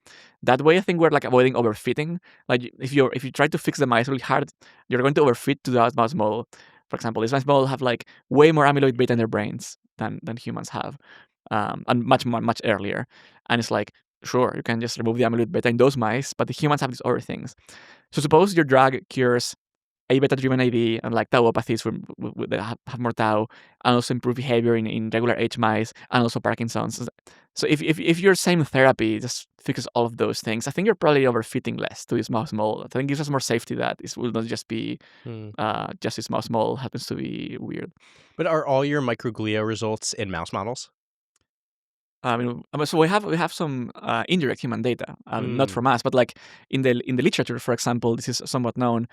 That way, I think we're like avoiding overfitting. Like if you try to fix the mice really hard, you're going to overfit to that mouse model. For example, these mouse models have like way more amyloid beta in their brains than humans have, and much earlier. And it's like, sure, you can just remove the amyloid beta in those mice, but the humans have these other things. So suppose your drug cures A beta-driven AD and like tauopathies that have more tau, and also improve behavior in regular age mice, and also Parkinson's. So if your same therapy just fixes all of those things, I think you're probably overfitting less to this mouse model. I think it gives us more safety that it will not just be just this mouse model happens to be weird. But are all your microglia results in mouse models? I mean, so we have some indirect human data, not from us, but like in the literature, for example, this is somewhat known.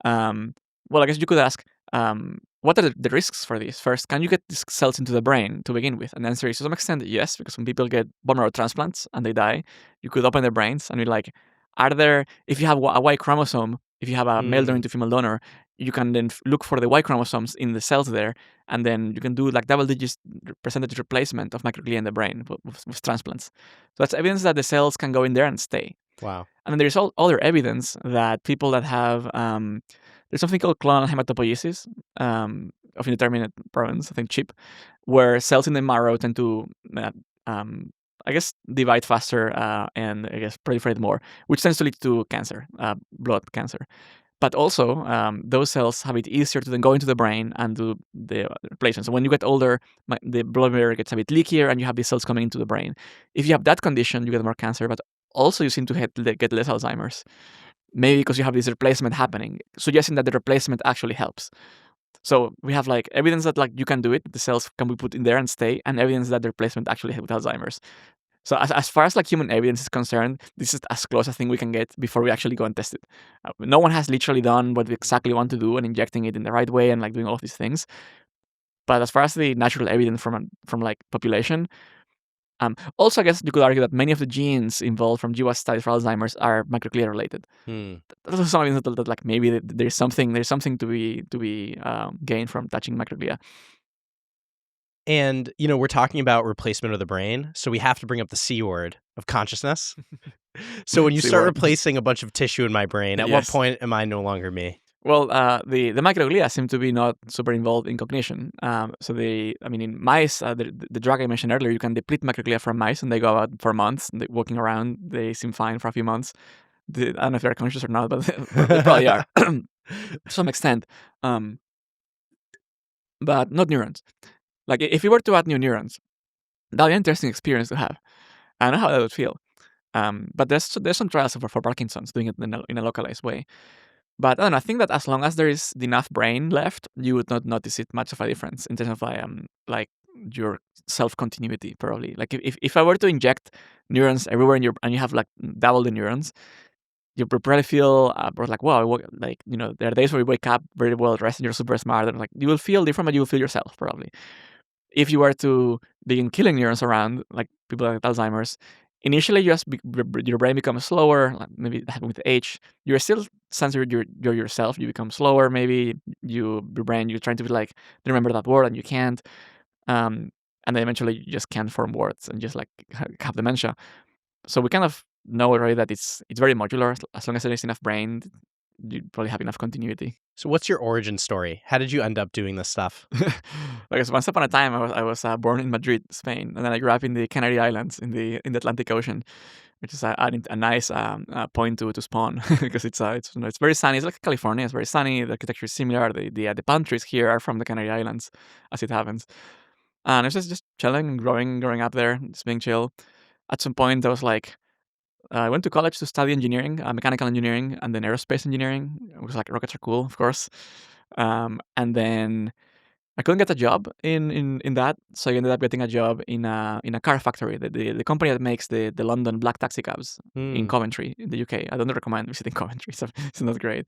Well, I guess you could ask, what are the risks for this? First, can you get these cells into the brain to begin with? And the answer is to some extent yes, because when people get bone marrow transplants and they die, you could open their brains and be like, if you have a Y chromosome, if you have a male donor to female donor, you can then look for the Y chromosomes in the cells there, and then you can do like double-digit percentage replacement of microglia in the brain with transplants. So that's evidence that the cells can go in there and stay. Wow. And then there's other evidence that people that have there's something called clonal hematopoiesis of indeterminate provenance, I think CHIP, where cells in the marrow tend to I guess, divide faster and I guess proliferate more, which tends to lead to cancer, blood cancer. But also, those cells have it easier to then go into the brain and do the replacement. So when you get older, the blood barrier gets a bit leakier, and you have these cells coming into the brain. If you have that condition, you get more cancer, but also you seem to get less Alzheimer's. Maybe because you have this replacement happening, suggesting that the replacement actually helps. So we have like evidence that like you can do it, the cells can be put in there and stay, and evidence that the replacement actually helps with Alzheimer's. So as far as like human evidence is concerned, this is as close a thing we can get before we actually go and test it. No one has literally done what we exactly want to do and injecting it in the right way and like doing all of these things. But as far as the natural evidence from like population, also I guess you could argue that many of the genes involved from GWAS studies for Alzheimer's are microglia related. That's also something that like maybe there's something to be gained from touching microglia. And, we're talking about replacement of the brain, so we have to bring up the C word of consciousness. So when you start replacing a bunch of tissue in my brain, at what point am I no longer me? Well, the microglia seem to be not super involved in cognition. In mice, the drug I mentioned earlier, you can deplete microglia from mice, and they go out for months, and walking around, they seem fine for a few months. I don't know if they're conscious or not, but they probably are to some extent. But not neurons. Like if you were to add new neurons, that would be an interesting experience to have. I don't know how that would feel. But there's some trials for Parkinson's doing it in a localized way. But I don't know, I think that as long as there is enough brain left, you would not notice it much of a difference in terms of like your self continuity probably. Like if I were to inject neurons everywhere and you have like double the neurons, you probably feel like wow, like there are days where you wake up very well rested, you're super smart, and like you will feel different, but you will feel yourself probably. If you were to begin killing neurons around, like people like Alzheimer's, initially your brain becomes slower, like maybe with age. You're still censored, you're yourself, you become slower, maybe your brain, you're trying to be like, remember that word and you can't. And then eventually you just can't form words and just like have dementia. So we kind of know already that it's very modular. As long as there is enough brain, you probably have enough continuity. So what's your origin story? How did you end up doing this stuff? Because once upon a time, I was born in Madrid, Spain, and then I grew up in the Canary Islands in the Atlantic Ocean, which is a nice point to spawn because it's very sunny. It's like California. It's very sunny. The architecture is similar. The palm trees here are from the Canary Islands, as it happens. And it's just chilling and growing up there, just being chill. At some point, I was like, I went to college to study engineering, mechanical engineering, and then aerospace engineering. It was like rockets are cool, of course. And then I couldn't get a job in that, so I ended up getting a job in a car factory, the company that makes the London black taxi cabs in Coventry, in the UK. I don't recommend visiting Coventry, so it's not great.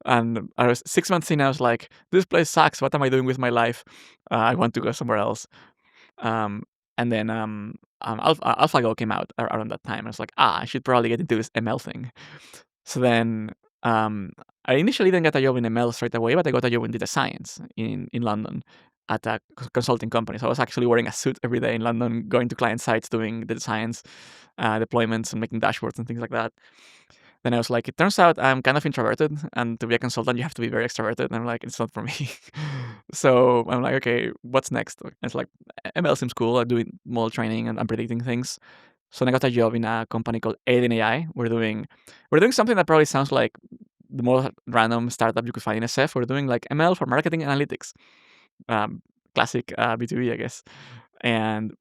And I was 6 months in, I was like, this place sucks. What am I doing with my life? I want to go somewhere else. And then AlphaGo came out around that time. I was like, I should probably get into this ML thing. So then I initially didn't get a job in ML straight away, but I got a job in data science in London at a consulting company. So I was actually wearing a suit every day in London, going to client sites, doing data science deployments and making dashboards and things like that. Then I was like, it turns out I'm kind of introverted, and to be a consultant, you have to be very extroverted. And I'm like, it's not for me. So I'm like, okay, what's next? And it's like, ML seems cool. I'm doing model training and I'm predicting things. So then I got a job in a company called Aiden AI. We're doing something that probably sounds like the most random startup you could find in SF. We're doing like ML for marketing analytics, classic B2B, I guess. And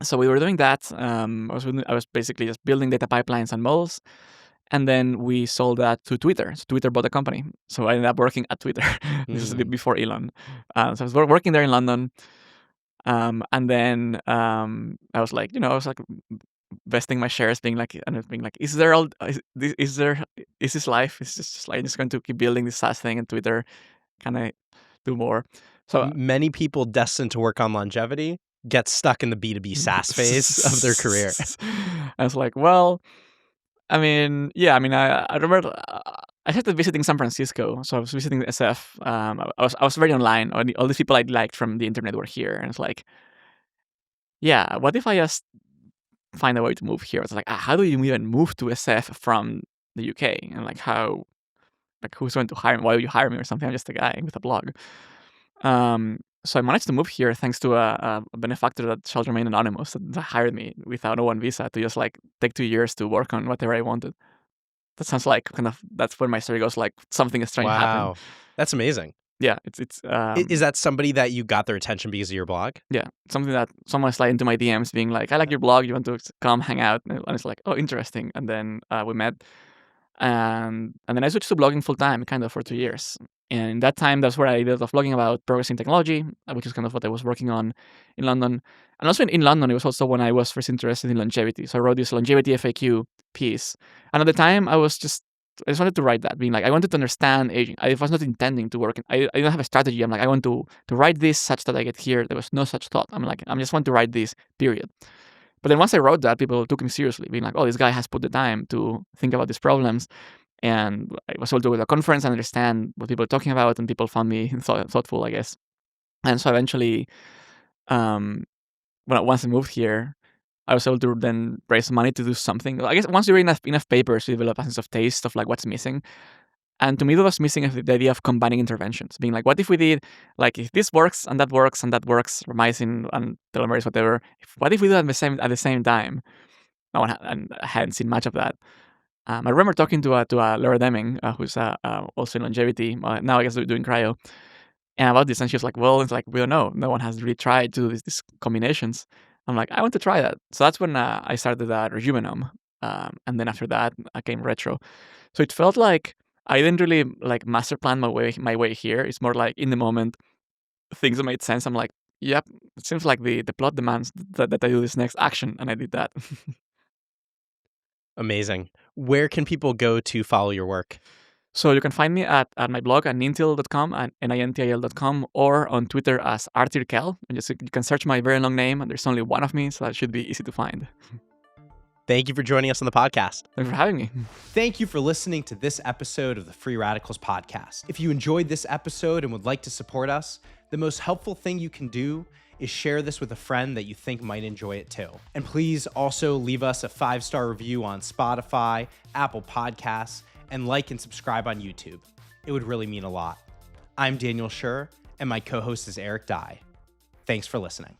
so we were doing that. I was basically just building data pipelines and models. And then we sold that to Twitter. So Twitter bought the company. So I ended up working at Twitter. This is a bit before Elon. So I was working there in London. And then I was like, vesting my shares, being like, is this life? Is this just like just going to keep building this SaaS thing and Twitter? Can I do more? So many people destined to work on longevity get stuck in the B2B SaaS phase of their career. I was like, well, I remember I started visiting San Francisco, so I was visiting the SF. I was very online. All these people I liked from the internet were here, and it's like, yeah, what if I just find a way to move here? It's like, how do you even move to SF from the UK? And like, who's going to hire me? Why would you hire me or something? I'm just a guy with a blog. So I managed to move here thanks to a benefactor that shall remain anonymous that hired me without O1 visa to just like take 2 years to work on whatever I wanted. That sounds like kind of that's where my story goes. Like something strange happened. Wow. That's amazing. Yeah, Is that somebody that you got their attention because of your blog? yeah, something that someone slid into my DMs being like, I like your blog, you want to come hang out? And it's like, oh, interesting. And then we met. And then I switched to blogging full time, kind of for 2 years. And in that time, that's where I did a lot of blogging about progressing technology, which is kind of what I was working on in London. And also in London, it was also when I was first interested in longevity. So I wrote this longevity FAQ piece. And at the time, I just wanted to write that, being like, I wanted to understand aging. I was not intending to work. I didn't have a strategy. I'm like, I want to write this such that I get here. There was no such thought. I'm like, I just want to write this, period. But then once I wrote that, people took me seriously, being like, oh, this guy has put the time to think about these problems. And I was able to go to a conference and understand what people were talking about, and people found me thoughtful, I guess. And so eventually, once I moved here, I was able to then raise money to do something. I guess once you read enough papers, you develop a sense of taste of like what's missing. And to me, what was missing is the idea of combining interventions, being like, what if we did, like, if this works and that works and that works, rhomycin and telomerase, whatever, what if we do that at the same time? No one I hadn't seen much of that. I remember talking to Laura Deming, who's also in longevity, now I guess doing cryo, and about this, and she was like, well, it's like, we don't know. No one has really tried to do these combinations. I'm like, I want to try that. So that's when I started Rejuvenome. And then after that, I came Retro. So it felt like I didn't really like master plan my way here. It's more like in the moment, things that made sense. I'm like, yep, it seems like the plot demands that I do this next action, and I did that. Amazing. Where can people go to follow your work? So you can find me at my blog at nintil.com and nintil.com, or on Twitter as artirkel. And you can search my very long name, and there's only one of me, so that should be easy to find. Thank you for joining us on the podcast. Thanks for having me. Thank you for listening to this episode of the Free Radicals podcast. If you enjoyed this episode and would like to support us, the most helpful thing you can do is share this with a friend that you think might enjoy it too. And please also leave us a 5-star review on Spotify, Apple Podcasts, and like and subscribe on YouTube. It would really mean a lot. I'm Daniel Schur, and my co-host is Eric Dye. Thanks for listening.